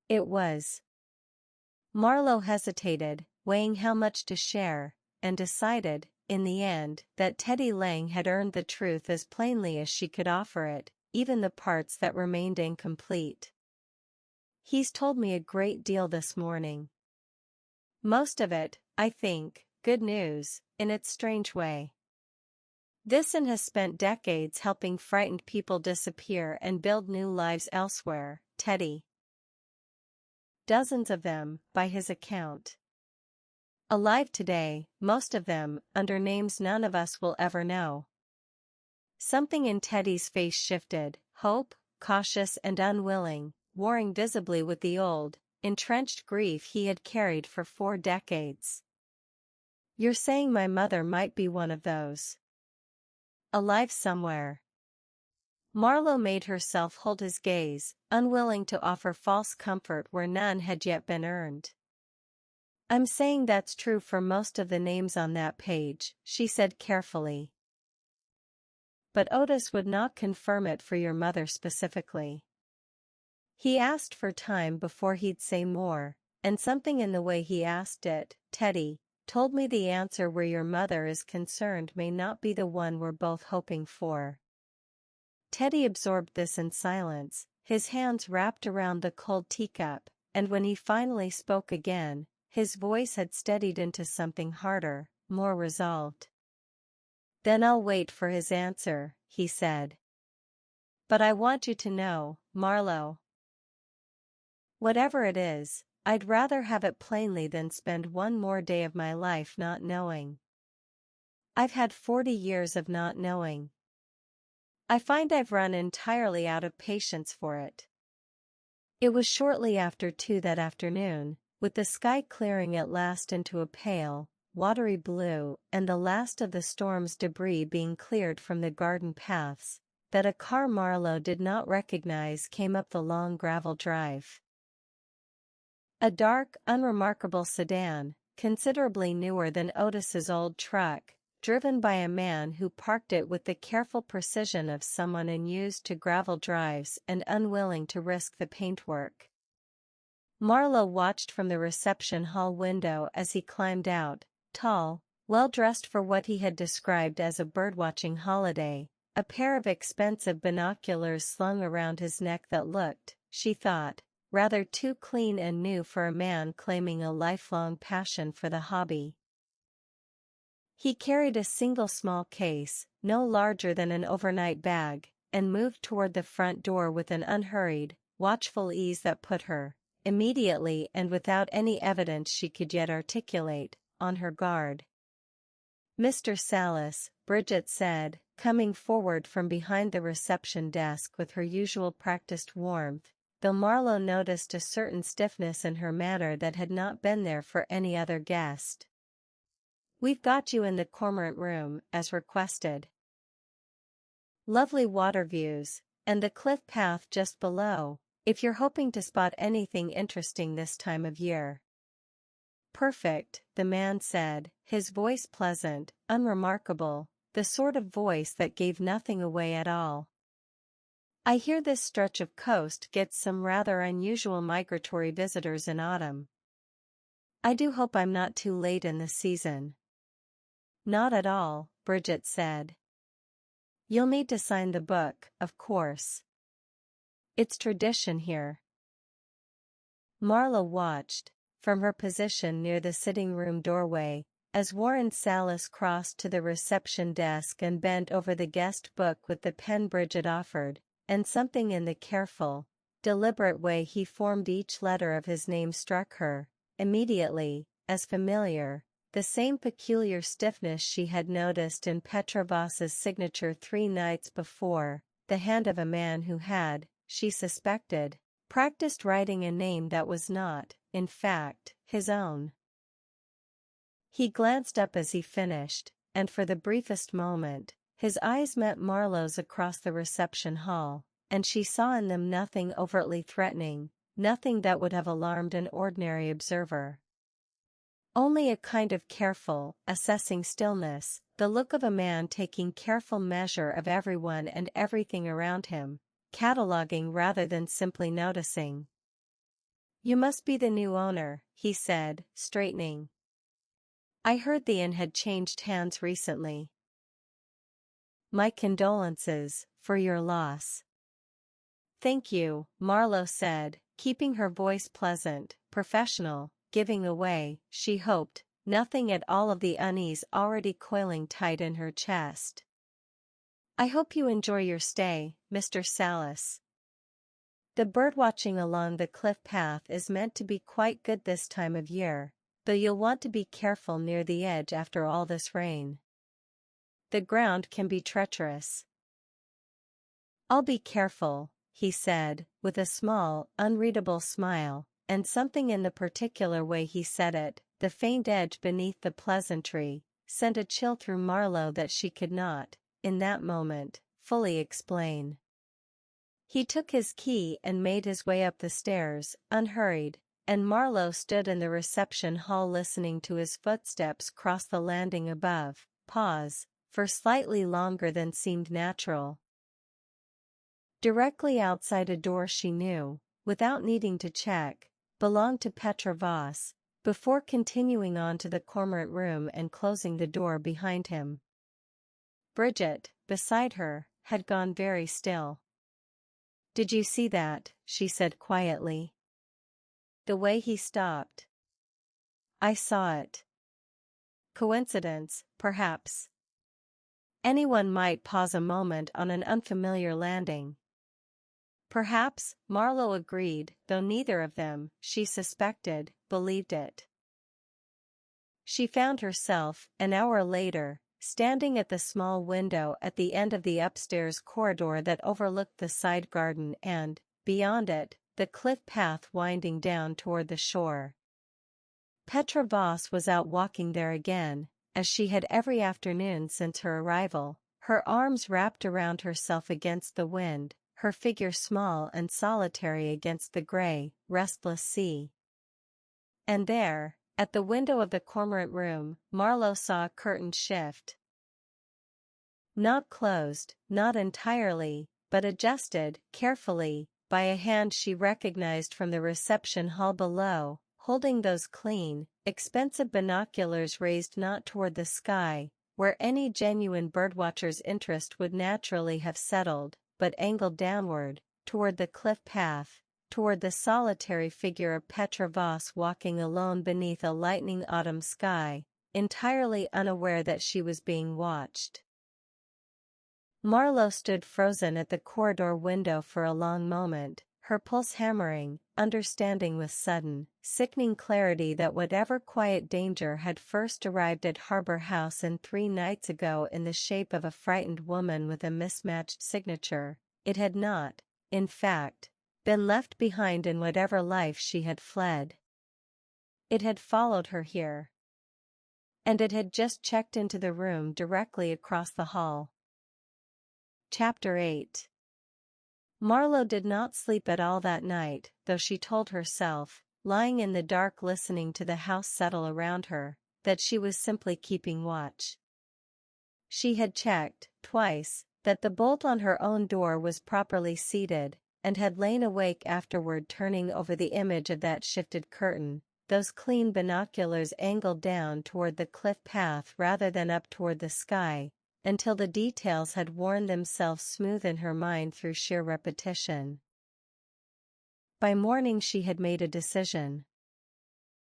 It was. Marlowe hesitated, weighing how much to share, and decided, in the end, that Teddy Lang had earned the truth as plainly as she could offer it, even the parts that remained incomplete. "He's told me a great deal this morning. Most of it, I think, good news, in its strange way. Vincent has spent decades helping frightened people disappear and build new lives elsewhere, Teddy. Dozens of them, by his account. Alive today, most of them, under names none of us will ever know." Something in Teddy's face shifted, hope, cautious and unwilling, warring visibly with the old, entrenched grief he had carried for 4 decades. "You're saying my mother might be one of those? Alive somewhere?" Marlowe made herself hold his gaze, unwilling to offer false comfort where none had yet been earned. "I'm saying that's true for most of the names on that page," she said carefully. "But Otis would not confirm it for your mother specifically. He asked for time before he'd say more, and something in the way he asked it, Teddy, told me the answer where your mother is concerned may not be the one we're both hoping for." Teddy absorbed this in silence, his hands wrapped around the cold teacup, and when he finally spoke again, his voice had steadied into something harder, more resolved. "Then I'll wait for his answer," he said. "But I want you to know, Marlowe. Whatever it is, I'd rather have it plainly than spend one more day of my life not knowing. I've had 40 years of not knowing. I find I've run entirely out of patience for it." It was shortly after 2 that afternoon, with the sky clearing at last into a pale, watery blue and the last of the storm's debris being cleared from the garden paths, that a car Marlowe did not recognize came up the long gravel drive. A dark, unremarkable sedan, considerably newer than Otis's old truck, driven by a man who parked it with the careful precision of someone unused to gravel drives and unwilling to risk the paintwork. Marlowe watched from the reception hall window as he climbed out, tall, well-dressed for what he had described as a birdwatching holiday, a pair of expensive binoculars slung around his neck that looked, she thought, rather too clean and new for a man claiming a lifelong passion for the hobby. He carried a single small case, no larger than an overnight bag, and moved toward the front door with an unhurried, watchful ease that put her, immediately and without any evidence she could yet articulate, on her guard. "Mr. Salis," Bridget said, coming forward from behind the reception desk with her usual practiced warmth, though Marlowe noticed a certain stiffness in her manner that had not been there for any other guest. "We've got you in the Cormorant room, as requested. Lovely water views, and the cliff path just below, if you're hoping to spot anything interesting this time of year." "Perfect," the man said, his voice pleasant, unremarkable, the sort of voice that gave nothing away at all. "I hear this stretch of coast gets some rather unusual migratory visitors in autumn. I do hope I'm not too late in the season." "Not at all," Bridget said. "You'll need to sign the book, of course. It's tradition here." Marlowe watched, from her position near the sitting room doorway, As Warren Salas crossed to the reception desk and bent over the guest book with the pen Bridget offered, and something in the careful, deliberate way he formed each letter of his name struck her, immediately, as familiar, the same peculiar stiffness she had noticed in Petra Voss's signature 3 nights before, the hand of a man who had, she suspected, practiced writing a name that was not, in fact, his own. He glanced up as he finished, and for the briefest moment, his eyes met Marlowe's across the reception hall, and she saw in them nothing overtly threatening, nothing that would have alarmed an ordinary observer. Only a kind of careful, assessing stillness, the look of a man taking careful measure of everyone and everything around him, cataloguing rather than simply noticing. "You must be the new owner," he said, straightening. "I heard the inn had changed hands recently." "My condolences, for your loss." "Thank you," Marlowe said, keeping her voice pleasant, professional, giving away, she hoped, nothing at all of the unease already coiling tight in her chest. "I hope you enjoy your stay, Mr. Salas. The birdwatching along the cliff path is meant to be quite good this time of year, though you'll want to be careful near the edge after all this rain. The ground can be treacherous." "I'll be careful," he said, with a small, unreadable smile, and something in the particular way he said it, the faint edge beneath the pleasantry, sent a chill through Marlowe that she could not, in that moment, fully explain. He took his key and made his way up the stairs, unhurried, and Marlowe stood in the reception hall listening to his footsteps cross the landing above, pause, for slightly longer than seemed natural. Directly outside a door she knew, without needing to check, belonged to Petra Voss, before continuing on to the Cormorant room and closing the door behind him. Bridget, beside her, had gone very still. "Did you see that?" she said quietly. "The way he stopped." "I saw it." "Coincidence, perhaps. Anyone might pause a moment on an unfamiliar landing." "Perhaps," Marlowe agreed, though neither of them, she suspected, believed it. She found herself, an hour later, standing at the small window at the end of the upstairs corridor that overlooked the side garden and, beyond it, the cliff path winding down toward the shore. Petra Voss was out walking there again, as she had every afternoon since her arrival, her arms wrapped around herself against the wind, her figure small and solitary against the gray, restless sea. And there, at the window of the Cormorant room, Marlowe saw a curtain shift. Not closed, not entirely, but adjusted, carefully, by a hand she recognized from the reception hall below, holding those clean, expensive binoculars raised not toward the sky, where any genuine birdwatcher's interest would naturally have settled, but angled downward, toward the cliff path, toward the solitary figure of Petra Voss walking alone beneath a lightning autumn sky, entirely unaware that she was being watched. Marlowe stood frozen at the corridor window for a long moment, her pulse hammering, understanding with sudden, sickening clarity that whatever quiet danger had first arrived at Harbor House 3 nights ago in the shape of a frightened woman with a mismatched signature, it had not, in fact, been left behind in whatever life she had fled. It had followed her here. And it had just checked into the room directly across the hall. Chapter 8. Marlowe did not sleep at all that night, though she told herself, lying in the dark listening to the house settle around her, that she was simply keeping watch. She had checked, twice, that the bolt on her own door was properly seated, and had lain awake afterward turning over the image of that shifted curtain, those clean binoculars angled down toward the cliff path rather than up toward the sky, until the details had worn themselves smooth in her mind through sheer repetition. By morning she had made a decision.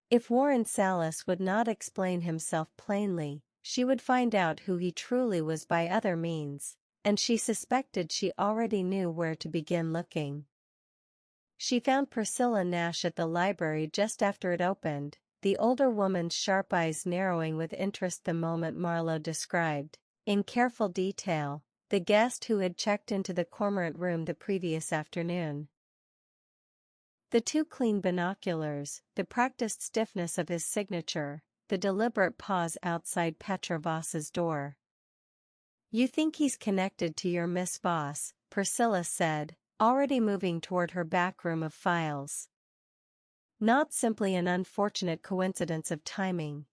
If Warren Salas would not explain himself plainly, she would find out who he truly was by other means, and she suspected she already knew where to begin looking. She found Priscilla Nash at the library just after it opened, the older woman's sharp eyes narrowing with interest the moment Marlowe described, in careful detail, the guest who had checked into the Cormorant room the previous afternoon. The two clean binoculars, the practiced stiffness of his signature, the deliberate pause outside Petra Voss's door. "You think he's connected to your Miss Voss," Priscilla said, already moving toward her back room of files. "Not simply an unfortunate coincidence of timing."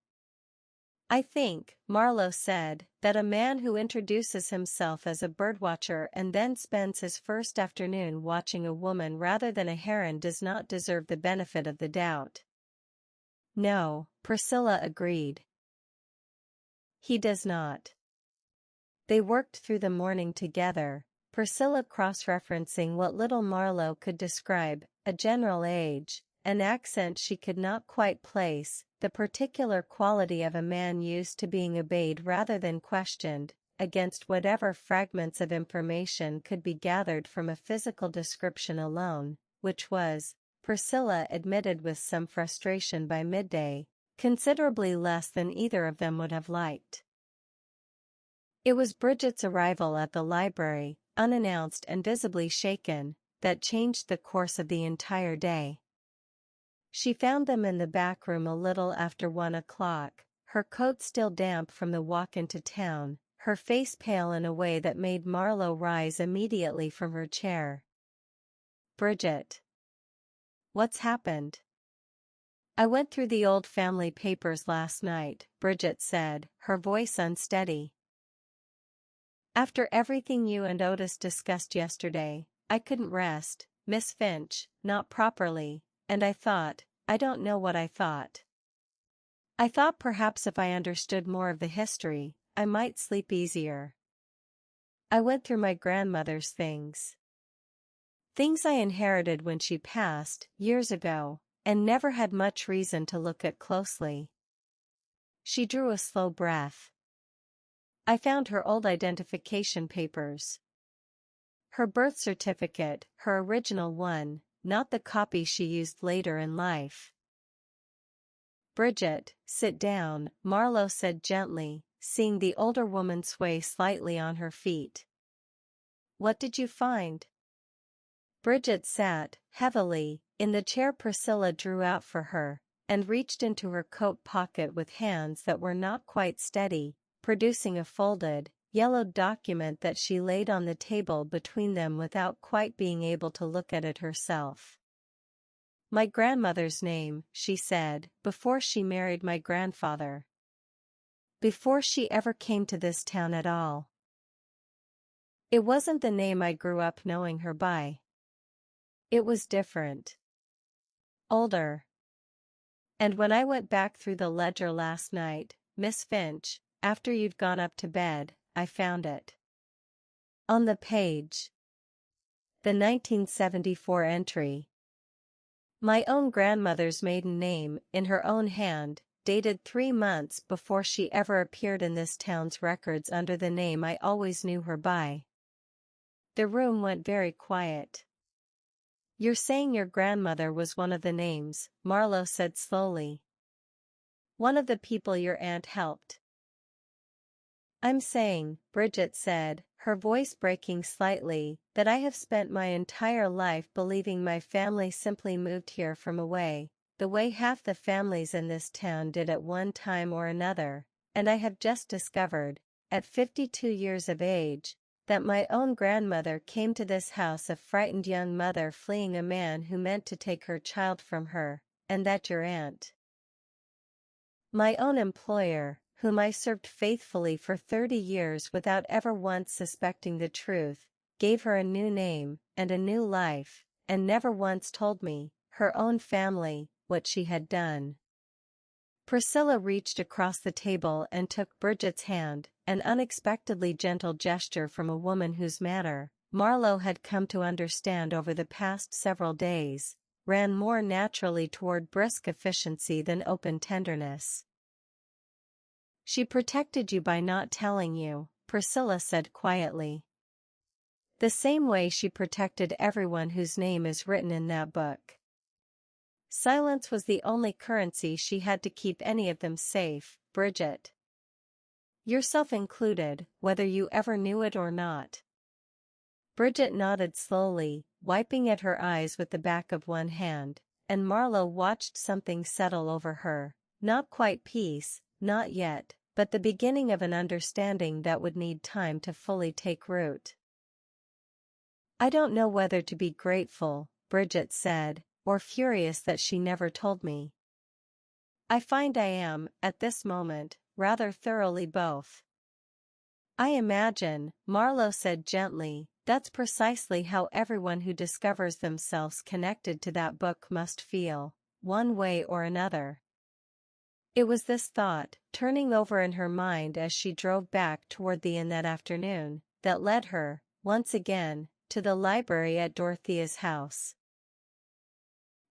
"I think," Marlowe said, "that a man who introduces himself as a birdwatcher and then spends his first afternoon watching a woman rather than a heron does not deserve the benefit of the doubt." "No," Priscilla agreed. "He does not." They worked through the morning together, Priscilla cross-referencing what little Marlowe could describe, a general age, an accent she could not quite place, the particular quality of a man used to being obeyed rather than questioned, against whatever fragments of information could be gathered from a physical description alone, which was, Priscilla admitted with some frustration by midday, considerably less than either of them would have liked. It was Bridget's arrival at the library, unannounced and visibly shaken, that changed the course of the entire day. She found them in the back room a little after 1 o'clock, her coat still damp from the walk into town, her face pale in a way that made Marlowe rise immediately from her chair. "Bridget. What's happened?" "I went through the old family papers last night," Bridget said, her voice unsteady. "After everything you and Otis discussed yesterday, I couldn't rest, Miss Finch, not properly, and I don't know what I thought. I thought perhaps if I understood more of the history, I might sleep easier. I went through my grandmother's things. Things I inherited when she passed, years ago, and never had much reason to look at closely." She drew a slow breath. "I found her old identification papers. Her birth certificate, her original one, not the copy she used later in life." "Bridget, sit down," Marlowe said gently, seeing the older woman sway slightly on her feet. "What did you find?" Bridget sat, heavily, in the chair Priscilla drew out for her, and reached into her coat pocket with hands that were not quite steady, producing a folded, yellowed document that she laid on the table between them without quite being able to look at it herself. "My grandmother's name," she said, "before she married my grandfather. Before she ever came to this town at all. It wasn't the name I grew up knowing her by. It was different. Older. And when I went back through the ledger last night, Miss Finch, after you'd gone up to bed, I found it. On the page. The 1974 entry. My own grandmother's maiden name, in her own hand, dated 3 months before she ever appeared in this town's records under the name I always knew her by." The room went very quiet. "You're saying your grandmother was one of the names," Marlowe said slowly. "One of the people your aunt helped." "I'm saying," Bridget said, her voice breaking slightly, "that I have spent my entire life believing my family simply moved here from away, the way half the families in this town did at one time or another, and I have just discovered, at 52 years of age, that my own grandmother came to this house a frightened young mother fleeing a man who meant to take her child from her, and that your aunt, my own employer, whom I served faithfully for 30 years without ever once suspecting the truth, gave her a new name, and a new life, and never once told me, her own family, what she had done." Priscilla reached across the table and took Bridget's hand, an unexpectedly gentle gesture from a woman whose manner, Marlowe had come to understand over the past several days, ran more naturally toward brisk efficiency than open tenderness. "She protected you by not telling you," Priscilla said quietly. "The same way she protected everyone whose name is written in that book." Silence was the only currency she had to keep any of them safe, Bridget. "Yourself included, whether you ever knew it or not." Bridget nodded slowly, wiping at her eyes with the back of one hand, and Marlowe watched something settle over her. Not quite peace, not yet, but the beginning of an understanding that would need time to fully take root. "I don't know whether to be grateful," Bridget said, "or furious that she never told me. I find I am, at this moment, rather thoroughly both." "I imagine," Marlowe said gently, "that's precisely how everyone who discovers themselves connected to that book must feel, one way or another." It was this thought, turning over in her mind as she drove back toward the inn that afternoon, that led her, once again, to the library at Dorothea's house.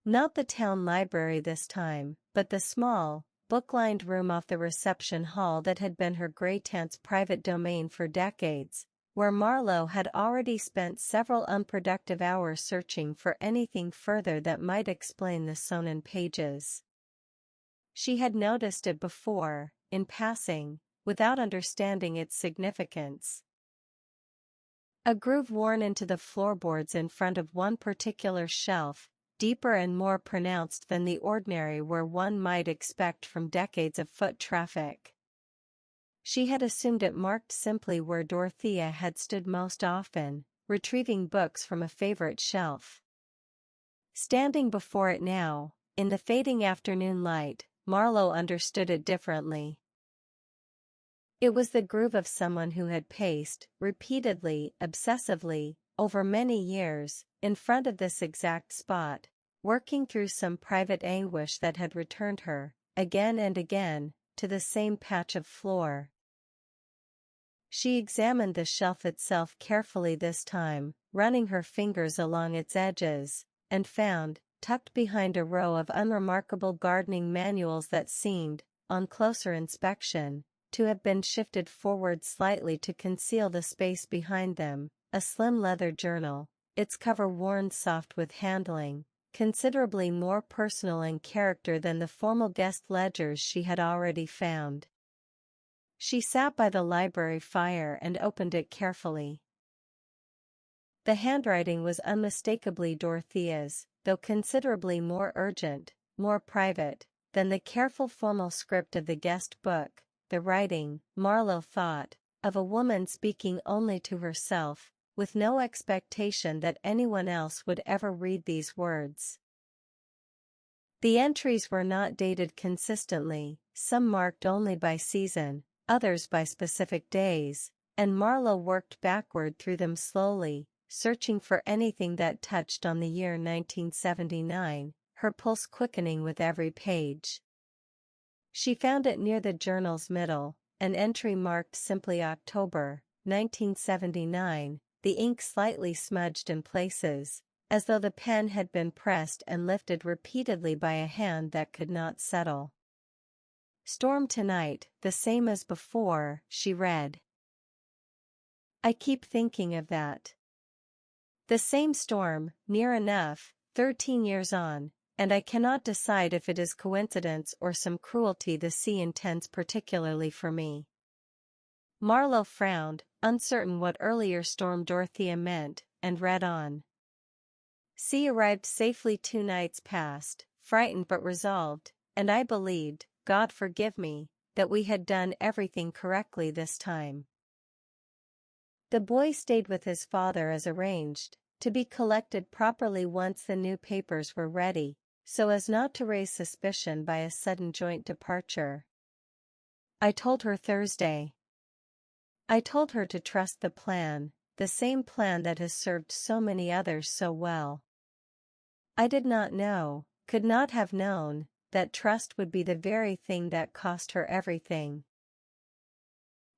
Not the town library this time, but the small, book-lined room off the reception hall that had been her great-aunt's private domain for decades, where Marlowe had already spent several unproductive hours searching for anything further that might explain the sewn-in pages. She had noticed it before, in passing, without understanding its significance. A groove worn into the floorboards in front of one particular shelf, deeper and more pronounced than the ordinary where one might expect from decades of foot traffic. She had assumed it marked simply where Dorothea had stood most often, retrieving books from a favorite shelf. Standing before it now, in the fading afternoon light, Marlowe understood it differently. It was the groove of someone who had paced, repeatedly, obsessively, over many years, in front of this exact spot, working through some private anguish that had returned her, again and again, to the same patch of floor. She examined the shelf itself carefully this time, running her fingers along its edges, and found, tucked behind a row of unremarkable gardening manuals that seemed, on closer inspection, to have been shifted forward slightly to conceal the space behind them, a slim leather journal, its cover worn soft with handling, considerably more personal in character than the formal guest ledgers she had already found. She sat by the library fire and opened it carefully. The handwriting was unmistakably Dorothea's, though considerably more urgent, more private, than the careful formal script of the guest book, the writing, Marlowe thought, of a woman speaking only to herself, with no expectation that anyone else would ever read these words. The entries were not dated consistently, some marked only by season, others by specific days, and Marlowe worked backward through them slowly, searching for anything that touched on the year 1979, her pulse quickening with every page. She found it near the journal's middle, an entry marked simply October, 1979, the ink slightly smudged in places, as though the pen had been pressed and lifted repeatedly by a hand that could not settle. "Storm tonight, the same as before," she read. "I keep thinking of that. The same storm, near enough, 13 years on, and I cannot decide if it is coincidence or some cruelty the sea intends particularly for me." Marlowe frowned, uncertain what earlier storm Dorothea meant, and read on. "Sea arrived safely 2 nights past, frightened but resolved, and I believed, God forgive me, that we had done everything correctly this time. The boy stayed with his father as arranged, to be collected properly once the new papers were ready, so as not to raise suspicion by a sudden joint departure. I told her Thursday. I told her to trust the plan, the same plan that has served so many others so well. I did not know, could not have known, that trust would be the very thing that cost her everything."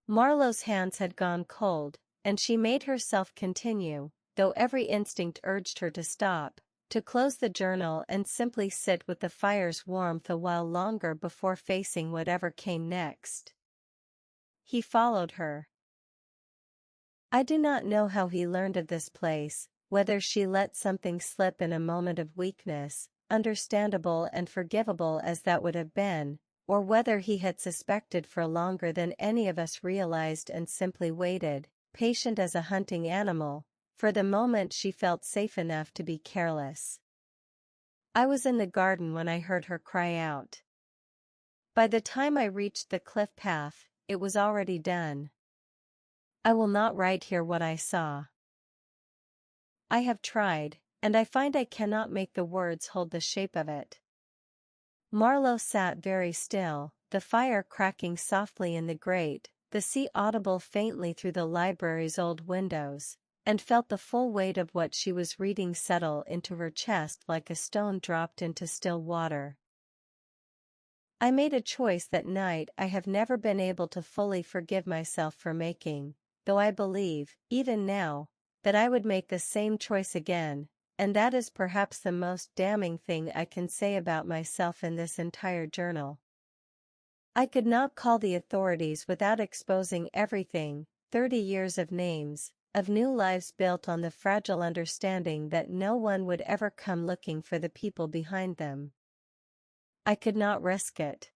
Marlowe's hands had gone cold, and she made herself continue, though every instinct urged her to stop, to close the journal and simply sit with the fire's warmth a while longer before facing whatever came next. He followed her. I do not know how he learned of this place, whether she let something slip in a moment of weakness, understandable and forgivable as that would have been, or whether he had suspected for longer than any of us realized and simply waited, patient as a hunting animal, for the moment she felt safe enough to be careless. I was in the garden when I heard her cry out. By the time I reached the cliff path, it was already done. I will not write here what I saw. I have tried, and I find I cannot make the words hold the shape of it. Marlowe sat very still, the fire cracking softly in the grate, the sea audible faintly through the library's old windows, and felt the full weight of what she was reading settle into her chest like a stone dropped into still water. I made a choice that night I have never been able to fully forgive myself for making, though I believe, even now, that I would make the same choice again, and that is perhaps the most damning thing I can say about myself in this entire journal. I could not call the authorities without exposing everything, 30 years of names, of new lives built on the fragile understanding that no one would ever come looking for the people behind them. I could not risk it.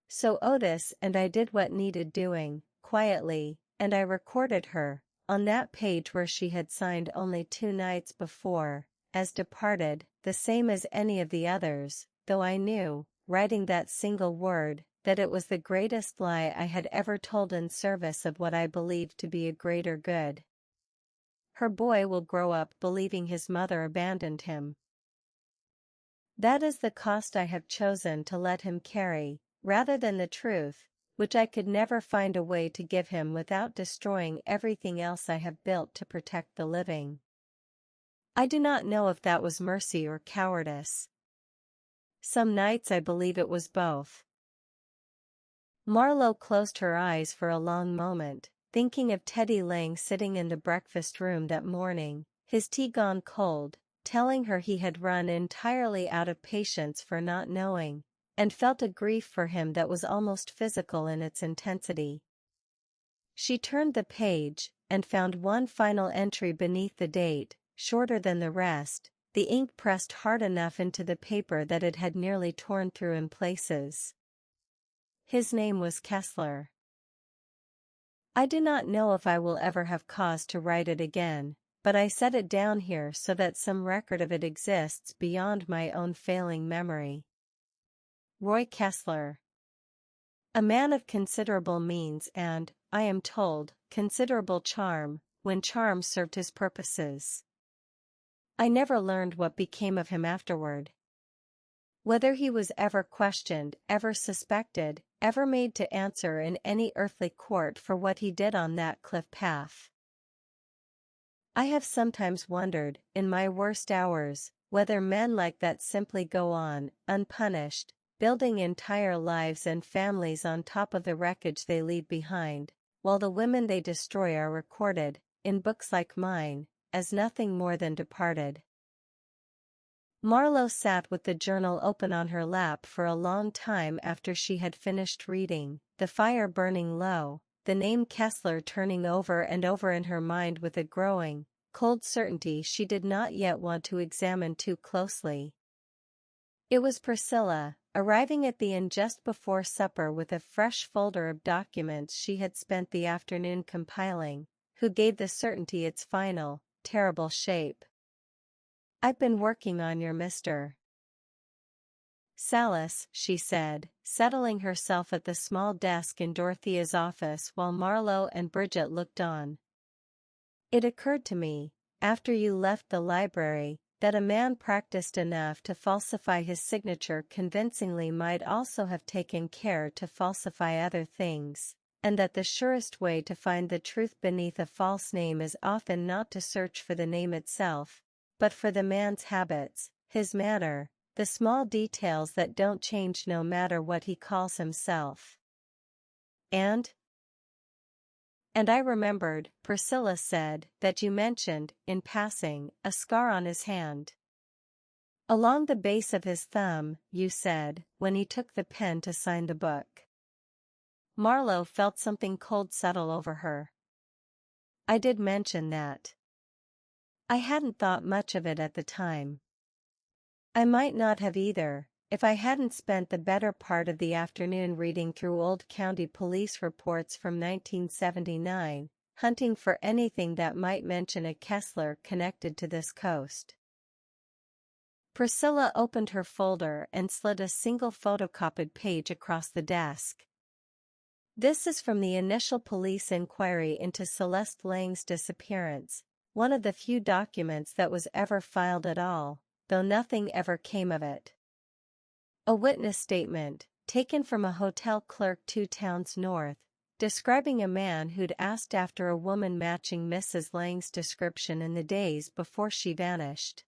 So Otis and I did what needed doing, quietly, and I recorded her, on that page where she had signed only 2 nights before, as departed, the same as any of the others, though I knew, writing that single word, that it was the greatest lie I had ever told in service of what I believed to be a greater good. Her boy will grow up believing his mother abandoned him. That is the cost I have chosen to let him carry, rather than the truth, which I could never find a way to give him without destroying everything else I have built to protect the living. I do not know if that was mercy or cowardice. Some nights I believe it was both. Marlowe closed her eyes for a long moment, thinking of Teddy Lang sitting in the breakfast room that morning, his tea gone cold, telling her he had run entirely out of patience for not knowing, and felt a grief for him that was almost physical in its intensity. She turned the page, and found one final entry beneath the date, shorter than the rest, the ink pressed hard enough into the paper that it had nearly torn through in places. His name was Kessler. I do not know if I will ever have cause to write it again, but I set it down here so that some record of it exists beyond my own failing memory. Roy Kessler. A man of considerable means and, I am told, considerable charm, when charm served his purposes. I never learned what became of him afterward. Whether he was ever questioned, ever suspected, ever made to answer in any earthly court for what he did on that cliff path. I have sometimes wondered, in my worst hours, whether men like that simply go on, unpunished, building entire lives and families on top of the wreckage they leave behind, while the women they destroy are recorded, in books like mine, as nothing more than departed. Marlowe sat with the journal open on her lap for a long time after she had finished reading, the fire burning low, the name Kessler turning over and over in her mind with a growing, cold certainty she did not yet want to examine too closely. It was Priscilla, arriving at the inn just before supper with a fresh folder of documents she had spent the afternoon compiling, who gave the certainty its final, terrible shape. "I've been working on your Mr. Salis," she said, settling herself at the small desk in Dorothea's office while Marlowe and Bridget looked on. "It occurred to me, after you left the library, that a man practiced enough to falsify his signature convincingly might also have taken care to falsify other things, and that the surest way to find the truth beneath a false name is often not to search for the name itself, but for the man's habits, his manner, the small details that don't change no matter what he calls himself. And And I remembered, Priscilla said, that you mentioned, in passing, a scar on his hand. Along the base of his thumb, you said, when he took the pen to sign the book. Marlowe felt something cold settle over her. I did mention that. I hadn't thought much of it at the time. I might not have either, if I hadn't spent the better part of the afternoon reading through old county police reports from 1979, hunting for anything that might mention a Kessler connected to this coast. Priscilla opened her folder and slid a single photocopied page across the desk. This is from the initial police inquiry into Celeste Lang's disappearance, one of the few documents that was ever filed at all, though nothing ever came of it. A witness statement, taken from a hotel clerk 2 towns north, describing a man who'd asked after a woman matching Mrs. Lang's description in the days before she vanished.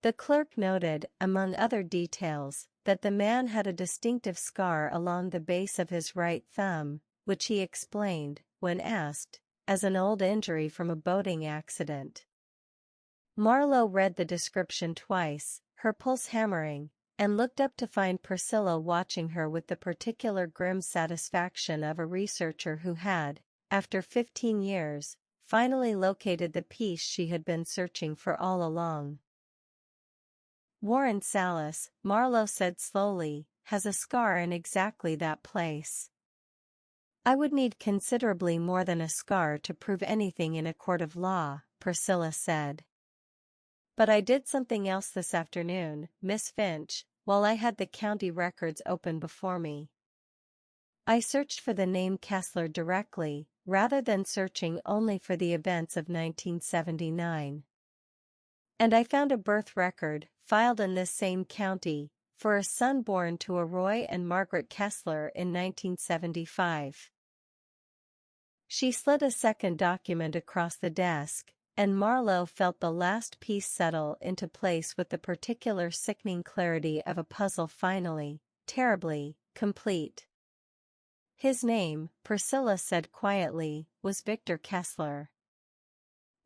The clerk noted, among other details, that the man had a distinctive scar along the base of his right thumb, which he explained, when asked, as an old injury from a boating accident. Marlowe read the description twice, her pulse hammering, and looked up to find Priscilla watching her with the particular grim satisfaction of a researcher who had, after 15 years, finally located the piece she had been searching for all along. Warren Salas, Marlowe said slowly, has a scar in exactly that place. I would need considerably more than a scar to prove anything in a court of law, Priscilla said. But I did something else this afternoon, Miss Finch, while I had the county records open before me. I searched for the name Kessler directly, rather than searching only for the events of 1979. And I found a birth record, filed in this same county, for a son born to a Roy and Margaret Kessler in 1975. She slid a second document across the desk, and Marlowe felt the last piece settle into place with the particular sickening clarity of a puzzle finally, terribly, complete. His name, Priscilla said quietly, was Victor Kessler.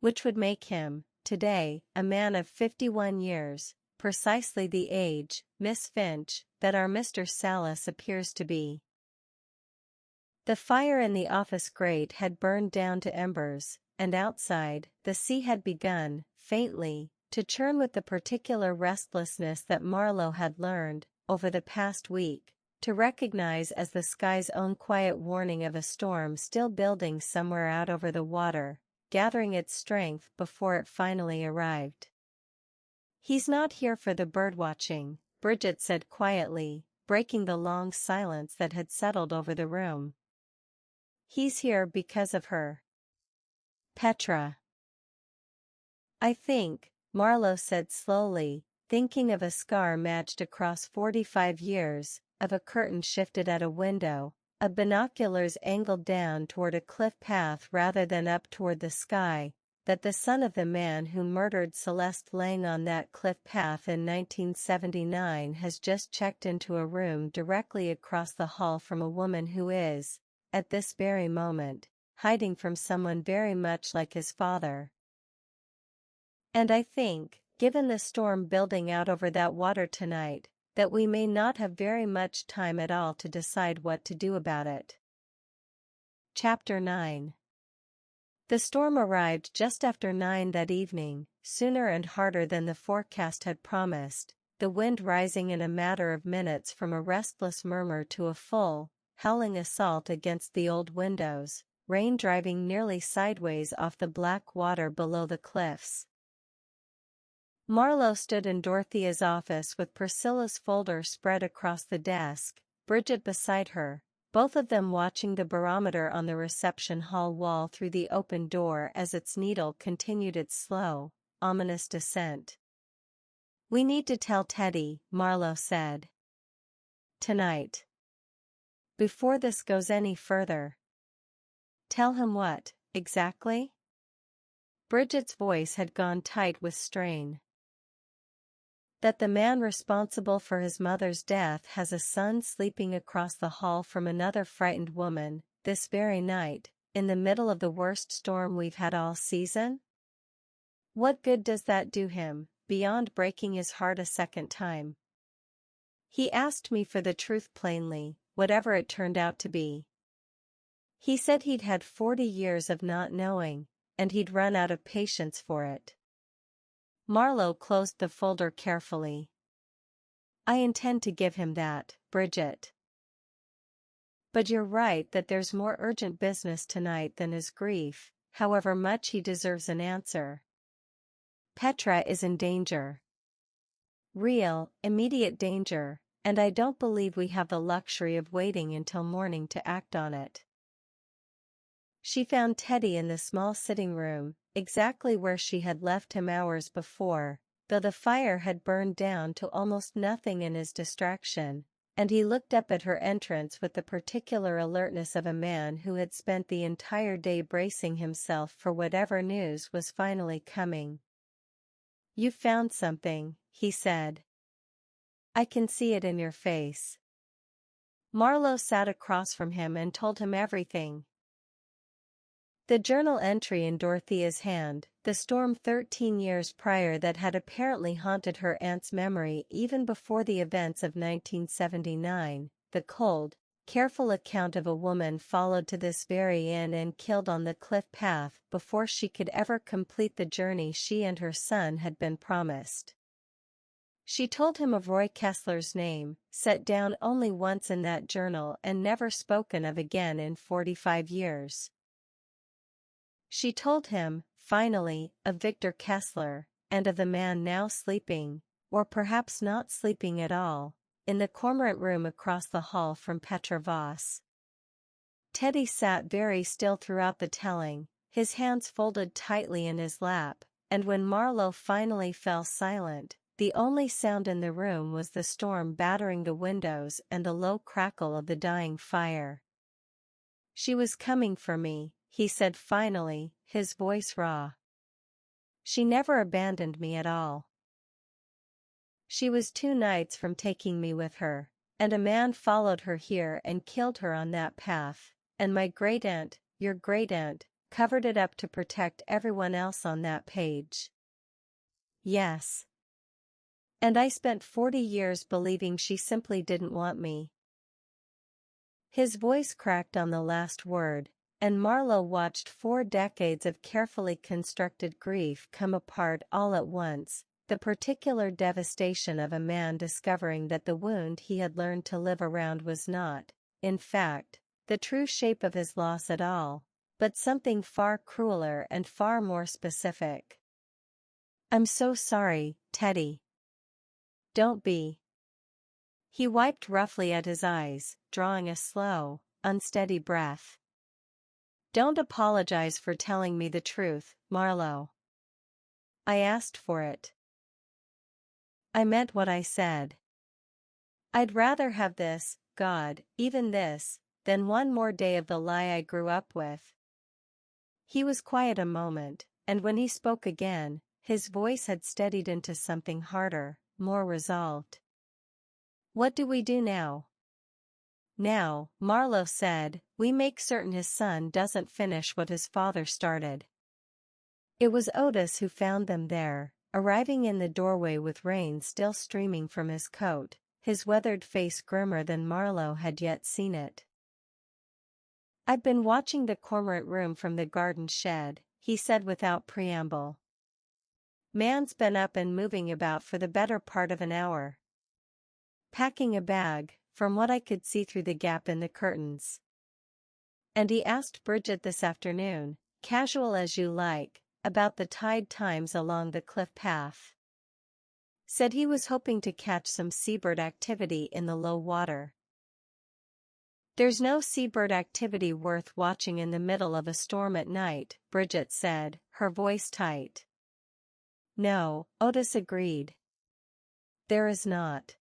Which would make him, today, a man of 51 years, precisely the age, Miss Finch, that our Mr. Salas appears to be. The fire in the office grate had burned down to embers, and outside, the sea had begun, faintly, to churn with the particular restlessness that Marlowe had learned, over the past week, to recognize as the sky's own quiet warning of a storm still building somewhere out over the water, gathering its strength before it finally arrived. He's not here for the birdwatching, Bridget said quietly, breaking the long silence that had settled over the room. He's here because of her. Petra. I think, Marlowe said slowly, thinking of a scar matched across 45 years, of a curtain shifted at a window, of binoculars angled down toward a cliff path rather than up toward the sky, that the son of the man who murdered Celeste Lang on that cliff path in 1979 has just checked into a room directly across the hall from a woman who is, at this very moment, hiding from someone very much like his father. And I think, given the storm building out over that water tonight, that we may not have very much time at all to decide what to do about it. Chapter 9. The storm arrived just after 9 that evening, sooner and harder than the forecast had promised, the wind rising in a matter of minutes from a restless murmur to a full, howling assault against the old windows, rain driving nearly sideways off the black water below the cliffs. Marlowe stood in Dorothea's office with Priscilla's folder spread across the desk, Bridget beside her, both of them watching the barometer on the reception hall wall through the open door as its needle continued its slow, ominous descent. "We need to tell Teddy," Marlowe said. "Tonight. Before this goes any further." "Tell him what, exactly?" Bridget's voice had gone tight with strain. "That the man responsible for his mother's death has a son sleeping across the hall from another frightened woman, this very night, in the middle of the worst storm we've had all season? What good does that do him, beyond breaking his heart a second time? He asked me for the truth plainly, whatever it turned out to be. He said he'd had 40 years of not knowing, and he'd run out of patience for it. Marlowe closed the folder carefully. I intend to give him that, Bridget. But you're right that there's more urgent business tonight than his grief, however much he deserves an answer. Petra is in danger. Real, immediate danger, and I don't believe we have the luxury of waiting until morning to act on it. She found Teddy in the small sitting room, exactly where she had left him hours before, though the fire had burned down to almost nothing in his distraction, and he looked up at her entrance with the particular alertness of a man who had spent the entire day bracing himself for whatever news was finally coming. "You've found something," he said. "I can see it in your face." Marlowe sat across from him and told him everything. The journal entry in Dorothea's hand, the storm 13 years prior that had apparently haunted her aunt's memory even before the events of 1979, the cold, careful account of a woman followed to this very inn and killed on the cliff path before she could ever complete the journey she and her son had been promised. She told him of Roy Kessler's name, set down only once in that journal and never spoken of again in 45 years. She told him, finally, of Victor Kessler, and of the man now sleeping, or perhaps not sleeping at all, in the Cormorant room across the hall from Petra Voss. Teddy sat very still throughout the telling, his hands folded tightly in his lap, and when Marlowe finally fell silent, the only sound in the room was the storm battering the windows and the low crackle of the dying fire. "She was coming for me," he said finally, his voice raw. "She never abandoned me at all. She was 2 nights from taking me with her, and a man followed her here and killed her on that path, and my great-aunt, your great-aunt, covered it up to protect everyone else on that page." "Yes. And I spent 40 years believing she simply didn't want me." His voice cracked on the last word, and Marlowe watched 4 decades of carefully constructed grief come apart all at once, the particular devastation of a man discovering that the wound he had learned to live around was not, in fact, the true shape of his loss at all, but something far crueler and far more specific. "I'm so sorry, Teddy." "Don't be." He wiped roughly at his eyes, drawing a slow, unsteady breath. "Don't apologize for telling me the truth, Marlowe. I asked for it. I meant what I said. I'd rather have this, God, even this, than one more day of the lie I grew up with." He was quiet a moment, and when he spoke again, his voice had steadied into something harder, more resolved. "What do we do now?" "Now," Marlowe said, "we make certain his son doesn't finish what his father started." It was Otis who found them there, arriving in the doorway with rain still streaming from his coat, his weathered face grimmer than Marlowe had yet seen it. "I've been watching the Cormorant room from the garden shed," he said without preamble. "Man's been up and moving about for the better part of an hour. Packing a bag, from what I could see through the gap in the curtains. And he asked Bridget this afternoon, casual as you like, about the tide times along the cliff path. Said he was hoping to catch some seabird activity in the low water." "There's no seabird activity worth watching in the middle of a storm at night," Bridget said, her voice tight. "No," Otis agreed. "There is not."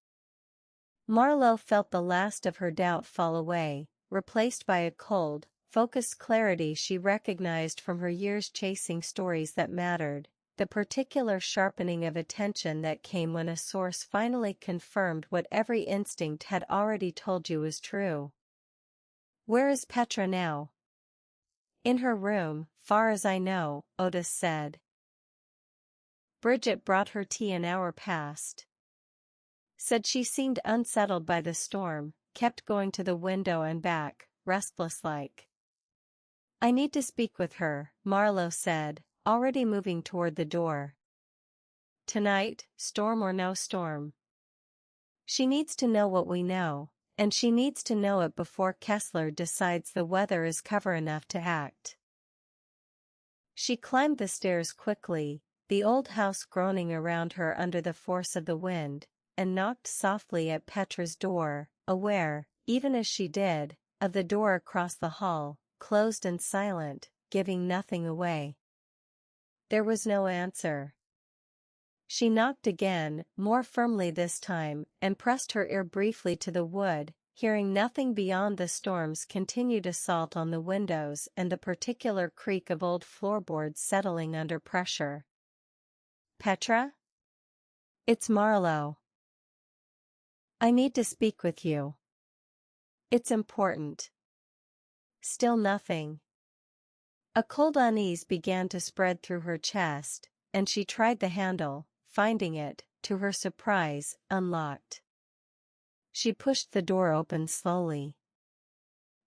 Marlowe felt the last of her doubt fall away, replaced by a cold, focused clarity she recognized from her years chasing stories that mattered, the particular sharpening of attention that came when a source finally confirmed what every instinct had already told you was true. "Where is Petra now?" In her room, far as I know, Otis said. Bridget brought her tea an hour past. Said she seemed unsettled by the storm, kept going to the window and back, restless-like. I need to speak with her, Marlowe said, already moving toward the door. Tonight, storm or no storm. She needs to know what we know, and she needs to know it before Kessler decides the weather is cover enough to act. She climbed the stairs quickly, the old house groaning around her under the force of the wind, and knocked softly at Petra's door, aware, even as she did, of the door across the hall, closed and silent, giving nothing away. There was no answer. She knocked again, more firmly this time, and pressed her ear briefly to the wood, hearing nothing beyond the storm's continued assault on the windows and the particular creak of old floorboards settling under pressure. Petra? It's Marlowe. I need to speak with you. It's important. Still nothing. A cold unease began to spread through her chest, and she tried the handle, finding it, to her surprise, unlocked. She pushed the door open slowly.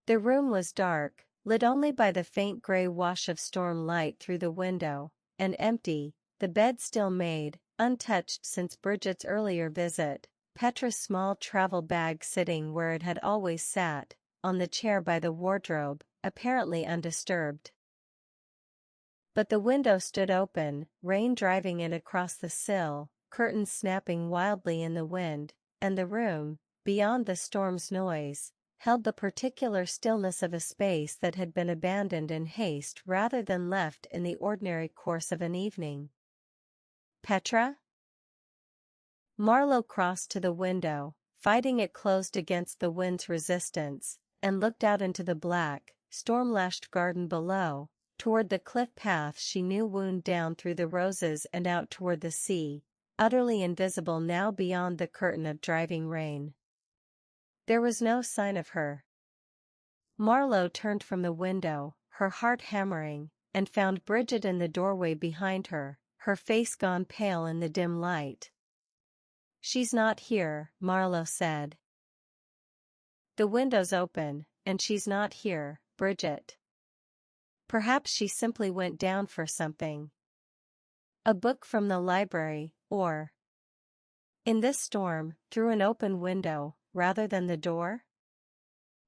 The room was dark, lit only by the faint gray wash of storm light through the window, and empty, the bed still made, untouched since Bridget's earlier visit, Petra's small travel bag sitting where it had always sat, on the chair by the wardrobe, apparently undisturbed. But the window stood open, rain driving in across the sill, curtains snapping wildly in the wind, and the room, beyond the storm's noise, held the particular stillness of a space that had been abandoned in haste rather than left in the ordinary course of an evening. Petra? Marlowe crossed to the window, fighting it closed against the wind's resistance, and looked out into the black, storm-lashed garden below, toward the cliff path she knew wound down through the roses and out toward the sea, utterly invisible now beyond the curtain of driving rain. There was no sign of her. Marlowe turned from the window, her heart hammering, and found Bridget in the doorway behind her, her face gone pale in the dim light. She's not here, Marlowe said. The window's open, and she's not here, Bridget. Perhaps she simply went down for something. A book from the library, or in this storm, through an open window, rather than the door?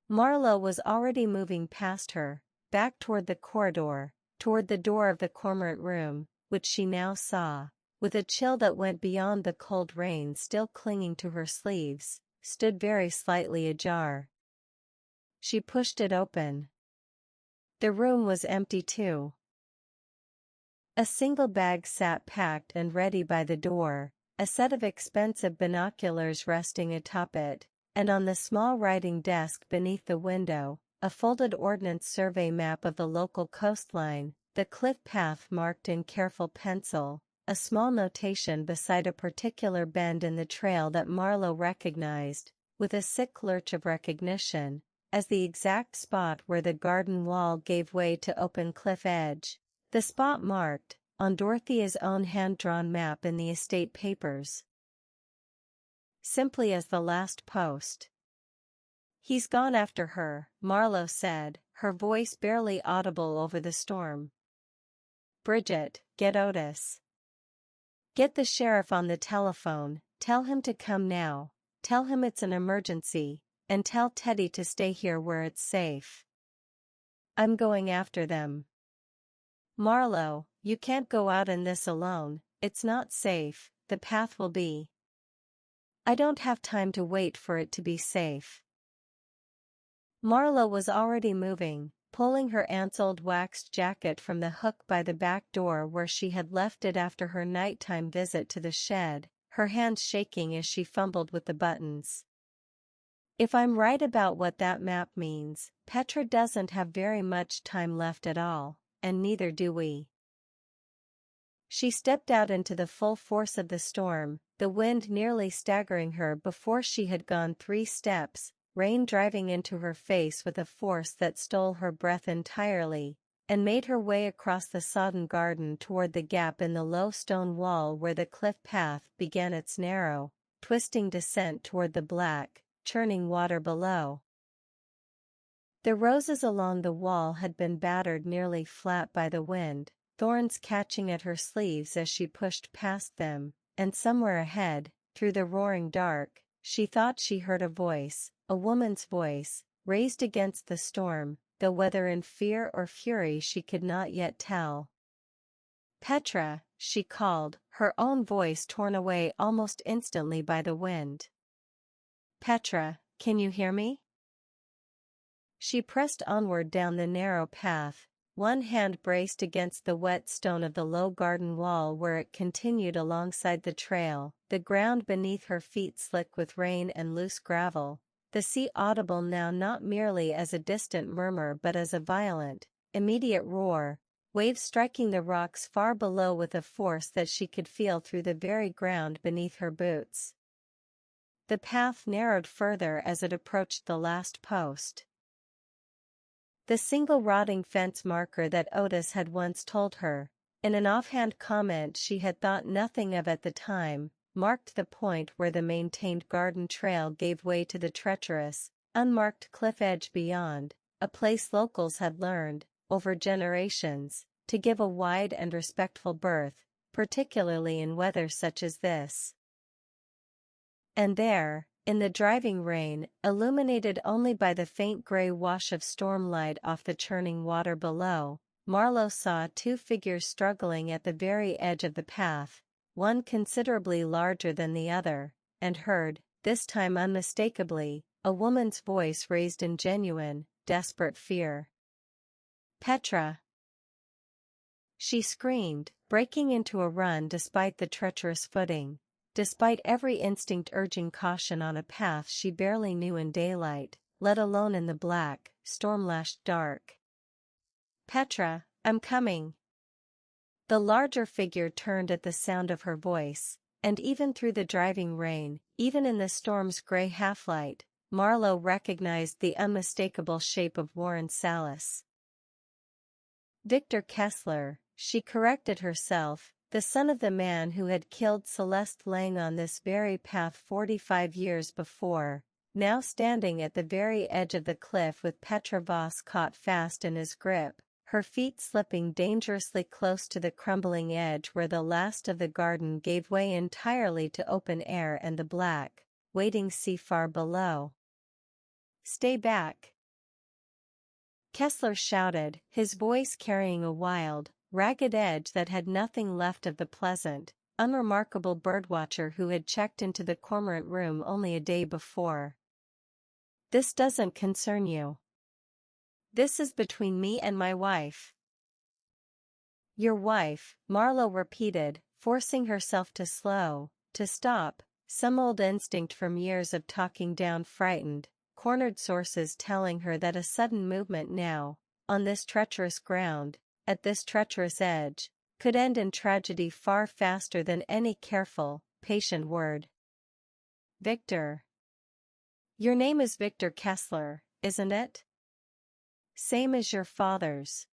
Marlowe was already moving past her, back toward the corridor, toward the door of the Cormorant room, which she now saw, with a chill that went beyond the cold rain still clinging to her sleeves, stood very slightly ajar. She pushed it open. The room was empty too. A single bag sat packed and ready by the door, a set of expensive binoculars resting atop it, and on the small writing desk beneath the window, a folded ordnance survey map of the local coastline, the cliff path marked in careful pencil, a small notation beside a particular bend in the trail that Marlowe recognized, with a sick lurch of recognition, as the exact spot where the garden wall gave way to open cliff edge, the spot marked, on Dorothea's own hand-drawn map in the estate papers. Simply as the last post. He's gone after her, Marlowe said, her voice barely audible over the storm. Bridget, get Otis. Get the sheriff on the telephone, tell him to come now, tell him it's an emergency, and tell Teddy to stay here where it's safe. I'm going after them. Marlowe, you can't go out in this alone, it's not safe, the path will be. I don't have time to wait for it to be safe. Marlowe was already moving, pulling her aunt's old waxed jacket from the hook by the back door where she had left it after her nighttime visit to the shed, her hands shaking as she fumbled with the buttons. If I'm right about what that map means, Petra doesn't have very much time left at all, and neither do we. She stepped out into the full force of the storm, the wind nearly staggering her before she had gone 3 steps, rain driving into her face with a force that stole her breath entirely, and made her way across the sodden garden toward the gap in the low stone wall where the cliff path began its narrow, twisting descent toward the black, churning water below. The roses along the wall had been battered nearly flat by the wind, thorns catching at her sleeves as she pushed past them, and somewhere ahead, through the roaring dark, she thought she heard a voice, a woman's voice, raised against the storm, though whether in fear or fury she could not yet tell. "Petra," she called, her own voice torn away almost instantly by the wind. "Petra, can you hear me?" She pressed onward down the narrow path, one hand braced against the wet stone of the low garden wall where it continued alongside the trail, the ground beneath her feet slick with rain and loose gravel, the sea audible now not merely as a distant murmur but as a violent, immediate roar, waves striking the rocks far below with a force that she could feel through the very ground beneath her boots. The path narrowed further as it approached the last post. The single rotting fence marker that Otis had once told her, in an offhand comment she had thought nothing of at the time, marked the point where the maintained garden trail gave way to the treacherous, unmarked cliff edge beyond, a place locals had learned, over generations, to give a wide and respectful berth, particularly in weather such as this. And there, in the driving rain, illuminated only by the faint gray wash of stormlight off the churning water below, Marlowe saw two figures struggling at the very edge of the path, one considerably larger than the other, and heard, this time unmistakably, a woman's voice raised in genuine, desperate fear. "Petra!" She screamed, breaking into a run despite the treacherous footing. Despite every instinct urging caution on a path she barely knew in daylight, let alone in the black, storm-lashed dark. "Petra, I'm coming!" The larger figure turned at the sound of her voice, and even through the driving rain, even in the storm's gray half-light, Marlowe recognized the unmistakable shape of Warren Salas. Victor Kessler, she corrected herself, the son of the man who had killed Celeste Lang on this very path 45 years before, now standing at the very edge of the cliff with Petra Voss caught fast in his grip, her feet slipping dangerously close to the crumbling edge where the last of the garden gave way entirely to open air and the black, waiting sea far below. "Stay back!" Kessler shouted, his voice carrying a wild, ragged edge that had nothing left of the pleasant, unremarkable birdwatcher who had checked into the cormorant room only a day before. "This doesn't concern you. This is between me and my wife." "Your wife," Marlowe repeated, forcing herself to stop, some old instinct from years of talking down frightened, cornered sources telling her that a sudden movement now, on this treacherous ground, at this treacherous edge, could end in tragedy far faster than any careful, patient word. "Victor. Your name is Victor Kessler, isn't it? Same as your father's."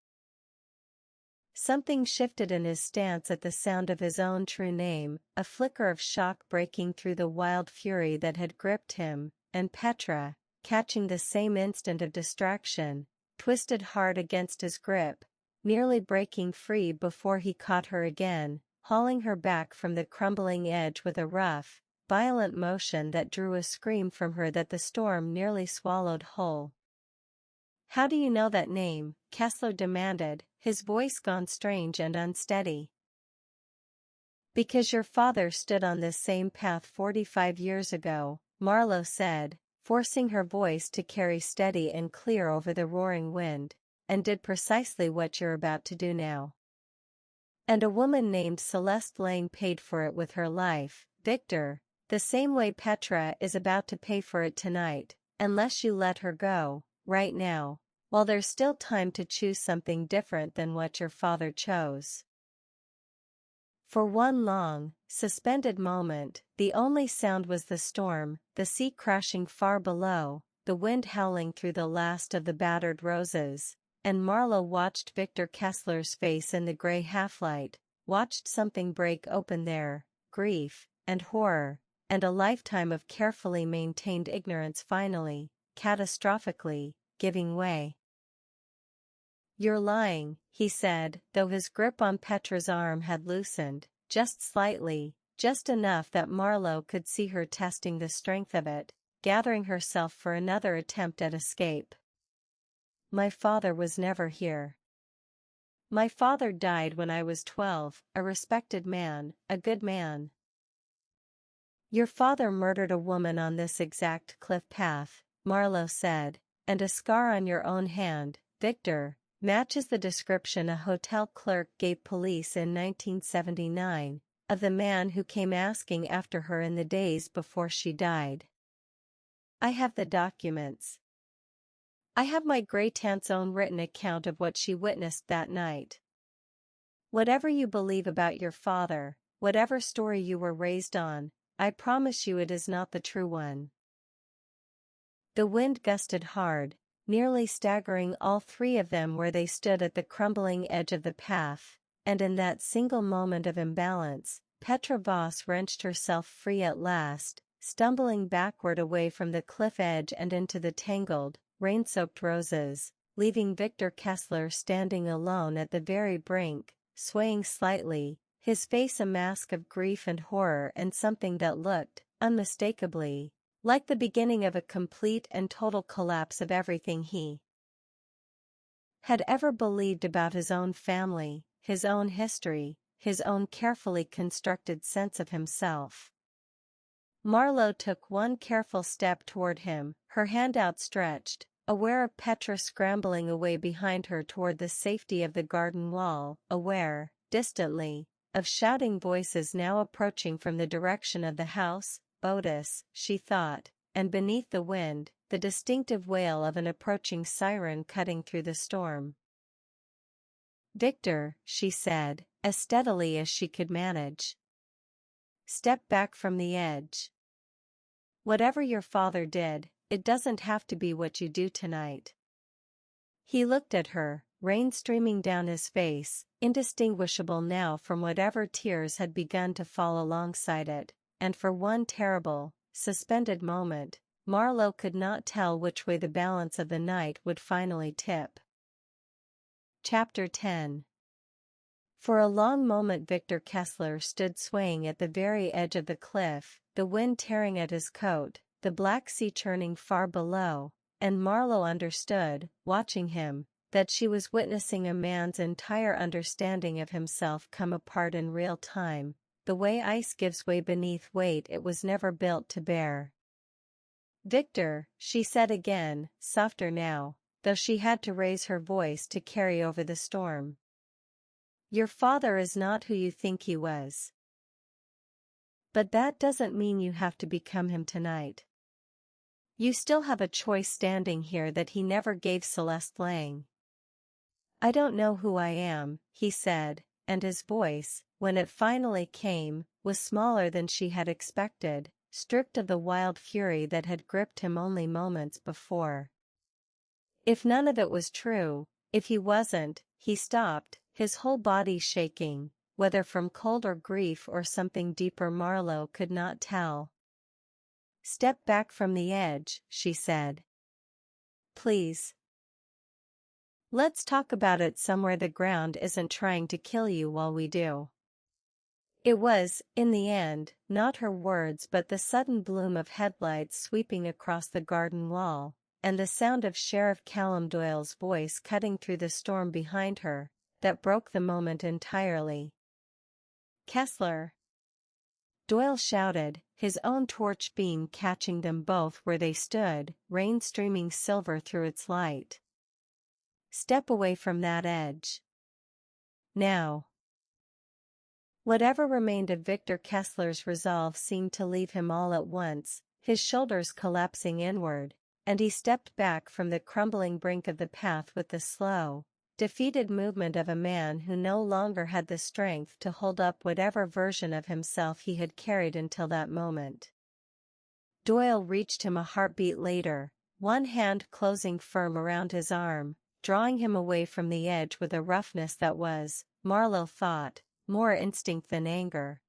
Something shifted in his stance at the sound of his own true name, a flicker of shock breaking through the wild fury that had gripped him, and Petra, catching the same instant of distraction, twisted hard against his grip, nearly breaking free before he caught her again, hauling her back from the crumbling edge with a rough, violent motion that drew a scream from her that the storm nearly swallowed whole. "How do you know that name?" Kessler demanded, his voice gone strange and unsteady. "Because your father stood on this same path 45 years ago, Marlowe said, forcing her voice to carry steady and clear over the roaring wind, "and did precisely what you're about to do now. And a woman named Celeste Lang paid for it with her life, Victor, the same way Petra is about to pay for it tonight, unless you let her go, right now, while there's still time to choose something different than what your father chose." For one long, suspended moment, the only sound was the storm, the sea crashing far below, the wind howling through the last of the battered roses, and Marlowe watched Victor Kessler's face in the gray half-light, watched something break open there, grief, and horror, and a lifetime of carefully maintained ignorance finally, catastrophically, giving way. "You're lying," he said, though his grip on Petra's arm had loosened, just slightly, just enough that Marlowe could see her testing the strength of it, gathering herself for another attempt at escape. "My father was never here. My father died when I was 12, a respected man, a good man." "Your father murdered a woman on this exact cliff path," Marlowe said, "and a scar on your own hand, Victor, matches the description a hotel clerk gave police in 1979, of the man who came asking after her in the days before she died. I have the documents. I have my great-aunt's own written account of what she witnessed that night. Whatever you believe about your father, whatever story you were raised on, I promise you it is not the true one." The wind gusted hard, nearly staggering all three of them where they stood at the crumbling edge of the path, and in that single moment of imbalance, Petra Voss wrenched herself free at last, stumbling backward away from the cliff edge and into the tangled, rain-soaked roses, leaving Victor Kessler standing alone at the very brink, swaying slightly, his face a mask of grief and horror and something that looked, unmistakably, like the beginning of a complete and total collapse of everything he had ever believed about his own family, his own history, his own carefully constructed sense of himself. Marlowe took one careful step toward him, her hand outstretched, aware of Petra scrambling away behind her toward the safety of the garden wall, aware, distantly, of shouting voices now approaching from the direction of the house. Otis, she thought, and beneath the wind, the distinctive wail of an approaching siren cutting through the storm. "Victor," she said, as steadily as she could manage. "Step back from the edge. Whatever your father did, it doesn't have to be what you do tonight." He looked at her, rain streaming down his face, indistinguishable now from whatever tears had begun to fall alongside it, and for one terrible, suspended moment, Marlowe could not tell which way the balance of the night would finally tip. Chapter 10. For a long moment Victor Kessler stood swaying at the very edge of the cliff, the wind tearing at his coat, the Black Sea churning far below, and Marlowe understood, watching him, that she was witnessing a man's entire understanding of himself come apart in real time, the way ice gives way beneath weight it was never built to bear. "Victor," she said again, softer now, though she had to raise her voice to carry over the storm. "Your father is not who you think he was. But that doesn't mean you have to become him tonight. You still have a choice standing here that he never gave Celeste Lang." "I don't know who I am," he said, and his voice, when it finally came, was smaller than she had expected, stripped of the wild fury that had gripped him only moments before. If none of it was true, if he wasn't, he stopped, his whole body shaking, whether from cold or grief or something deeper Marlowe could not tell. "Step back from the edge," she said. "Please. Let's talk about it somewhere the ground isn't trying to kill you while we do." It was, in the end, not her words but the sudden bloom of headlights sweeping across the garden wall, and the sound of Sheriff Callum Doyle's voice cutting through the storm behind her, that broke the moment entirely. "Kessler!" Doyle shouted, his own torch beam catching them both where they stood, rain streaming silver through its light. "Step away from that edge. Now." Whatever remained of Victor Kessler's resolve seemed to leave him all at once, his shoulders collapsing inward, and he stepped back from the crumbling brink of the path with the slow, defeated movement of a man who no longer had the strength to hold up whatever version of himself he had carried until that moment. Doyle reached him a heartbeat later, one hand closing firm around his arm, drawing him away from the edge with a roughness that was, Marlowe thought, more instinct than anger.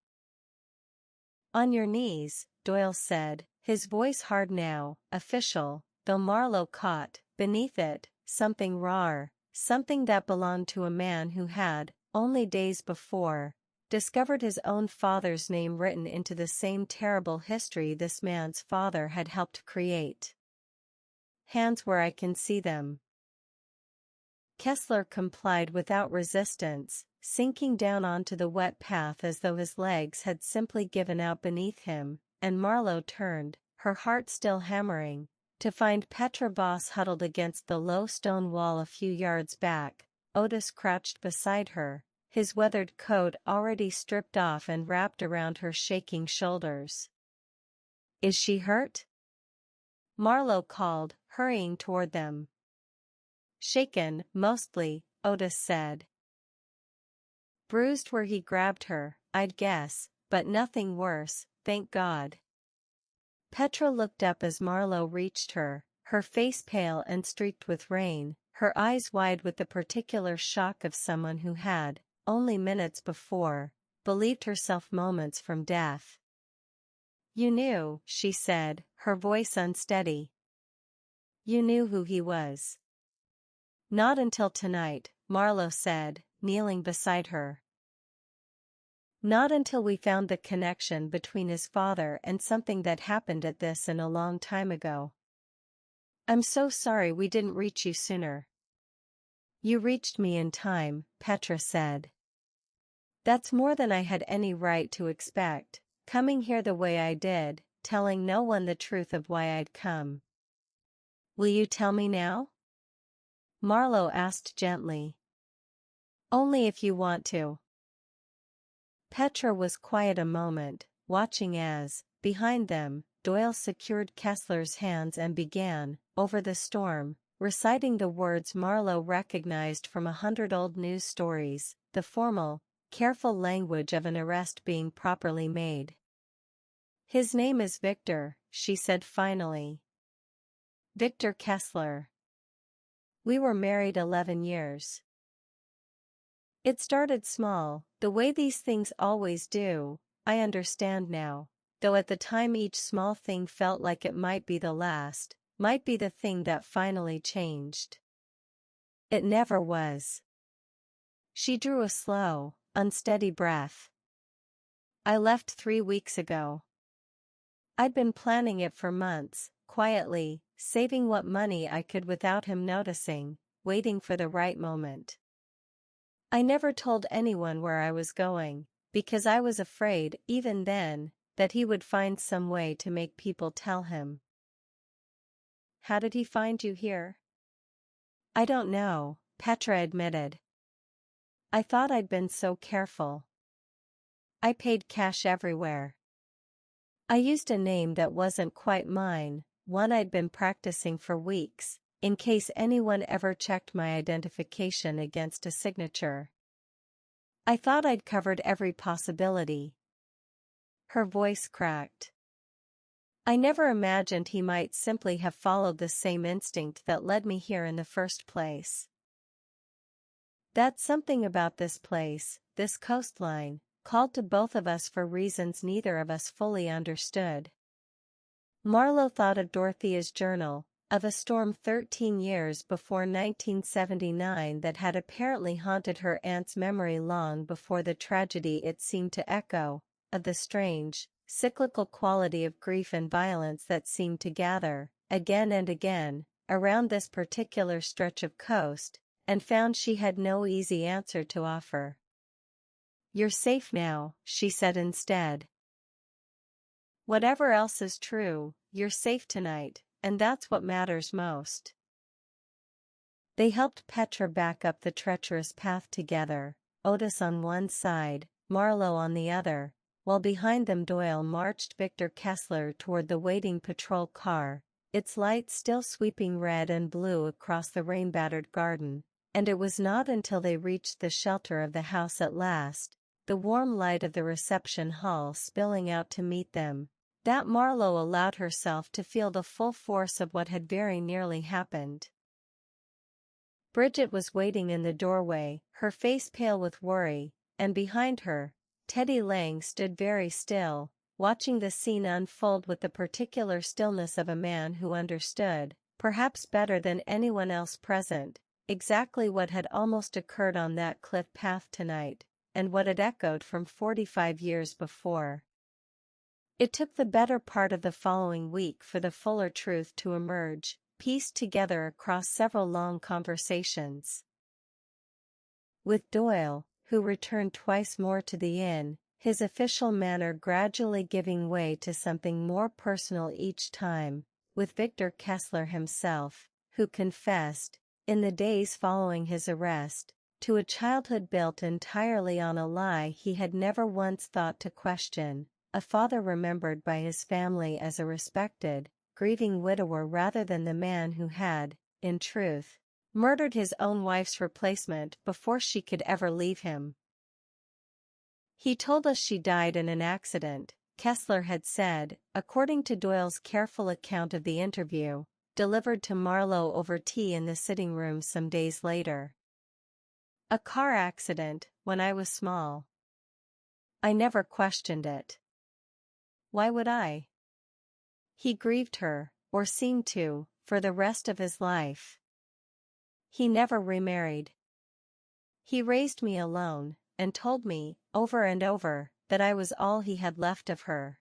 "On your knees," Doyle said, his voice hard now, official, though Marlowe caught, beneath it, something rawer, something that belonged to a man who had, only days before, discovered his own father's name written into the same terrible history this man's father had helped create. "Hands where I can see them." Kessler complied without resistance, sinking down onto the wet path as though his legs had simply given out beneath him, and Marlowe turned, her heart still hammering, to find Petra Voss huddled against the low stone wall a few yards back, Otis crouched beside her, his weathered coat already stripped off and wrapped around her shaking shoulders. "Is she hurt?" Marlowe called, hurrying toward them. "Shaken, mostly," Otis said. "Bruised where he grabbed her, I'd guess, but nothing worse, thank God." Petra looked up as Marlowe reached her, her face pale and streaked with rain, her eyes wide with the particular shock of someone who had, only minutes before, believed herself moments from death. "You knew," she said, her voice unsteady. "You knew who he was." "Not until tonight," Marlowe said, kneeling beside her. "Not until we found the connection between his father and something that happened at this in a long time ago. I'm so sorry we didn't reach you sooner." "You reached me in time," Petra said. "That's more than I had any right to expect, coming here the way I did, telling no one the truth of why I'd come." "Will you tell me now?" Marlowe asked gently. "Only if you want to." Petra was quiet a moment, watching as, behind them, Doyle secured Kessler's hands and began, over the storm, reciting the words Marlowe recognized from 100 old news stories, the formal, careful language of an arrest being properly made. "His name is Victor," she said finally. "Victor Kessler. We were married 11 years. It started small, the way these things always do, I understand now, though at the time each small thing felt like it might be the last, might be the thing that finally changed. It never was." She drew a slow, unsteady breath. "I left 3 weeks ago. I'd been planning it for months, quietly, saving what money I could without him noticing, waiting for the right moment. I never told anyone where I was going, because I was afraid, even then, that he would find some way to make people tell him." "How did he find you here?" "I don't know," Petra admitted. "I thought I'd been so careful. I paid cash everywhere. I used a name that wasn't quite mine, one I'd been practicing for weeks, in case anyone ever checked my identification against a signature. I thought I'd covered every possibility." Her voice cracked. "I never imagined he might simply have followed the same instinct that led me here in the first place. That's something about this place, this coastline, called to both of us for reasons neither of us fully understood." Marlowe thought of Dorothea's journal, of a storm 13 years before 1979 that had apparently haunted her aunt's memory long before the tragedy it seemed to echo, of the strange, cyclical quality of grief and violence that seemed to gather, again and again, around this particular stretch of coast, and found she had no easy answer to offer. "You're safe now," she said instead. "Whatever else is true, you're safe tonight, and that's what matters most." They helped Petra back up the treacherous path together, Otis on one side, Marlowe on the other, while behind them Doyle marched Victor Kessler toward the waiting patrol car, its lights still sweeping red and blue across the rain-battered garden, and it was not until they reached the shelter of the house at last, the warm light of the reception hall spilling out to meet them, that Marlowe allowed herself to feel the full force of what had very nearly happened. Bridget was waiting in the doorway, her face pale with worry, and behind her, Teddy Lang stood very still, watching the scene unfold with the particular stillness of a man who understood, perhaps better than anyone else present, exactly what had almost occurred on that cliff path tonight, and what had echoed from 45 years before. It took the better part of the following week for the fuller truth to emerge, pieced together across several long conversations. With Doyle, who returned twice more to the inn, his official manner gradually giving way to something more personal each time, with Victor Kessler himself, who confessed, in the days following his arrest, to a childhood built entirely on a lie he had never once thought to question, a father remembered by his family as a respected, grieving widower rather than the man who had, in truth, murdered his own wife's replacement before she could ever leave him. "He told us she died in an accident," Kessler had said, according to Doyle's careful account of the interview, delivered to Marlowe over tea in the sitting room some days later. "A car accident, when I was small. I never questioned it. Why would I? He grieved her, or seemed to, for the rest of his life. He never remarried. He raised me alone, and told me, over and over, that I was all he had left of her."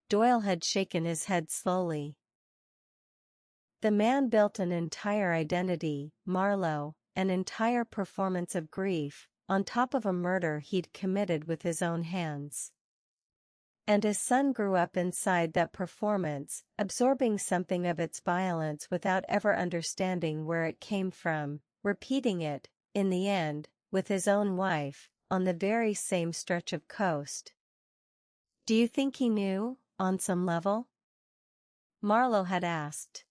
Doyle had shaken his head slowly. The man built an entire identity, Marlowe, an entire performance of grief, on top of a murder he'd committed with his own hands. And his son grew up inside that performance, absorbing something of its violence without ever understanding where it came from, repeating it, in the end, with his own wife, on the very same stretch of coast. "Do you think he knew, on some level?" Marlowe had asked.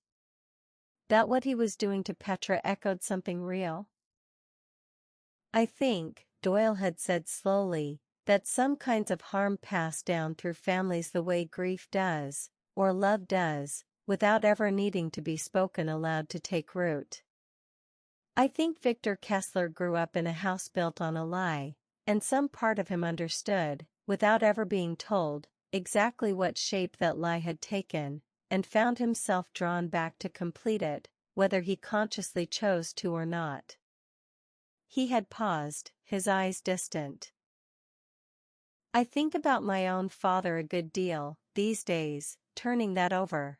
That what he was doing to Petra echoed something real? "I think," Doyle had said slowly, "that some kinds of harm pass down through families the way grief does, or love does, without ever needing to be spoken aloud to take root. I think Victor Kessler grew up in a house built on a lie, and some part of him understood, without ever being told, exactly what shape that lie had taken, and found himself drawn back to complete it, whether he consciously chose to or not." He had paused, his eyes distant. "I think about my own father a good deal, these days, turning that over.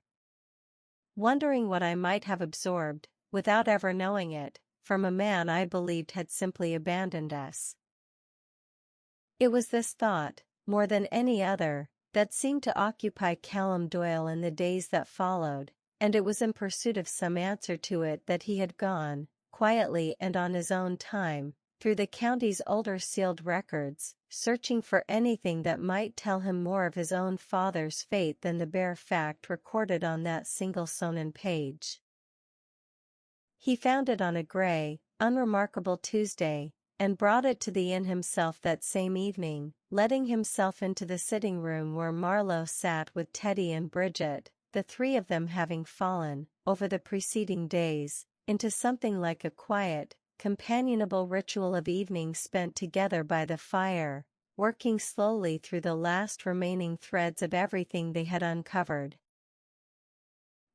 Wondering what I might have absorbed, without ever knowing it, from a man I believed had simply abandoned us." It was this thought, more than any other, that seemed to occupy Callum Doyle in the days that followed, and it was in pursuit of some answer to it that he had gone, quietly and on his own time, through the county's older sealed records, searching for anything that might tell him more of his own father's fate than the bare fact recorded on that single sewn-in page. He found it on a gray, unremarkable Tuesday, and brought it to the inn himself that same evening, letting himself into the sitting room where Marlowe sat with Teddy and Bridget, the three of them having fallen, over the preceding days, into something like a quiet, companionable ritual of evenings spent together by the fire, working slowly through the last remaining threads of everything they had uncovered.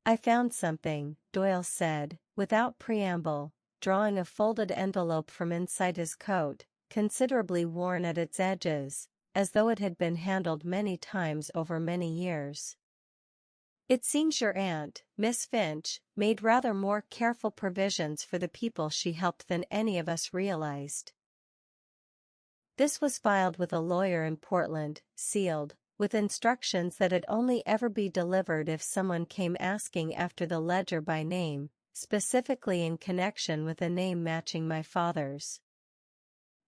"I found something," Doyle said, without preamble, drawing a folded envelope from inside his coat, considerably worn at its edges, as though it had been handled many times over many years. "It seems your aunt, Miss Finch, made rather more careful provisions for the people she helped than any of us realized." This was filed with a lawyer in Portland, sealed, with instructions that it only ever be delivered if someone came asking after the ledger by name, specifically in connection with a name matching my father's.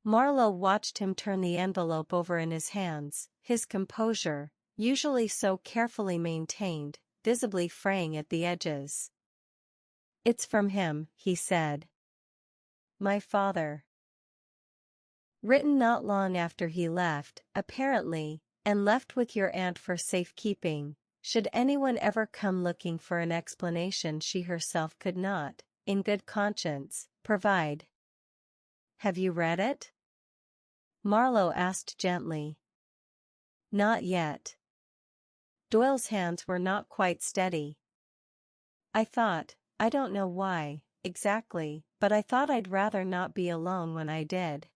Marlowe watched him turn the envelope over in his hands, his composure, usually so carefully maintained, visibly fraying at the edges. "It's from him," he said. "My father. Written not long after he left, apparently, and left with your aunt for safekeeping. Should anyone ever come looking for an explanation she herself could not, in good conscience, provide. Have you read it? Marlowe asked gently. Not yet. Doyle's hands were not quite steady. I don't know why, exactly, but I thought I'd rather not be alone when I did.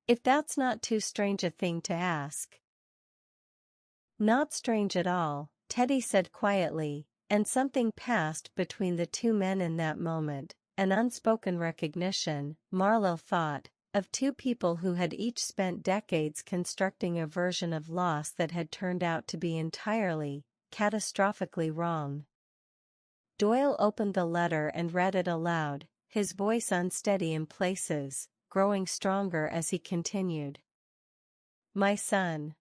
If that's not too strange a thing to ask. Not strange at all, Teddy said quietly, and something passed between the two men in that moment, an unspoken recognition, Marlowe thought, of two people who had each spent decades constructing a version of loss that had turned out to be entirely, catastrophically wrong. Doyle opened the letter and read it aloud, his voice unsteady in places, growing stronger as he continued. My son.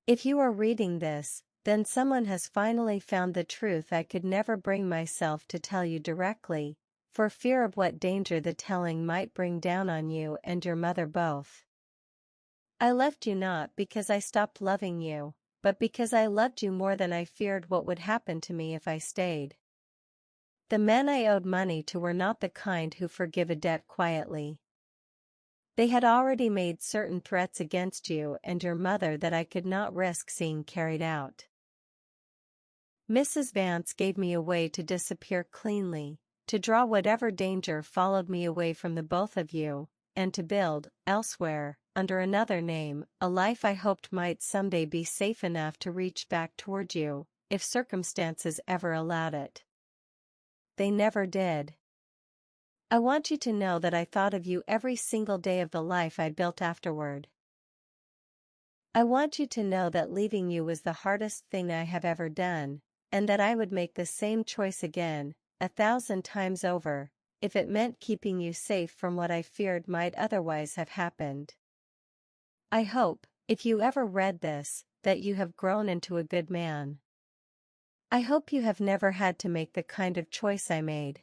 If you are reading this, then someone has finally found the truth I could never bring myself to tell you directly, for fear of what danger the telling might bring down on you and your mother both. I left you not because I stopped loving you, but because I loved you more than I feared what would happen to me if I stayed. The men I owed money to were not the kind who forgive a debt quietly. They had already made certain threats against you and your mother that I could not risk seeing carried out. Mrs. Vance gave me a way to disappear cleanly, to draw whatever danger followed me away from the both of you, and to build, elsewhere, under another name, a life I hoped might someday be safe enough to reach back toward you, if circumstances ever allowed it. They never did. I want you to know that I thought of you every single day of the life I built afterward. I want you to know that leaving you was the hardest thing I have ever done, and that I would make the same choice again, 1,000 times over, if it meant keeping you safe from what I feared might otherwise have happened. I hope, if you ever read this, that you have grown into a good man. I hope you have never had to make the kind of choice I made.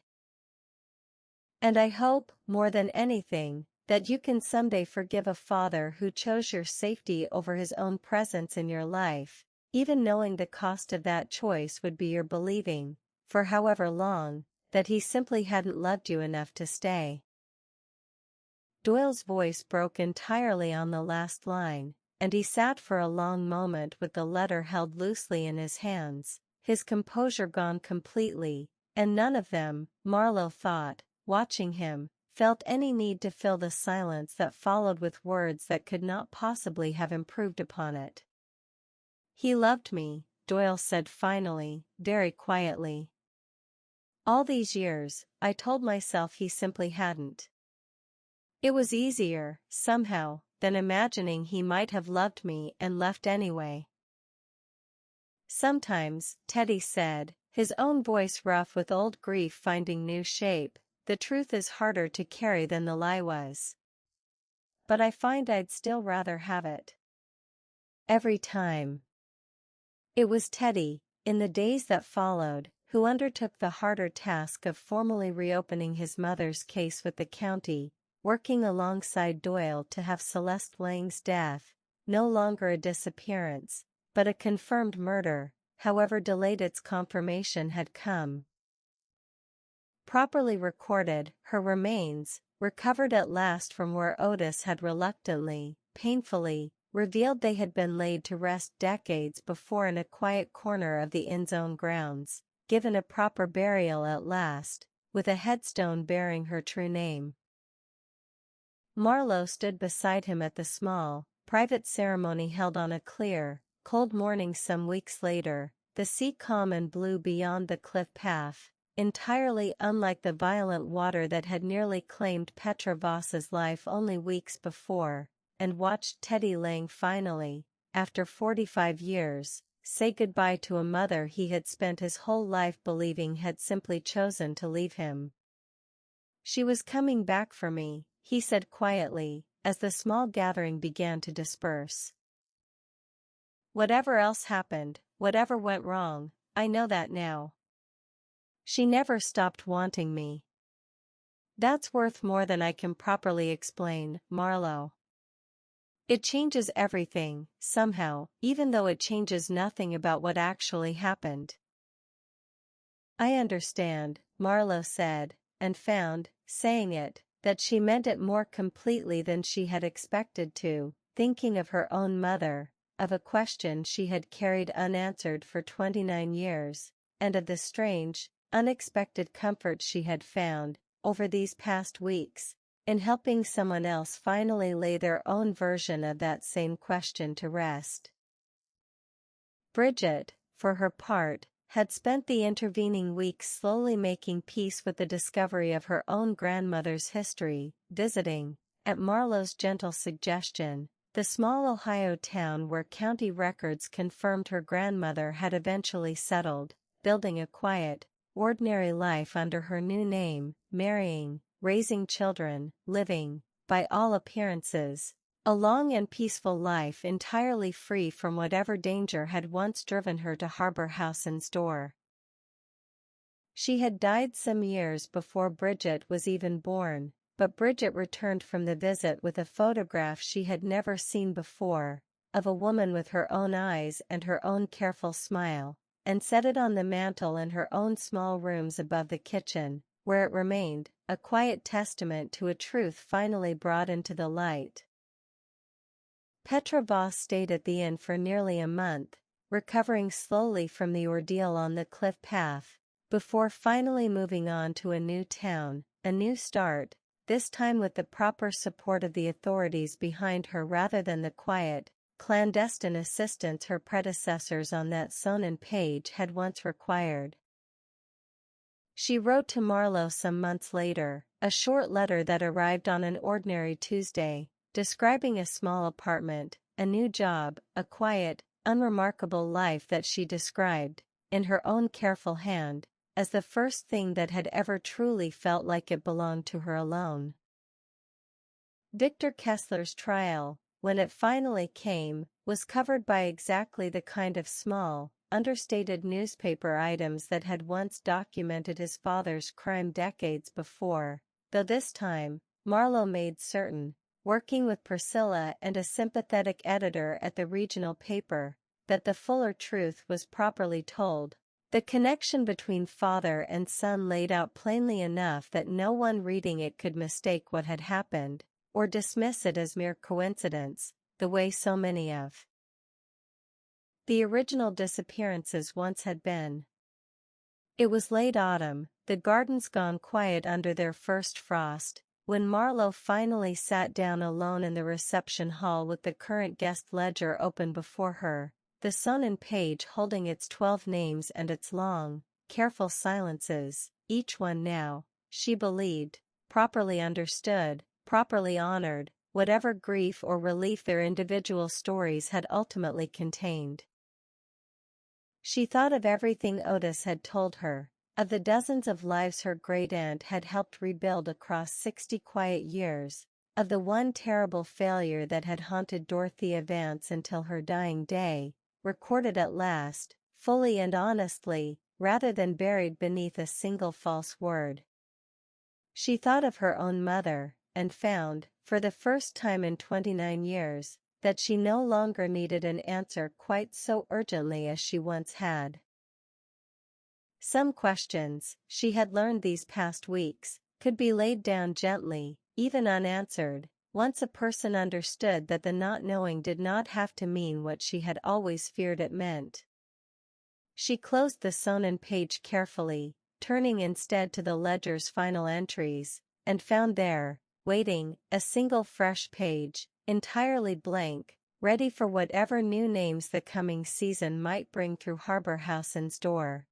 And I hope, more than anything, that you can someday forgive a father who chose your safety over his own presence in your life, even knowing the cost of that choice would be your believing, for however long, that he simply hadn't loved you enough to stay. Doyle's voice broke entirely on the last line, and he sat for a long moment with the letter held loosely in his hands, his composure gone completely, and none of them, Marlowe thought, watching him, felt any need to fill the silence that followed with words that could not possibly have improved upon it. He loved me, Doyle said finally, very quietly. All these years, I told myself he simply hadn't. It was easier, somehow, than imagining he might have loved me and left anyway. Sometimes, Teddy said, his own voice rough with old grief finding new shape, the truth is harder to carry than the lie was. But I find I'd still rather have it. Every time. It was Teddy, in the days that followed, who undertook the harder task of formally reopening his mother's case with the county, working alongside Doyle to have Celeste Lang's death, no longer a disappearance, but a confirmed murder, however delayed its confirmation had come. Properly recorded, her remains, recovered at last from where Otis had reluctantly, painfully, revealed they had been laid to rest decades before in a quiet corner of the inn's own grounds, given a proper burial at last, with a headstone bearing her true name. Marlowe stood beside him at the small, private ceremony held on a clear, cold morning some weeks later, the sea calm and blue beyond the cliff path, entirely unlike the violent water that had nearly claimed Petra Voss's life only weeks before, and watched Teddy Lang finally, after 45 years, say goodbye to a mother he had spent his whole life believing had simply chosen to leave him. She was coming back for me, he said quietly, as the small gathering began to disperse. Whatever else happened, whatever went wrong, I know that now. She never stopped wanting me. That's worth more than I can properly explain, Marlowe. It changes everything, somehow, even though it changes nothing about what actually happened. I understand, Marlowe said, and found, saying it, that she meant it more completely than she had expected to, thinking of her own mother, of a question she had carried unanswered for 29 years, and of the strange, unexpected comfort she had found, over these past weeks, in helping someone else finally lay their own version of that same question to rest. Bridget, for her part, had spent the intervening weeks slowly making peace with the discovery of her own grandmother's history, visiting, at Marlowe's gentle suggestion, the small Ohio town where county records confirmed her grandmother had eventually settled, building a quiet, ordinary life under her new name, marrying, raising children, living, by all appearances, a long and peaceful life entirely free from whatever danger had once driven her to harbor Howson's door. She had died some years before Bridget was even born, but Bridget returned from the visit with a photograph she had never seen before, of a woman with her own eyes and her own careful smile, and set it on the mantel in her own small rooms above the kitchen, where it remained, a quiet testament to a truth finally brought into the light. Petra Voss stayed at the inn for nearly a month, recovering slowly from the ordeal on the cliff path, before finally moving on to a new town, a new start, this time with the proper support of the authorities behind her rather than the quiet, clandestine assistance her predecessors on that Sonnen page had once required. She wrote to Marlowe some months later, a short letter that arrived on an ordinary Tuesday, describing a small apartment, a new job, a quiet, unremarkable life that she described, in her own careful hand, as the first thing that had ever truly felt like it belonged to her alone. Victor Kessler's trial, when it finally came, was covered by exactly the kind of small, understated newspaper items that had once documented his father's crime decades before, though this time, Marlowe made certain, working with Priscilla and a sympathetic editor at the regional paper, that the fuller truth was properly told, the connection between father and son laid out plainly enough that no one reading it could mistake what had happened, or dismiss it as mere coincidence, the way so many of the original disappearances once had been. It was late autumn, the gardens gone quiet under their first frost, when Marlowe finally sat down alone in the reception hall with the current guest ledger open before her, the Sonnen page holding its 12 names and its long, careful silences, each one now, she believed, properly understood, properly honored, whatever grief or relief their individual stories had ultimately contained. She thought of everything Otis had told her, of the dozens of lives her great-aunt had helped rebuild across 60 quiet years, of the one terrible failure that had haunted Dorothea Vance until her dying day, recorded at last, fully and honestly, rather than buried beneath a single false word. She thought of her own mother, and found, for the first time in 29 years, that she no longer needed an answer quite so urgently as she once had. Some questions, she had learned these past weeks, could be laid down gently, even unanswered, once a person understood that the not knowing did not have to mean what she had always feared it meant. She closed the Sonnen page carefully, turning instead to the ledger's final entries, and found there, waiting, a single fresh page, entirely blank, ready for whatever new names the coming season might bring through Harbor Howson's door.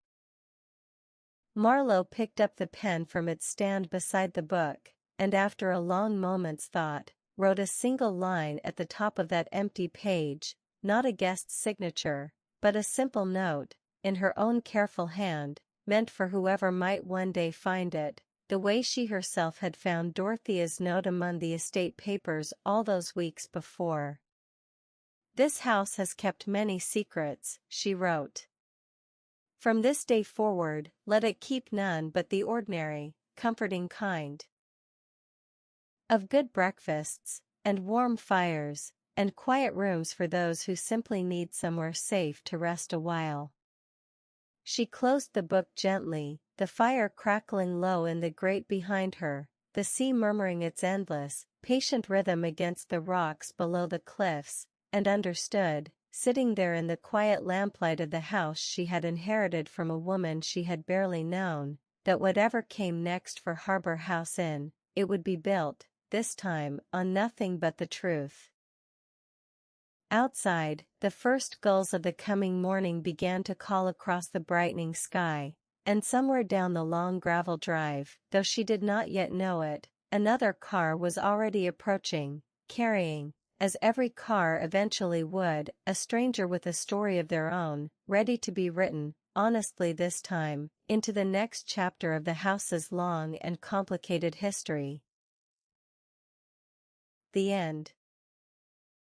Marlowe picked up the pen from its stand beside the book, and after a long moment's thought, wrote a single line at the top of that empty page, not a guest's signature, but a simple note, in her own careful hand, meant for whoever might one day find it, the way she herself had found Dorothea's note among the estate papers all those weeks before. "This house has kept many secrets," she wrote. "From this day forward, let it keep none but the ordinary, comforting kind of good breakfasts, and warm fires, and quiet rooms for those who simply need somewhere safe to rest a while." She closed the book gently, the fire crackling low in the grate behind her, the sea murmuring its endless, patient rhythm against the rocks below the cliffs, and understood, sitting there in the quiet lamplight of the house she had inherited from a woman she had barely known, that whatever came next for Harbor House Inn, it would be built, this time, on nothing but the truth. Outside, the first gulls of the coming morning began to call across the brightening sky, and somewhere down the long gravel drive, though she did not yet know it, another car was already approaching, carrying, as every car eventually would, a stranger with a story of their own, ready to be written, honestly this time, into the next chapter of the house's long and complicated history. The end.